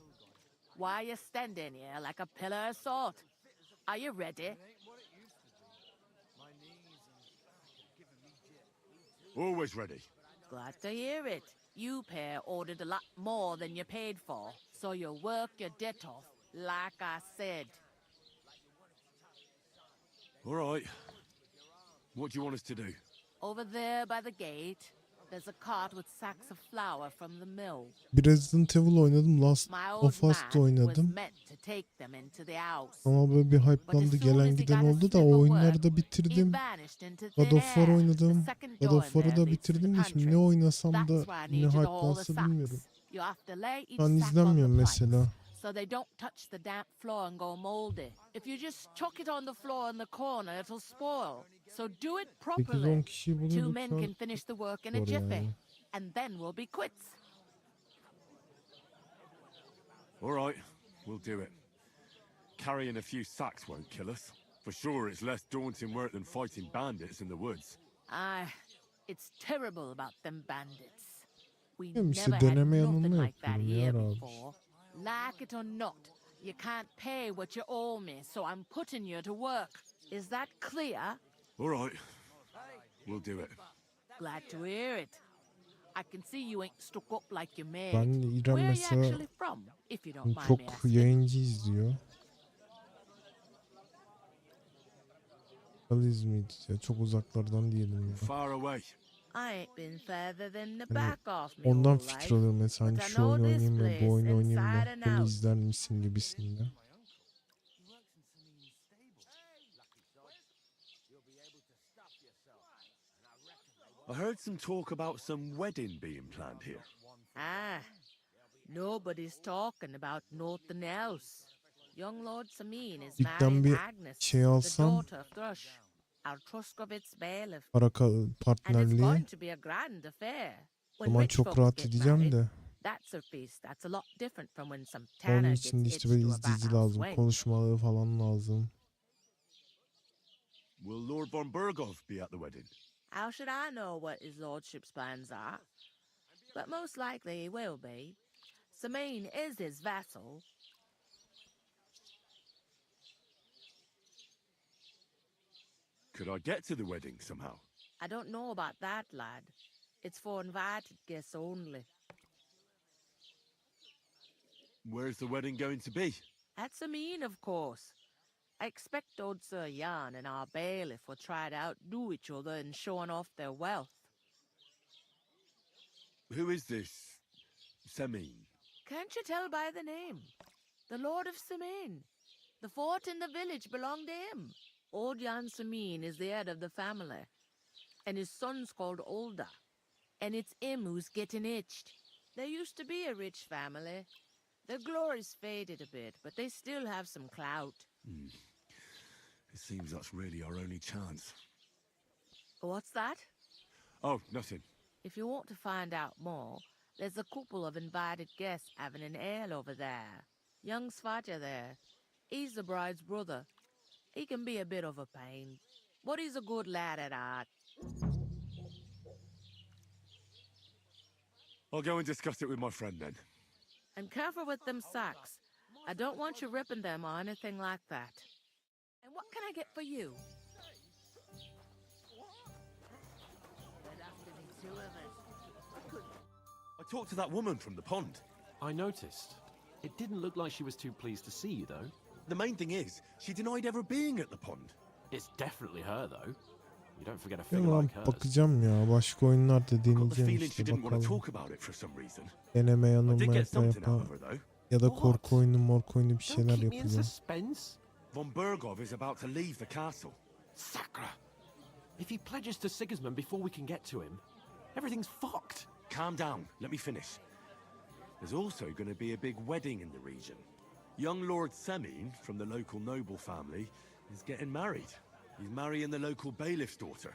Why are you standing here like a pillar of salt? Are you ready? Always ready. Glad to hear it. You pair ordered a lot more than you paid for, so you work your debt off, like I said. All right. What do you want us to do? Over there by the gate, there's a cart with sacks of flour from the mill. Bir Resident Evil oynadım. Last My of old Us'ta man was oynadım. meant to take them into the house. Ama böyle bir hype'landı. Gelen giden oldu da o oyunları da bitirdim. God of War oynadım. God of War'ı da bitirdim de şimdi ne oynasam da yine hype'lansa bilmiyorum. You have to lay each Şu an sack on izlenmiyorum the mesela. planks, so they don't touch the damp floor and go moldy. If you just chuck it on the floor in the corner, it'll spoil. So do it 8-10 properly. kişiyi Two buluyorduk men şu an. can finish the work in a Zor jiffy, yani. and then we'll be quits. All right, we'll do it. Carrying a few sacks won't kill us. For sure, it's less daunting work than fighting bandits in the woods. It's terrible about them bandits. We Bilmiyorum işte, never had deneme nothing yanılma like that yapıyorum ya here abi. before. Like it or not, you can't pay what you owe me, so I'm putting you to work. Is that clear? All right, we'll do it. Glad to hear it. I can see you ain't stuck up like you made. Ben İrem Where are you mesela actually from, if you don't mind me çok asking? yayıncı izliyor. İzmiydi ya, çok uzaklardan diyelim ya. Far away. I ain't been further than the Hani back of me ondan all fikir life. alıyorum mesela hani But I şu know oyunu this oynayayım mı, place bu oyunu oynayayım mı, inside and bunu out. izler misin gibisinden. I heard some talk about some wedding being planned here. Ah, nobody's talking about nothing else. Young Lord Samin is Cidden marrying bir Agnes, şey the alsam daughter of Thrush, our Truskovitz bailiff. para And it's partnerliği going to be a grand affair. o When zaman rich çok folks rahat get edeceğim married, de. that's a feast that's a lot different from when some Onun tanner için gets de işte hitched böyle to a izleyici bathhouse lazım. wench. Konuşmaları falan lazım. Will Lord von Burgov be at the wedding? How should I know what his lordship's plans are? But most likely he will be. Samin is his vassal. Could I get to the wedding somehow? I don't know about that, lad. It's for invited guests only. Where's the wedding going to be? At Samin, of course. I expect old Sir Jan and our bailiff will try to outdo each other in showing off their wealth. Who is this Semin? Can't you tell by the name? The Lord of Samin. The fort in the village belonged to him. Old Jan Samin is the head of the family, and his son's called Olda, and it's him who's getting itched. There used to be a rich family. Their glory's faded a bit, but they still have some clout. It seems that's really our only chance. What's that? Oh, nothing. If you want to find out more, there's a couple of invited guests having an ale over there. Young Svaja there. He's the bride's brother. He can be a bit of a pain, but he's a good lad at heart. I'll go and discuss it with my friend then. And careful with them sacks. I don't want you ripping them or anything like that. And what can I get for you? I talked to that woman from the pond. I noticed. It didn't look like she was too pleased to see you, though. The main thing is, she denied ever being at the pond. It's definitely her, though. You don't forget a Değil figure mi lan? like hers. Bakacağım ya. Başka oyunlarda Got the deneyeceğim feeling she işte didn't want to bakalım. talk about it for some reason. Deneme I yanılma did get yapa something yapa. out of her though. Ya da korku oyunu morku oyunu bir şeyler Keep me in yapacağım. suspense. Von Burgov is about to leave the castle. Sacre! If he pledges to Sigismund before we can get to him, everything's fucked. Calm down, let me finish. There's also going to be a big wedding in the region. Young Lord Semin, from the local noble family, is getting married. He's marrying the local bailiff's daughter.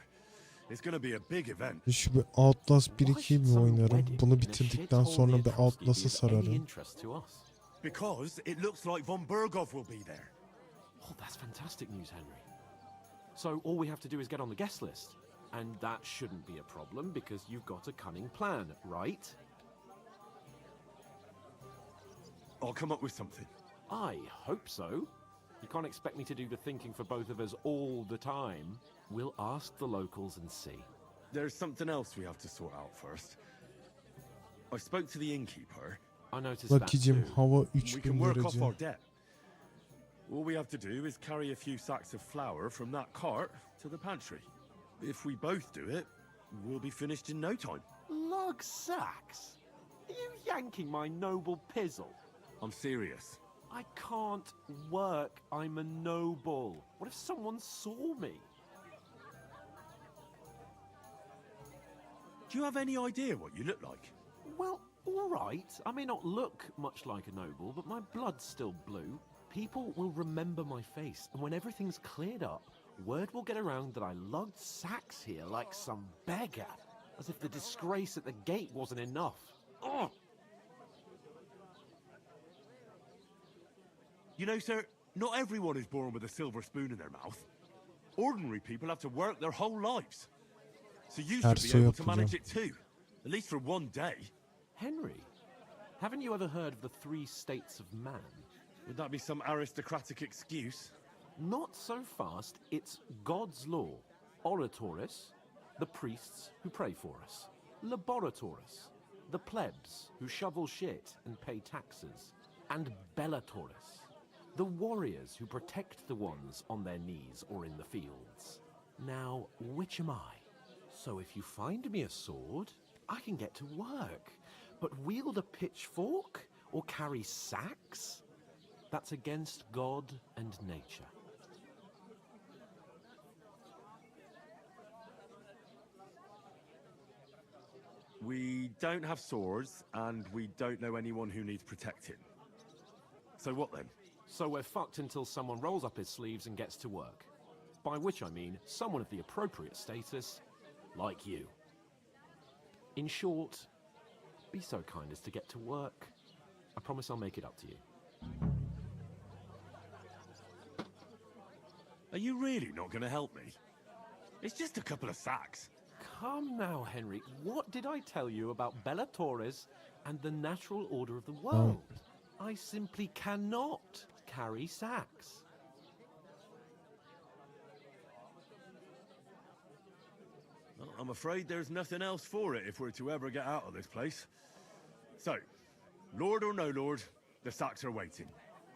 It's going to be a big event. Şu bir Outlast 1-2'yi bir oynarım. Bunu bitirdikten sonra bir Outlast'a sararım. Because it looks like Von Burgov will be there. Oh, that's fantastic news, Henry. So all we have to do is get on the guest list. And that shouldn't be a problem because you've got a cunning plan, right? I'll come up with something. I hope so. You can't expect me to do the thinking for both of us all the time. We'll ask the locals and see. There's something else we have to sort out first. I spoke to the innkeeper. I noticed that Bakicim too. hava We 3000 can work off derece. our debt. All we have to do is carry a few sacks of flour from that cart to the pantry. If we both do it, we'll be finished in no time. Lug sacks? Are you yanking my noble pizzle? I'm serious. I can't work. I'm a noble. What if someone saw me? Do you have any idea what you look like? Well, all right. I may not look much like a noble, but my blood's still blue. People will remember my face, and when everything's cleared up, word will get around that I lugged sacks here like some beggar, as if the disgrace at the gate wasn't enough. Ugh! You know, sir, not everyone is born with a silver spoon in their mouth. Ordinary people have to work their whole lives. So you should be able to manage it too, at least for one day. Henry, haven't you ever heard of the 3 states of man? Would that be some aristocratic excuse? Not so fast. It's God's law. Oratoris, the priests who pray for us. Laboratoris, the plebs who shovel shit and pay taxes. And Bellatoris, the warriors who protect the ones on their knees or in the fields. Now, which am I? So if you find me a sword, I can get to work. But wield a pitchfork or carry sacks? That's against God and nature. don't have swords, and we don't know anyone who needs protecting. So what then? So we're fucked until someone rolls up his sleeves and gets to work. By which I mean someone of the appropriate status, like you. In short, be so kind as to get to work. I promise I'll make it up to you. Are you really not going to help me? It's just a couple of sacks. Come now, Henry. What did I tell you about Bella Torres and the natural order of the world? I simply cannot carry sacks. Well, I'm afraid there's nothing else for it if we're to ever get out of this place. So, Lord or no Lord, the sacks are waiting.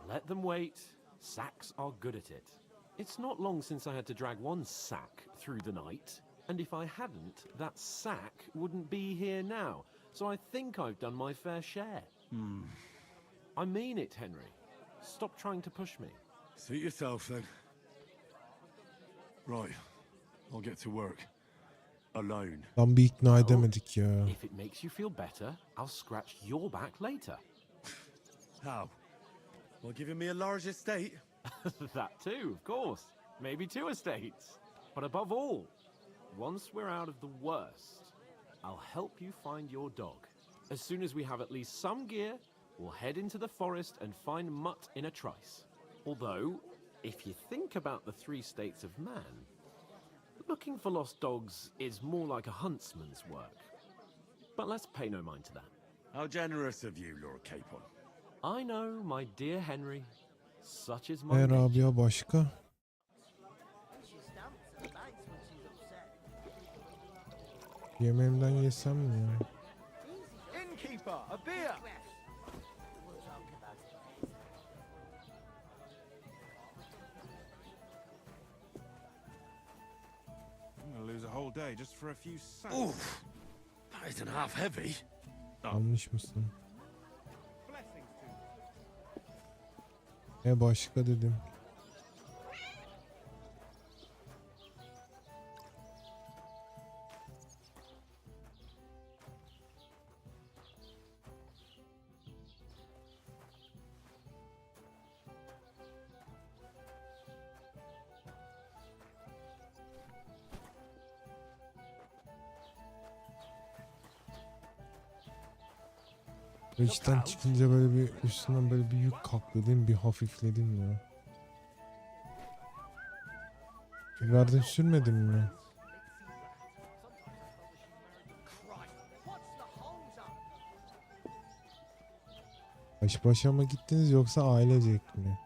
Let them wait. Sacks are good at it. It's not long since I had to drag one sack through the night, and if I hadn't, that sack wouldn't be here now. So I think I've done my fair share. I mean it, Henry. Stop trying to push me. Suit yourself, then. Right, I'll get to work. Alone. Tam bir ikna edemedik ya. If it makes you feel better, I'll scratch your back later. How? Well, giving me a large estate? That too, of course. Maybe 2 estates. But above all, once we're out of the worst, I'll help you find your dog. As soon as we have at least some gear, we'll head into the forest and find Mutt in a trice. Although, if you think about the 3 states of man, looking for lost dogs is more like a huntsman's work. But let's pay no mind to that. How generous of you, Lord Capon. I know, my dear Henry. Such is my Eğer nature. abi ya başka? Yemeğimden yesem mi ya? Innkeeper, a beer! I'm gonna lose a whole day just for a few sacks. Oof! That isn't half heavy. Almış mısın? Başka dedim. İçten çıkınca böyle bir üstünden böyle bir yük kalktı değil mi? Bir hafifledim ya. Verdim sürmedim mi? Baş başa mı gittiniz yoksa ailecek mi?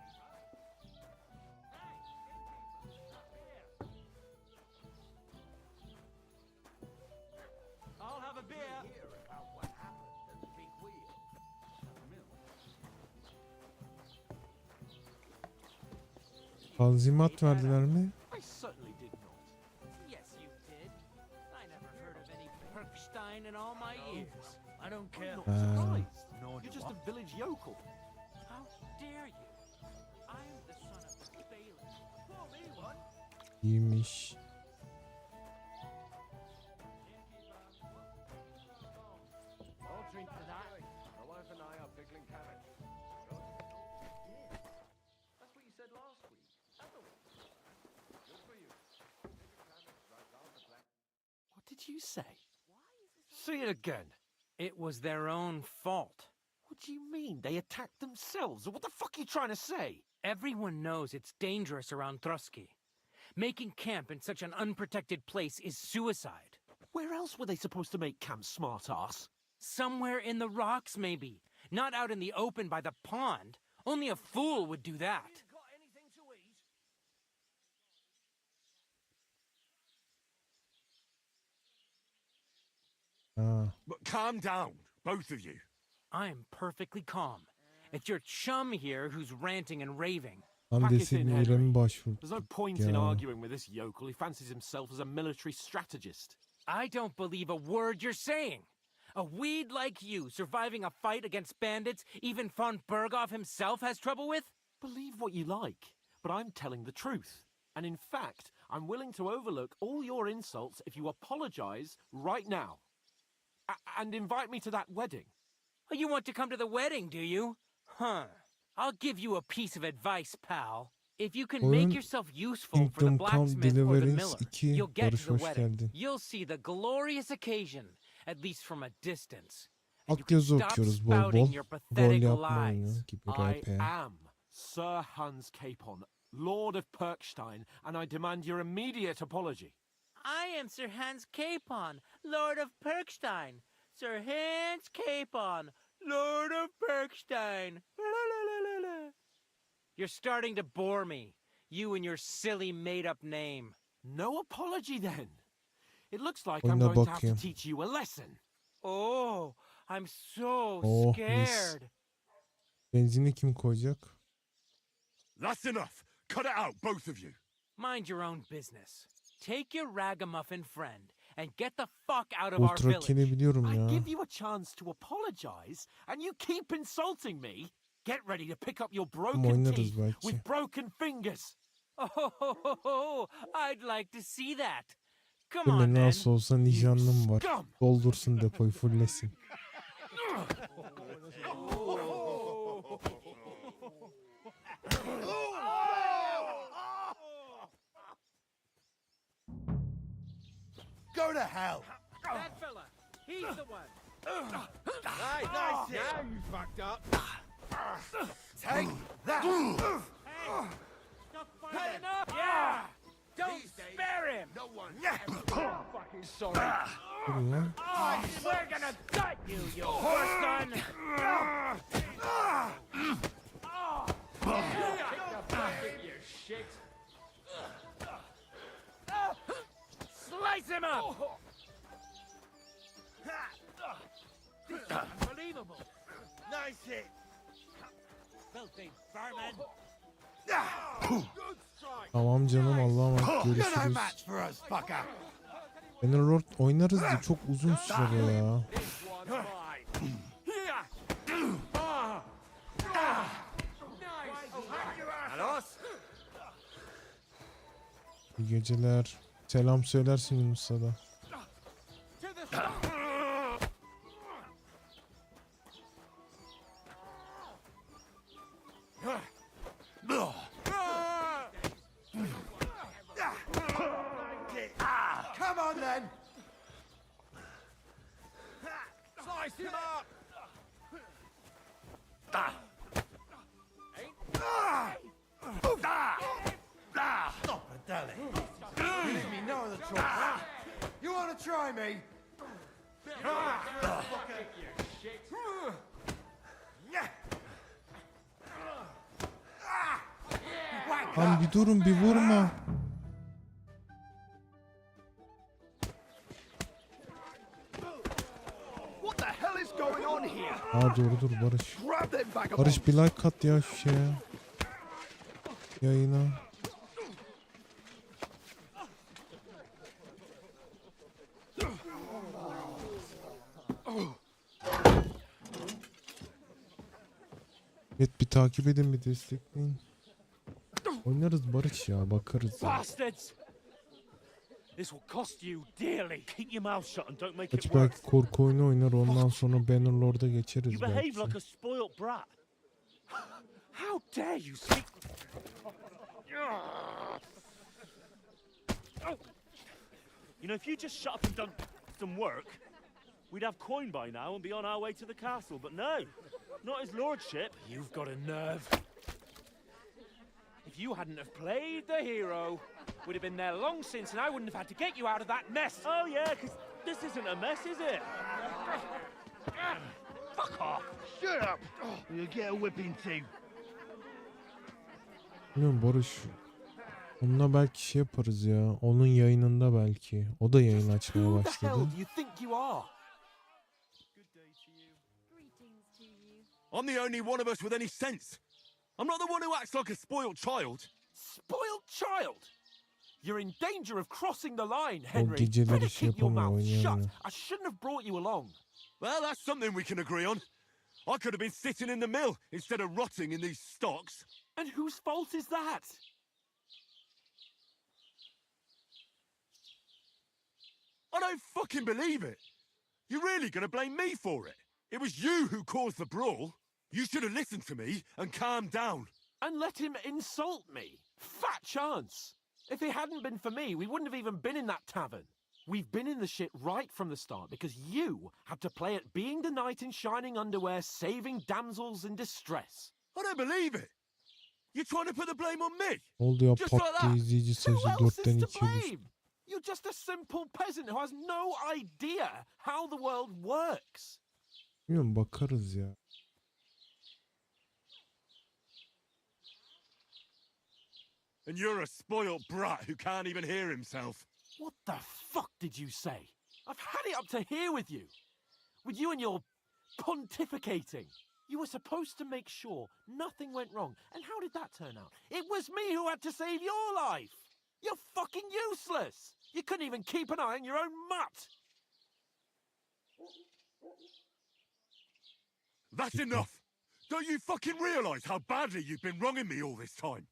Tanzimat verdiler mi? I certainly did not. Yes, you did. I never heard of any Perkstein in all my years. I don't care. I'm not surprised. You're just a village yokel. How dare you? I am the son of a bailiff. Call me one. İyiymiş. I'll drink to that. My wife and I are pickling cabbage. That's what you said last week. Good for you. What did you say? See it again. It was their own fault. What do you mean? They attacked themselves? What the fuck are you trying to say? Everyone knows it's dangerous around Trusky. Making camp in such an unprotected place is suicide. Where else were they supposed to make camp, smart-ass? Somewhere in the rocks, maybe. Not out in the open by the pond. Only a fool would do that. But calm down, both of you. I'm perfectly calm. It's your chum here who's ranting and raving. Tam Pack it in, deseydin Henry. İrem'e başvurduk There's no point in ya. arguing with this yokel. He fancies himself as a military strategist. I don't believe a word you're saying. A weed like you surviving a fight against bandits even von Berghoff himself has trouble with? Believe what you like, but I'm telling the truth. And in fact, I'm willing to overlook all your insults if you apologize right now. and invite me to that wedding. Oh, you want to come to the wedding, do you? Huh. I'll give you a piece of advice, pal. If you can make Oyun yourself useful for the Kingdom Come blacksmith or the Deliverance miller, 2. you'll get Barış to the hoş wedding. geldin. You'll see the glorious occasion, at least from a distance. And you Alt can yazı stop okuyoruz bol spouting bol. your Rol pathetic yapma lies. oyunu gibi I RP. am Sir Hans Capon, Lord of Perkstein, and I demand your immediate apology. I am Sir Hans Capon, Lord of Perkstein. Sir Hans Capon, Lord of Perkstein. You're starting to bore me. You and your silly made-up name. No apology then. It looks like I'm Oyuna going to have to bakayım. teach you a lesson. Oh, I'm so Oh, mis. scared. Benzini kim koyacak? That's enough. Cut it out, both of you. Mind your own business. Take your ragamuffin friend and get the fuck out of our Ultra village. Kill'i biliyorum I ya. give you a chance to apologize, and you keep insulting me. Get ready to pick up your broken oynarız teeth belki. with broken fingers. Oh, I'd like to see that. Come Değil on, mi? then. Nasıl olsa nişanlım var. scum. Doldursun depoyu fulllesin. Go to hell! That fella, he's the one. Nice, nice. Now you fucked up. Take that! Stop fighting up. Yeah. Don't spare him. No one. Fucking sorry. Durun lan. We're gonna gut you, you horse son. You shit. Slice him up. This is unbelievable. Nice hit. Filthy vermin. Good strike. Tamam canım, Allah'a emanet, You're no görüşürüz. match for us, fucker. Bannerlord oynarız da çok uzun süre ya. This one's mine. İyi geceler. Selam söylersin Yunus'a da. Come on then. Slice him up. Stop it, Dally. You leave me no other choice. You want to try me? Lan bir durun, bir vurma. What the hell is going on here? Aa dur Barış. Grab them vagabonds. Barış bir like at ya şu şeye. Yayına. Evet, bir takip edin, bir destekleyin. Oynarız Barış ya, bakarız ya. Bastards! This will cost you dearly. Keep your mouth shut and don't make it Belki worse. korku oyunu oynar, ondan sonra Bannerlord'a geçeriz You behave belki. like a spoilt brat. How dare you speak? You know, if you just shut up and done some work, we'd have coin by now and be on our way to the castle. But no, not his lordship. You've got a nerve. If you hadn't have played the hero, we'd have been there long since, and I wouldn't have had to get you out of that mess. Oh yeah, because this isn't a mess, is it? Fuck off. Shut up. You'll get a whipping too. Bilmiyorum Barış. Onunla belki şey yaparız ya. Onun yayınında belki. O da yayın açmaya Who the hell başladı. do you think you are? I'm the only one of us with any sense. I'm not the one who acts like a spoiled child. Spoiled child? You're in danger of crossing the line, Henry. geceleri Better şey keep your yapamıyor, mouth shut. oynayamıyor. I shouldn't have brought you along. Well, that's something we can agree on. I could have been sitting in the mill instead of rotting in these stocks. And whose fault is that? I don't fucking believe it. You really gonna blame me for it? It was you who caused the brawl. You should have listened to me and calmed down. And let him insult me. Fat chance. If it hadn't been for me, we wouldn't have even been in that tavern. We've been in the shit right from the start because you had to play at being the knight in shining underwear, saving damsels in distress. I don't believe it. You're trying to put the blame on me. Oldu ya Just pat like diye that. izleyici Who sayısı else 4'ten is to 2'ye düştü. blame? You're just a simple peasant who has no idea how the world works. Bilmiyorum, bakarız ya. And you're a spoilt brat who can't even hear himself. What the fuck did you say? I've had it up to here with you. With you and your pontificating. You were supposed to make sure nothing went wrong. And how did that turn out? It was me who had to save your life. You're fucking useless. You couldn't even keep an eye on your own mutt. That's enough. Don't you fucking realise how badly you've been wronging me all this time?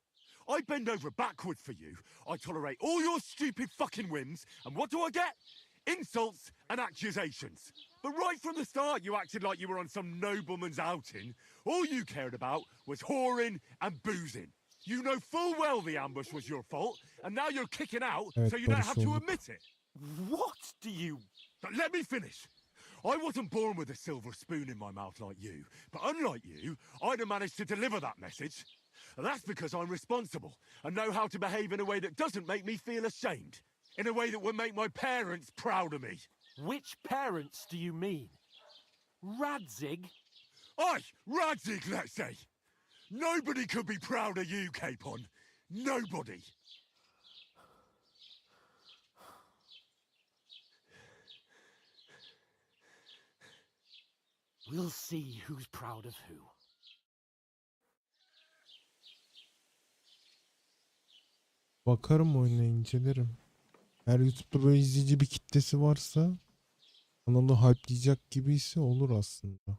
I bend over backward for you. I tolerate all your stupid fucking whims. And what do I get? Insults and accusations. But right from the start, you acted like you were on some nobleman's outing. All you cared about was whoring and boozing. You know full well the ambush was your fault, and now you're kicking out so you don't have to admit it. What do you... But let me finish. I wasn't born with a silver spoon in my mouth like you, but unlike you, I'd have managed to deliver that message. And that's because I'm responsible and know how to behave in a way that doesn't make me feel ashamed. In a way that would make my parents proud of me. Which parents do you mean? Radzig? Aye, Radzig, let's say. Nobody could be proud of you, Capon. Nobody. We'll see who's proud of who. Bakarım, oyuna incelerim. Eğer YouTube'da böyle izleyici bir kitlesi varsa, kanalı hype'layacak gibiyse olur aslında.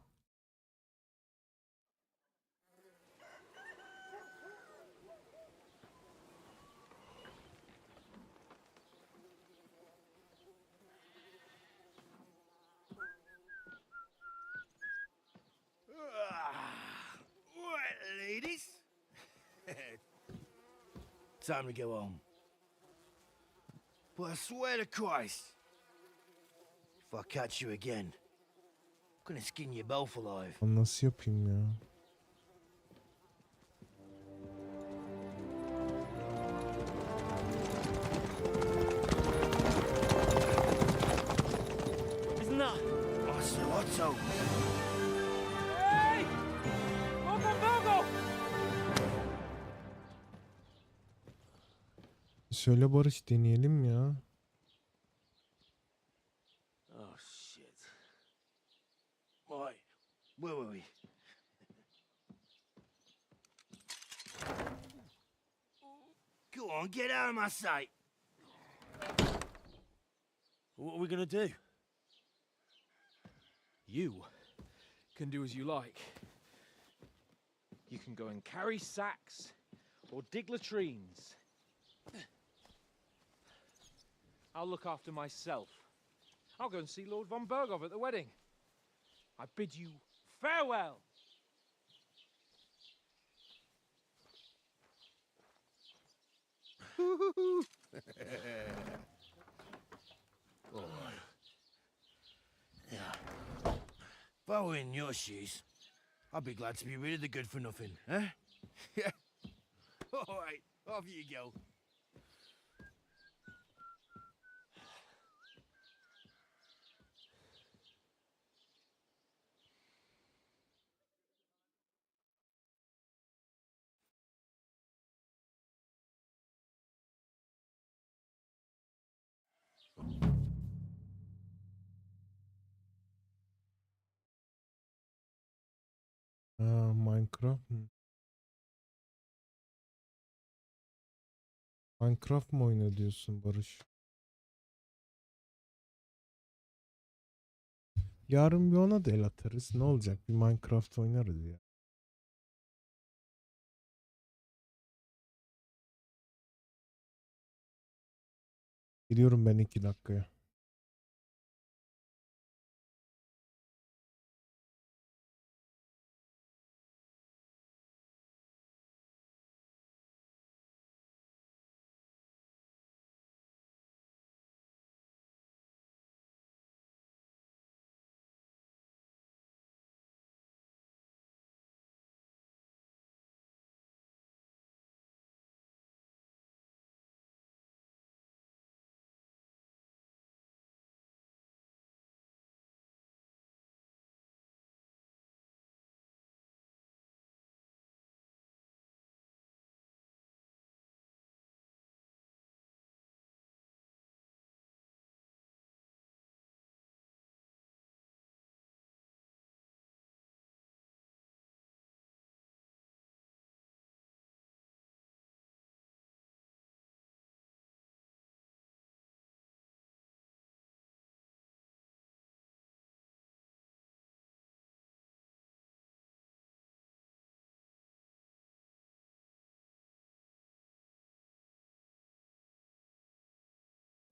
Right, ladies. Time to go home. But I swear to Christ, if I catch you again, I'm gonna skin you both alive. Nasıl yapayım ya? Isn't that? Otto. Hey! Go! Söyle Barış, deneyelim ya. Oh shit. Right, where were we? Go on, get out of my sight. What are we gonna do? You can do as you like. You can go and carry sacks or dig latrines. I'll look after myself. I'll go and see Lord von Berghoff at the wedding. I bid you farewell. If I were in your shoes, I'd be glad to be rid of the good for nothing, huh? Yeah. All right, off you go. Minecraft mı? Minecraft mı oyna diyorsun Barış? Yarın bir ona da el atarız. Ne olacak? Bir Minecraft oynarız ya. Gidiyorum ben 2 dakikaya.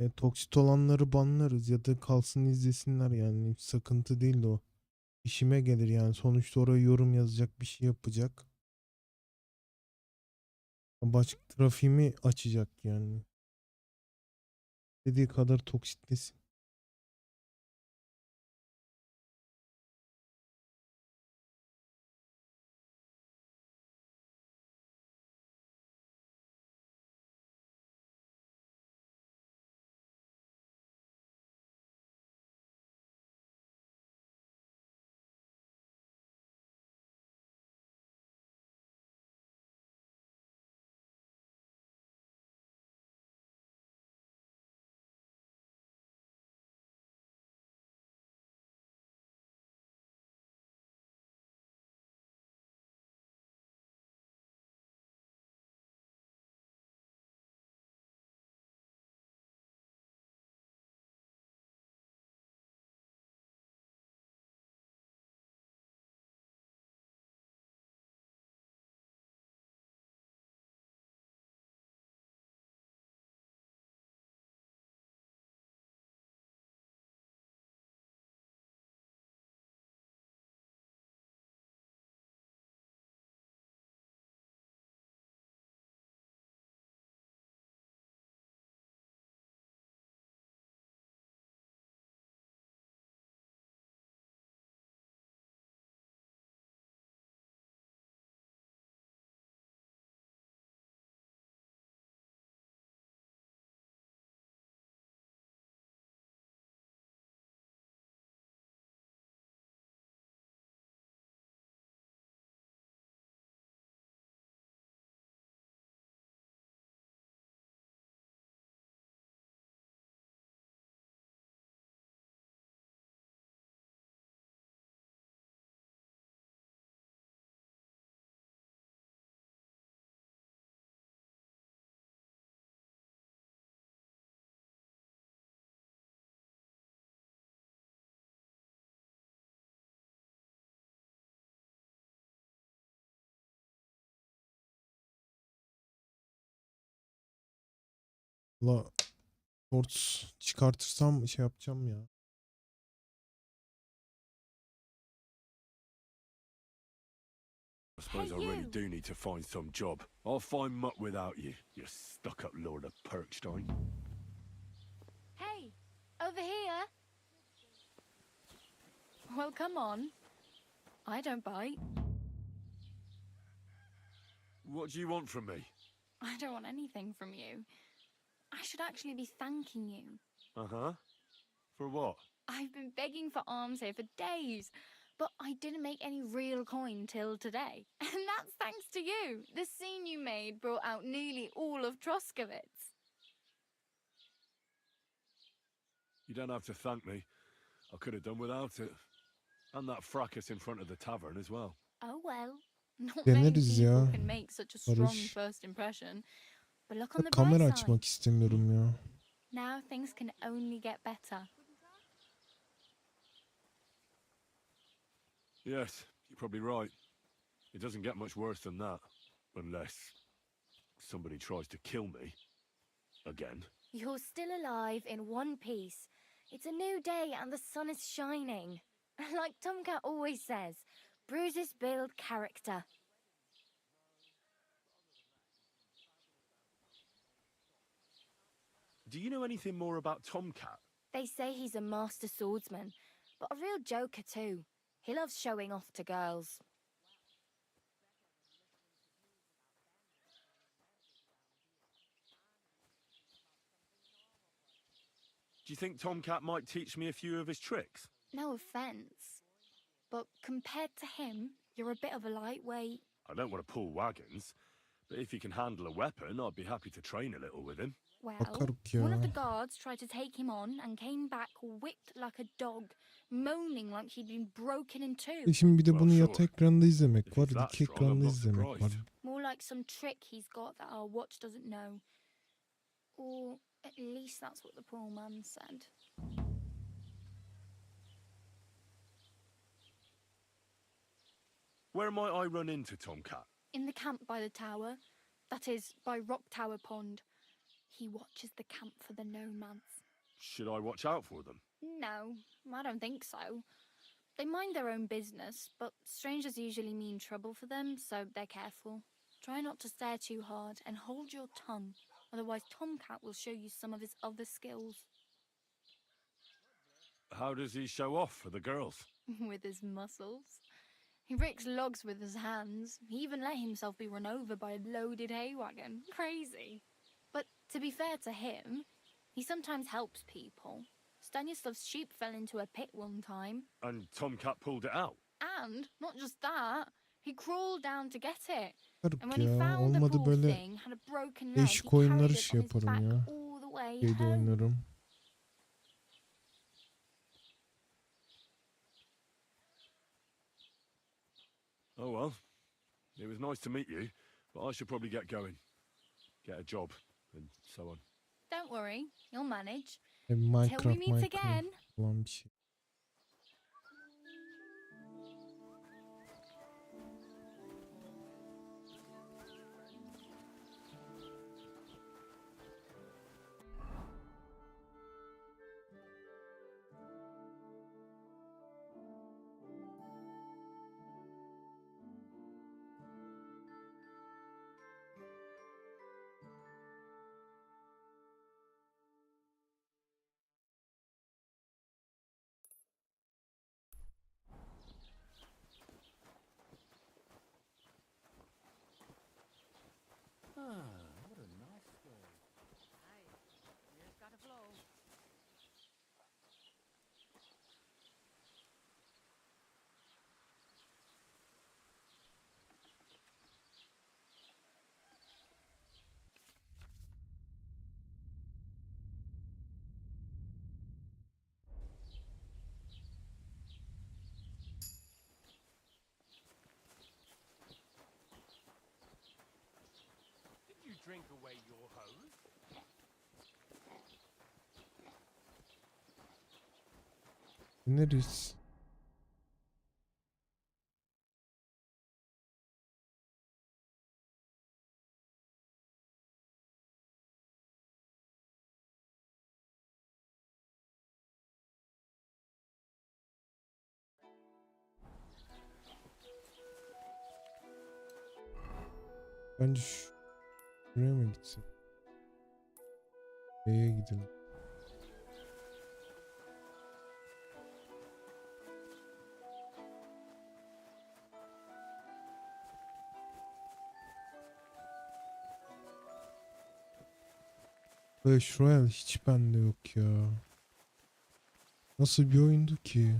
Toksit olanları banlarız ya da kalsın izlesinler yani. Hiç sıkıntı değil de o. İşime gelir yani. Sonuçta oraya yorum yazacak, bir şey yapacak. Başka trafiğimi açacak yani. Dediği kadar toksitlesin. La shorts çıkartırsam şey yapacağım ya. I suppose I really do need to find some job. I'll find muck without you, you stuck-up Lord of Perkstein. Hey, over here. Well, come on. I don't bite. What do you want from me? I don't want anything from you. I should actually be thanking you. Uh-huh. For what? I've been begging for alms here for days, but I didn't make any real coin till today. And that's thanks to you. The scene you made brought out nearly all of Troskowitz. You don't have to thank me. I could have done without it. And that fracas in front of the tavern as well. Oh well. Not many Deneriz people ya. can make such a strong Barış. first impression. But look on the bright Kamera side. açmak istemiyorum ya. Now things can only get better. Yes, you're probably right. It doesn't get much worse than that. Unless somebody tries to kill me. Again. You're still alive in one piece. It's a new day and the sun is shining. Like Tomcat always says, bruises build character. Do you know anything more about Tomcat? They say he's a master swordsman, but a real joker too. He loves showing off to girls. Do you think Tomcat might teach me a few of his tricks? No offence, but compared to him, you're a bit of a lightweight. I don't want to pull wagons, but if he can handle a weapon, I'd be happy to train a little with him. Well, Bakarık ya. one of the guards tried to take him on and came back whipped like a dog, moaning like he'd been broken in two. Şimdi bir de bunu yata ekranda izlemek var. If he's that Dik strong, I'm ekranda not izlemek var. surprised. More like some trick he's got that our watch doesn't know. Or at least that's what the poor man said. Where might I run into Tomcat? In the camp by the tower. That is, by Rock Tower Pond. He watches the camp for the nomads. Should I watch out for them? No, I don't think so. They mind their own business, but strangers usually mean trouble for them, so they're careful. Try not to stare too hard and hold your tongue, otherwise Tomcat will show you some of his other skills. How does he show off for the girls? With his muscles. He breaks logs with his hands. He even let himself be run over by a loaded hay wagon. Crazy. But to be fair to him, he sometimes helps people. Stanislav's sheep fell into a pit one time. And Tomcat pulled it out? And, not just that, he crawled down to get it. Tarık And when he ya, found the olmadı poor böyle thing had a broken leg, he değişik carried oyunları it şey on his yaparım back ya. all the way Şeyde home. oynarım. Oh well. It was nice to meet you, but I should probably get going. Get a job, and so on. Don't worry, you'll manage. Till Minecraft, we meet again. falan bir şey. What a nice story. Aye, years gotta flow. Did you drink away your hose? Deneriz. Bence şuraya mı gitsin? Neye gidelim? Clash Royale hiç bende yok ya. Nasıl bir oyundu ki?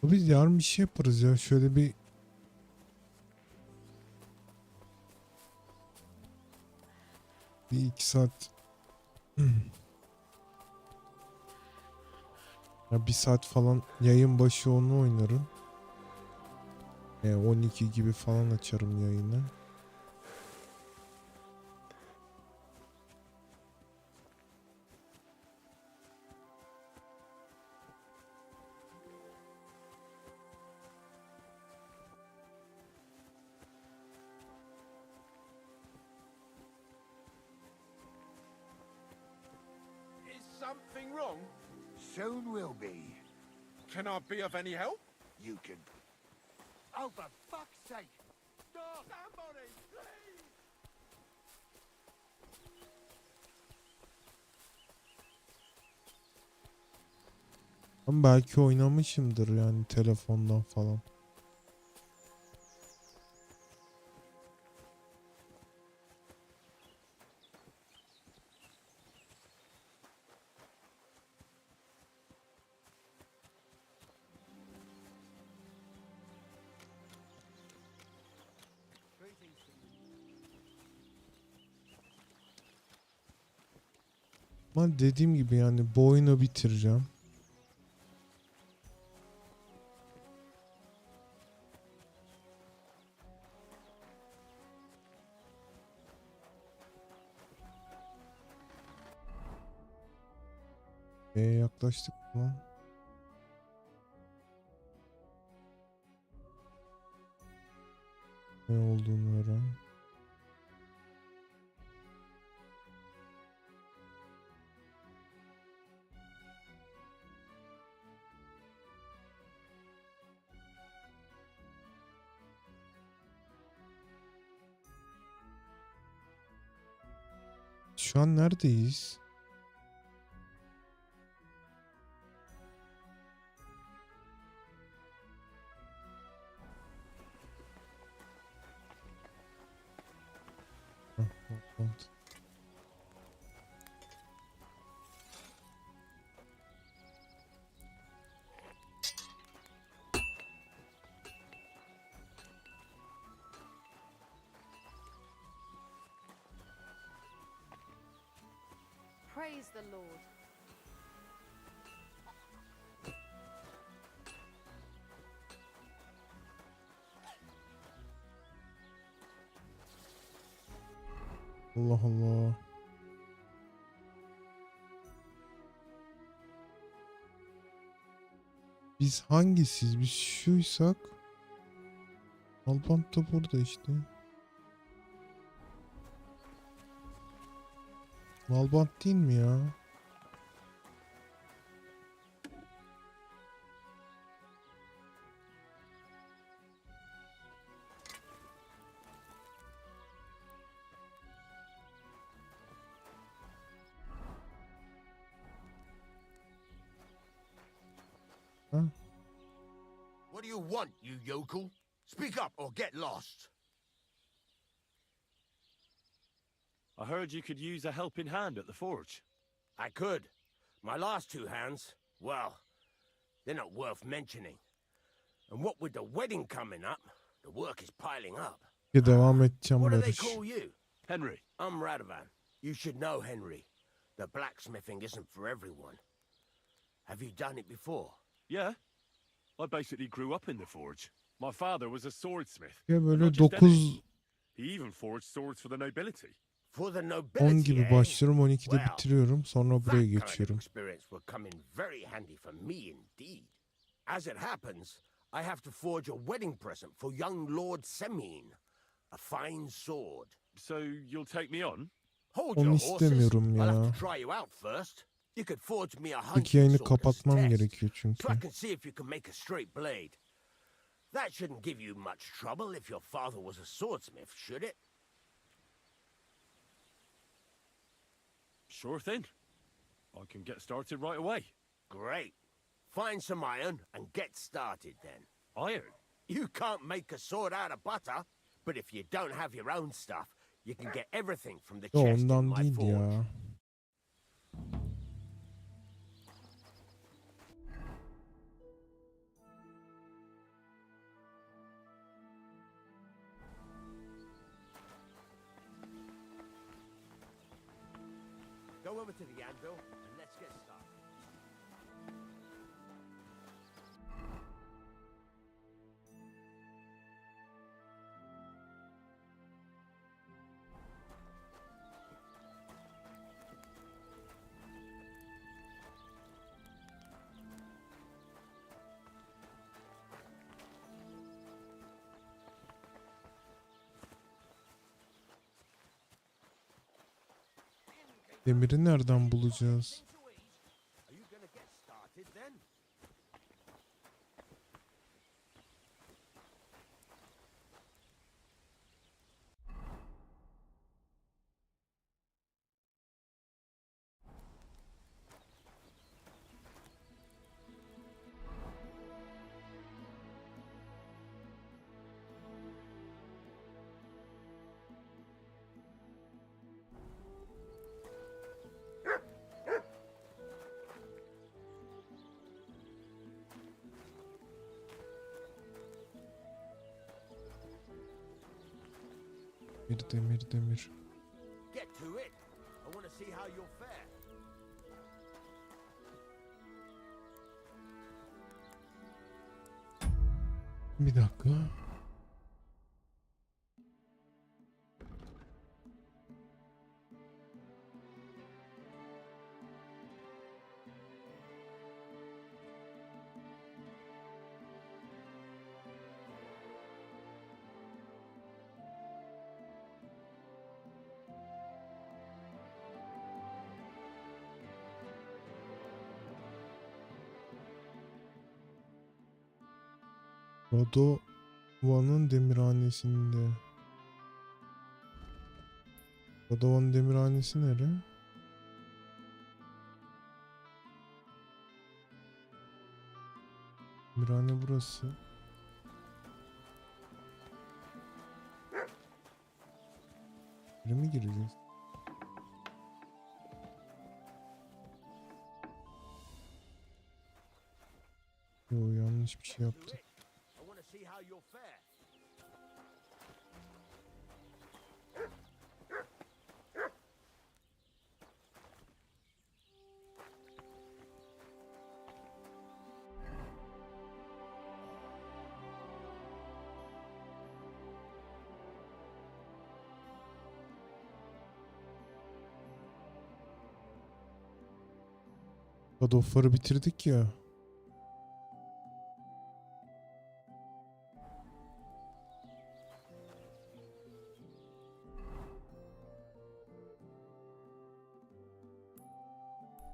Biz yarın bir şey yaparız ya. Şöyle bir iki saat ya bir saat falan yayın başı onu oynarım. 12 gibi falan açarım yayını. something wrong? Soon will be. Can I be of any help? You can... Oh, for fuck's sake! Stop! Somebody, please! Ama belki oynamışımdır yani telefondan falan. Ama dediğim gibi yani bu oyunu bitireceğim. Yaklaştık mı? Ne olduğunu öğren. Şu an neredeyiz? Praise the Lord. Allah Allah. Biz hangisiyiz? Biz şuysak. Albant da burada işte. Albant değil mi ya? Ha? What do you want, you yokel? Speak up or get lost. I heard you could use a helping hand at the forge. I could. My last two hands, well, they're not worth mentioning. And what with the wedding coming up, the work is piling up. Devam edeceğim What do they Barış. call you? Henry. I'm Radovan. You should know Henry. The blacksmithing isn't for everyone. Have you done it before? Yeah. I basically grew up in the forge. My father was a swordsmith. Ya And böyle not just 9 any. He even forged swords for the nobility. For the 10 nobility, gibi eh? başlıyorum, 12'de Well, bitiriyorum, sonra buraya that kind of geçiyorum. experience will come in very handy for me indeed. As it happens, I have to forge a wedding present for young Lord Semin. A fine sword. So you'll take me on? Hold Onu your horses. istemiyorum I'll have ya. to try you out first. You could forge me a İlk hunting yayını sword as a kapatmam test, gerekiyor çünkü. so I can see if you can make a straight blade. That shouldn't give you much trouble if your father was a swordsmith, should it? Sure thing. I can get started right away. Great. Find some iron and get started then. Iron? You can't make a sword out of butter, but if you don't have your own stuff, you can get everything from the Yo, chest in ondan my değil forge. ya. Go over to the anvil and let's get started. Demiri nereden bulacağız? Demir. Get to it. I want to see how you'll fare. Bir dakika. Radova'nın demirhanesinde. Radova'nın demirhanesi nere? Demirhane burası. Buraya mı gireceğiz? Yo, yanlış bir şey yaptım. I want to see how you'll fare. God of War'ı bitirdik ya.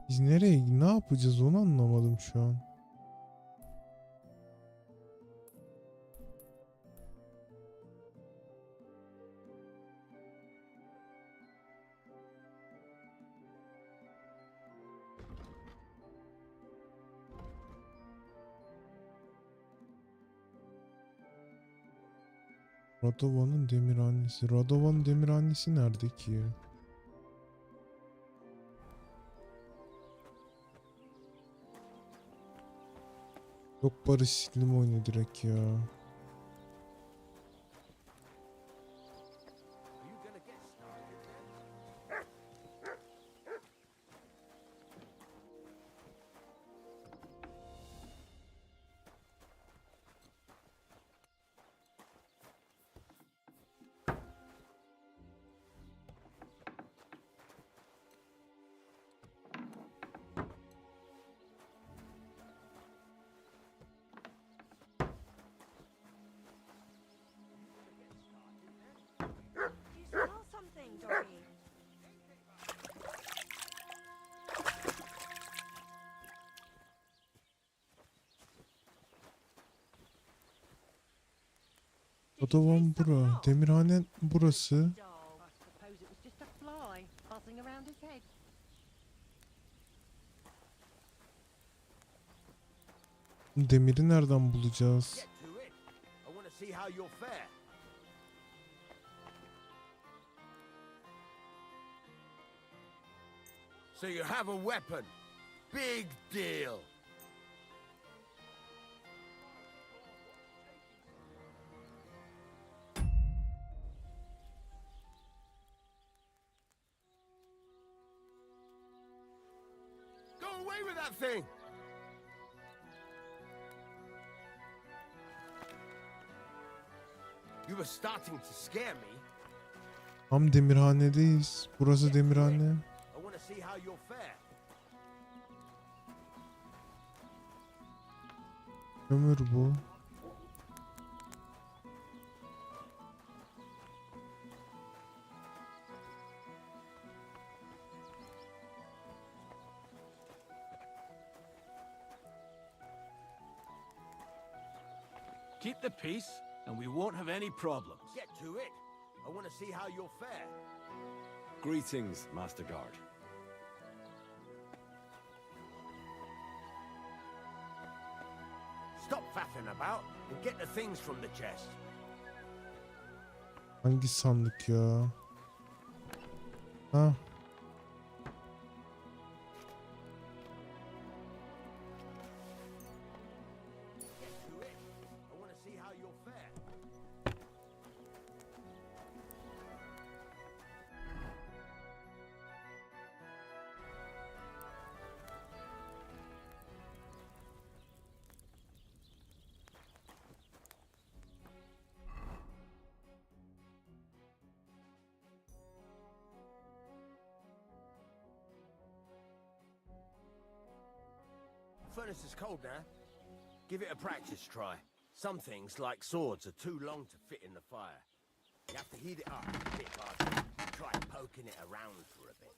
Biz nereye, ne yapacağız onu anlamadım şu an. Radova'nın demirhanesi. Radova'nın demirhanesi nerede ki? Yok, Barış Slim oyna direkt ya. Radovan bura. Demirhanen burası. Demiri nereden bulacağız? Get to it. I want to see how you'll fare. So you have a weapon. Big deal. Go away with that thing. You were starting to scare me. Tam demirhanedeyiz. Burası demirhane. I want to see how you'll fare. Kömür bu. Keep the peace, and we won't have any problems. Get to it. I want to see how you'll fare. Greetings, Master Guard. Stop faffing about and get the things from the chest. Hangi sandık ya? Ha. Get to it. I want to see how you'll fare. furnace is cold now. Give it a practice try. Some things, like swords, are too long to fit in the fire. You have to heat it up a bit larger. Try poking it around for a bit.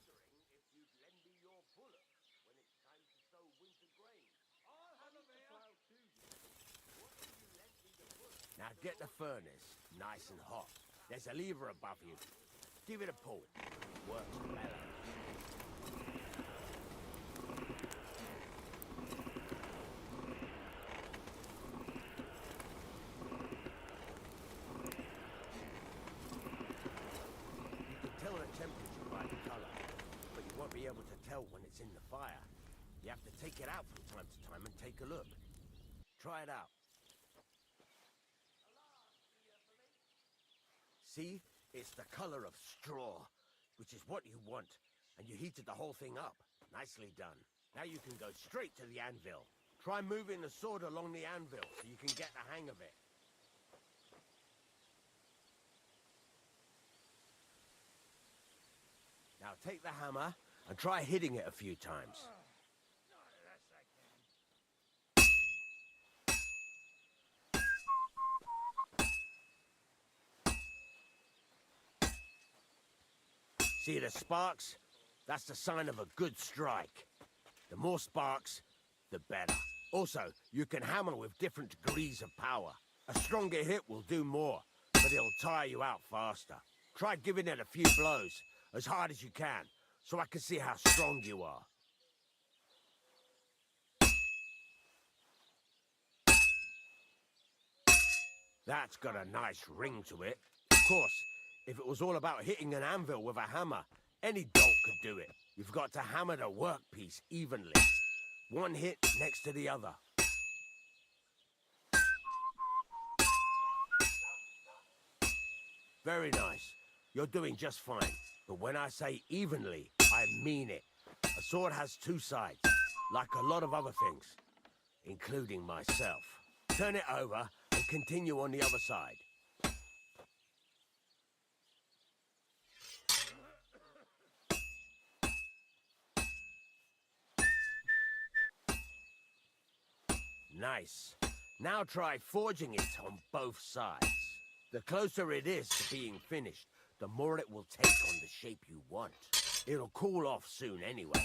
Now get the furnace nice and hot. There's a lever above you. Give it a pull. Works the bellows. You can tell the temperature by the color, but you won't be able to tell when it's in the fire. You have to take it out from time to time and take a look. Try it out. See? It's the color of straw, which is what you want. And you heated the whole thing up. Nicely done. Now you can go straight to the anvil. Try moving the sword along the anvil so you can get the hang of it. Now take the hammer and try hitting it a few times. See the sparks? That's the sign of a good strike. The more sparks, the better. Also, you can hammer with different degrees of power. A stronger hit will do more, but it'll tire you out faster. Try giving it a few blows, as hard as you can, so I can see how strong you are. That's got a nice ring to it. Of course, if it was all about hitting an anvil with a hammer, any dolt could do it. You've got to hammer the workpiece evenly. One hit next to the other. Very nice. You're doing just fine. But when I say evenly, I mean it. A sword has two sides, like a lot of other things, including myself. Turn it over and continue on the other side. Nice. Now try forging it on both sides. The closer it is to being finished, the more it will take on the shape you want. It'll cool off soon anyway.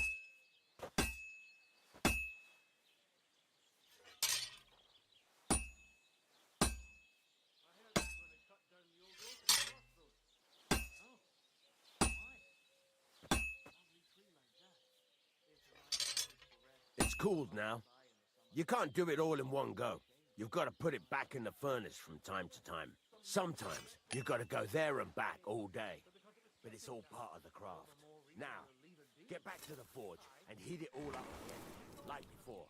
It's cooled now. You can't do it all in one go. You've got to put it back in the furnace from time to time. Sometimes you've got to go there and back all day. But it's all part of the craft. Now, get back to the forge and heat it all up again, like before.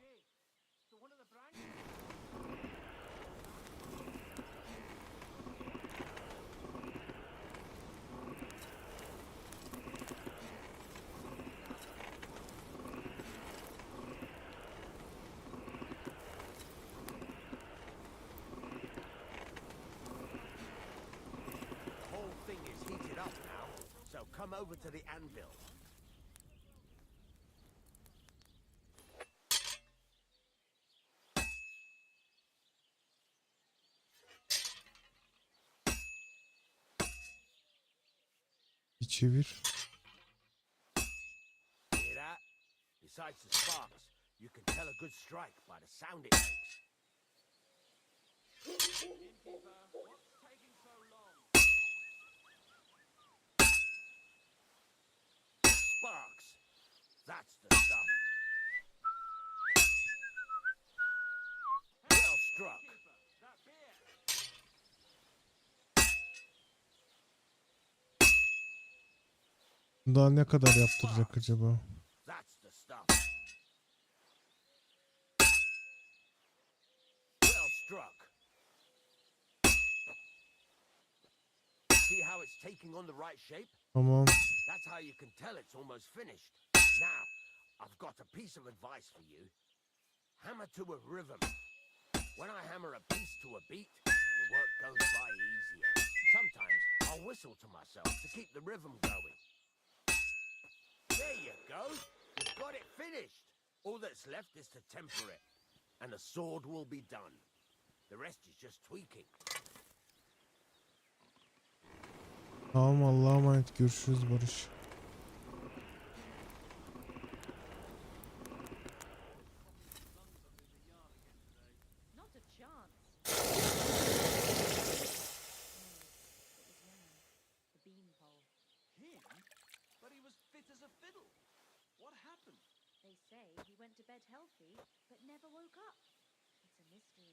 Come over to the anvil. Bir çevir. Hear that? Besides the sparks, you can tell a good strike by the sound it makes. Sparks. That's the stuff. Well struck. Daha ne kadar yaptıracak acaba? That's the stuff. Well struck. See how it's taking on the right shape? Tamam. That's how you can tell it's almost finished. Now, I've got a piece of advice for you. Hammer to a rhythm. When I hammer a piece to a beat, the work goes by easier. Sometimes I'll whistle to myself to keep the rhythm going. There you go. You've got it finished. All that's left is to temper it, and a sword will be done. The rest is just tweaking. Tamam, Allah'a emanet, görüşürüz Barış. Not a chance. The beanpole. Him? But he was fit as a fiddle. What happened? They say he went to bed healthy, but never woke up. It's a mystery.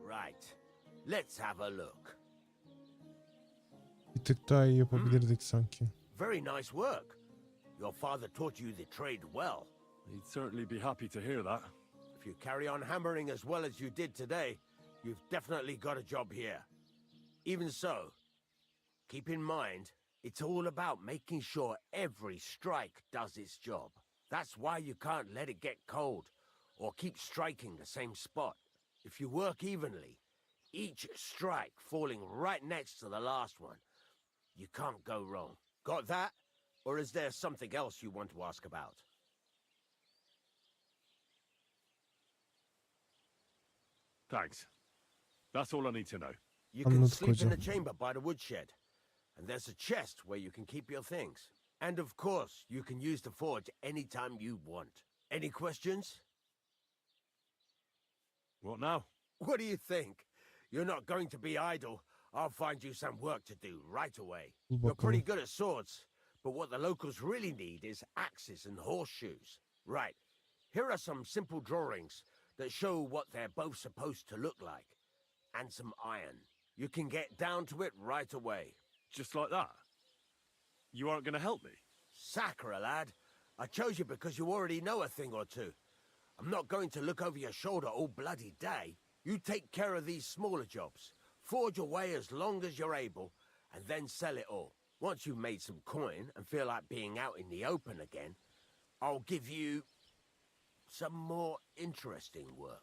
Right. Let's have a look. Bir tık daha iyi yapabilirdik sanki. Very nice work. Your father taught you the trade well. He'd certainly be happy to hear that. If you carry on hammering as well as you did today, you've definitely got a job here. Even so, keep in mind, it's all about making sure every strike does its job. That's why you can't let it get cold, or keep striking the same spot. If you work evenly, each strike falling right next to the last one, you can't go wrong. Got that? Or is there something else you want to ask about? Thanks. That's all I need to know. You can sleep in the chamber by the woodshed. And there's a chest where you can keep your things. And of course, you can use the forge anytime you want. Any questions? What now? What do you think? You're not going to be idle. I'll find you some work to do right away. You're pretty good at swords, but what the locals really need is axes and horseshoes. Right, here are some simple drawings that show what they're both supposed to look like. And some iron. You can get down to it right away. Just like that? You aren't going to help me? Sacre, lad. I chose you because you already know a thing or two. I'm not going to look over your shoulder all bloody day. You take care of these smaller jobs. Forge away as long as you're able, and then sell it all. Once you've made some coin and feel like being out in the open again, I'll give you some more interesting work.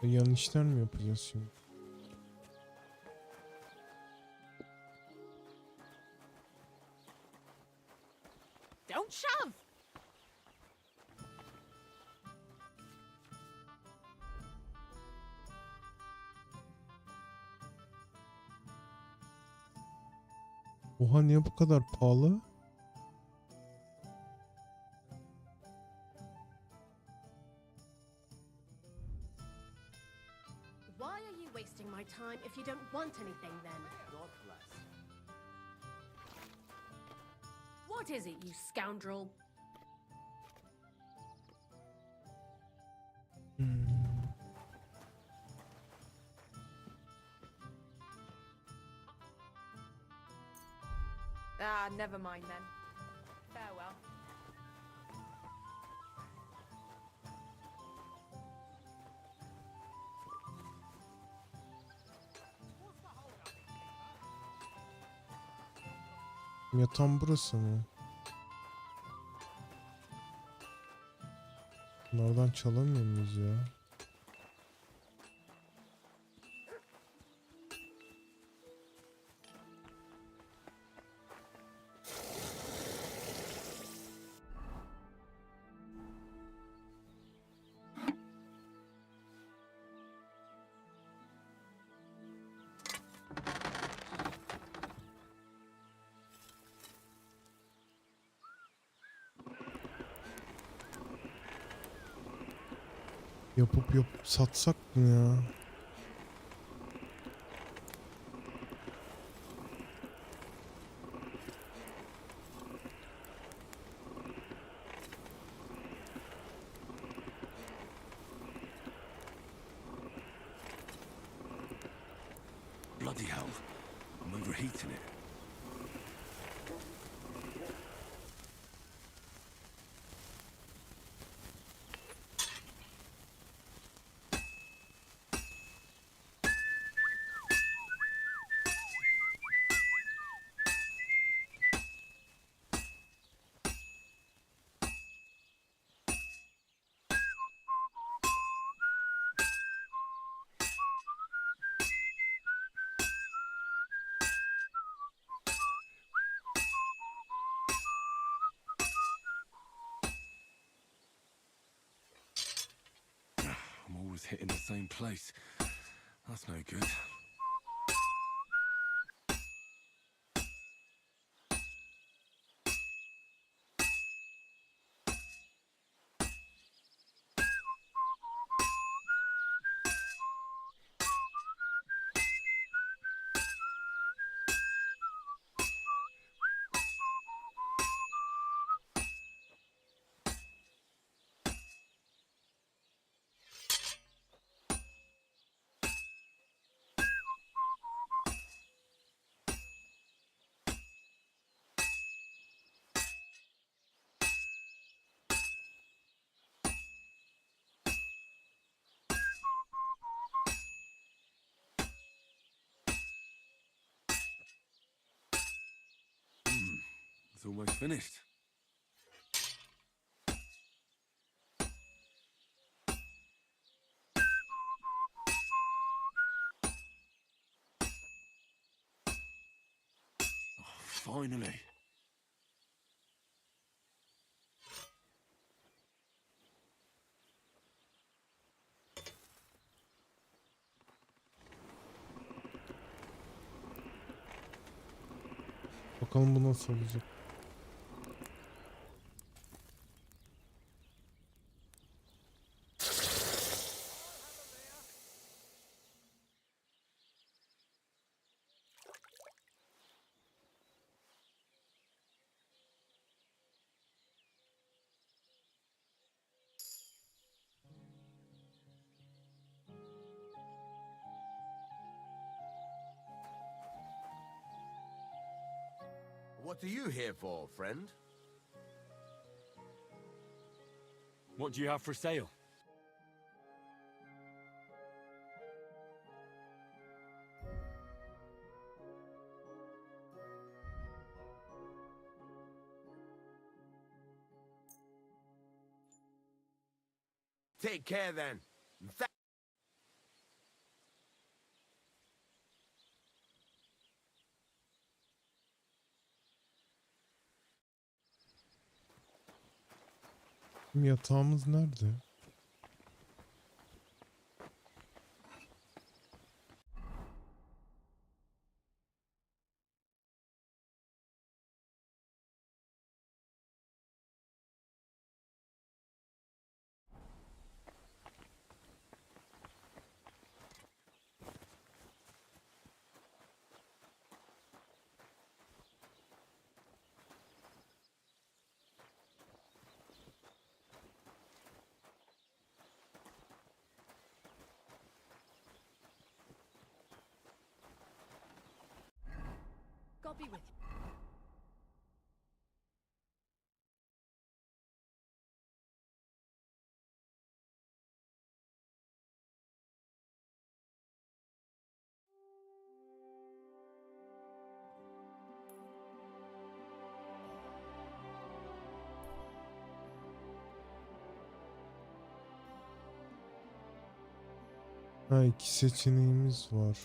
Yan işler mi yapacağız şimdi? Don't shove! Oha, niye bu kadar pahalı? Why are you wasting my time if you don't want anything then? God bless. What is it, you scoundrel? Ah, never mind then. Farewell. Yatağım burası mı? Bunlardan çalamıyor muyuz ya? Yapıp satsak mı ya? Bloody hell. I'm overheating it. I'm always hitting the same place. That's no good. It's almost finished. Oh, finally. Bakalım bu nasıl olacak. What are you here for, friend? What do you have for sale? Take care then. Yatağımız nerede? God be with you. Ha, iki seçeneğimiz var.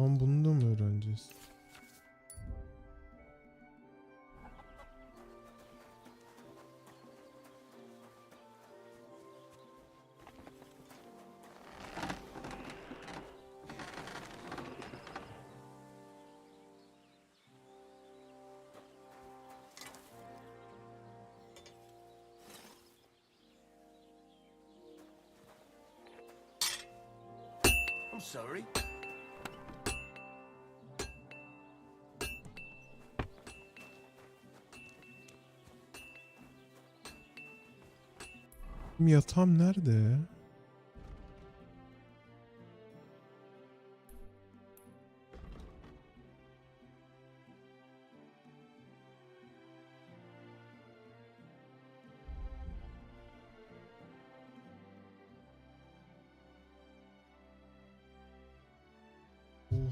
Ama bunu da mı öğreneceğiz? I'm sorry. Yatağım nerede?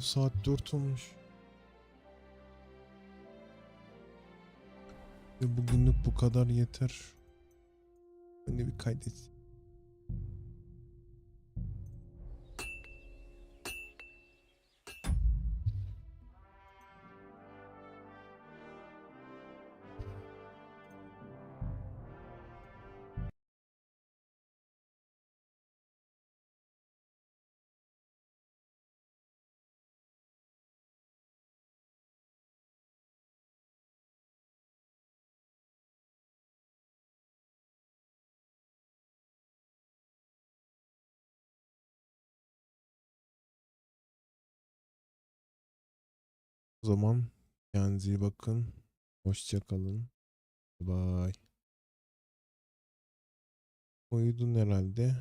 Saat 4 olmuş. Ve bugünlük bu kadar yeter. Ben de bir kaydet. O zaman kendinize iyi bakın. Hoşça kalın. Bye. Uyudun herhalde.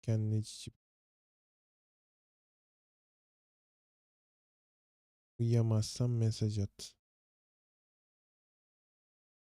Kendine içip uyuyamazsan mesaj at.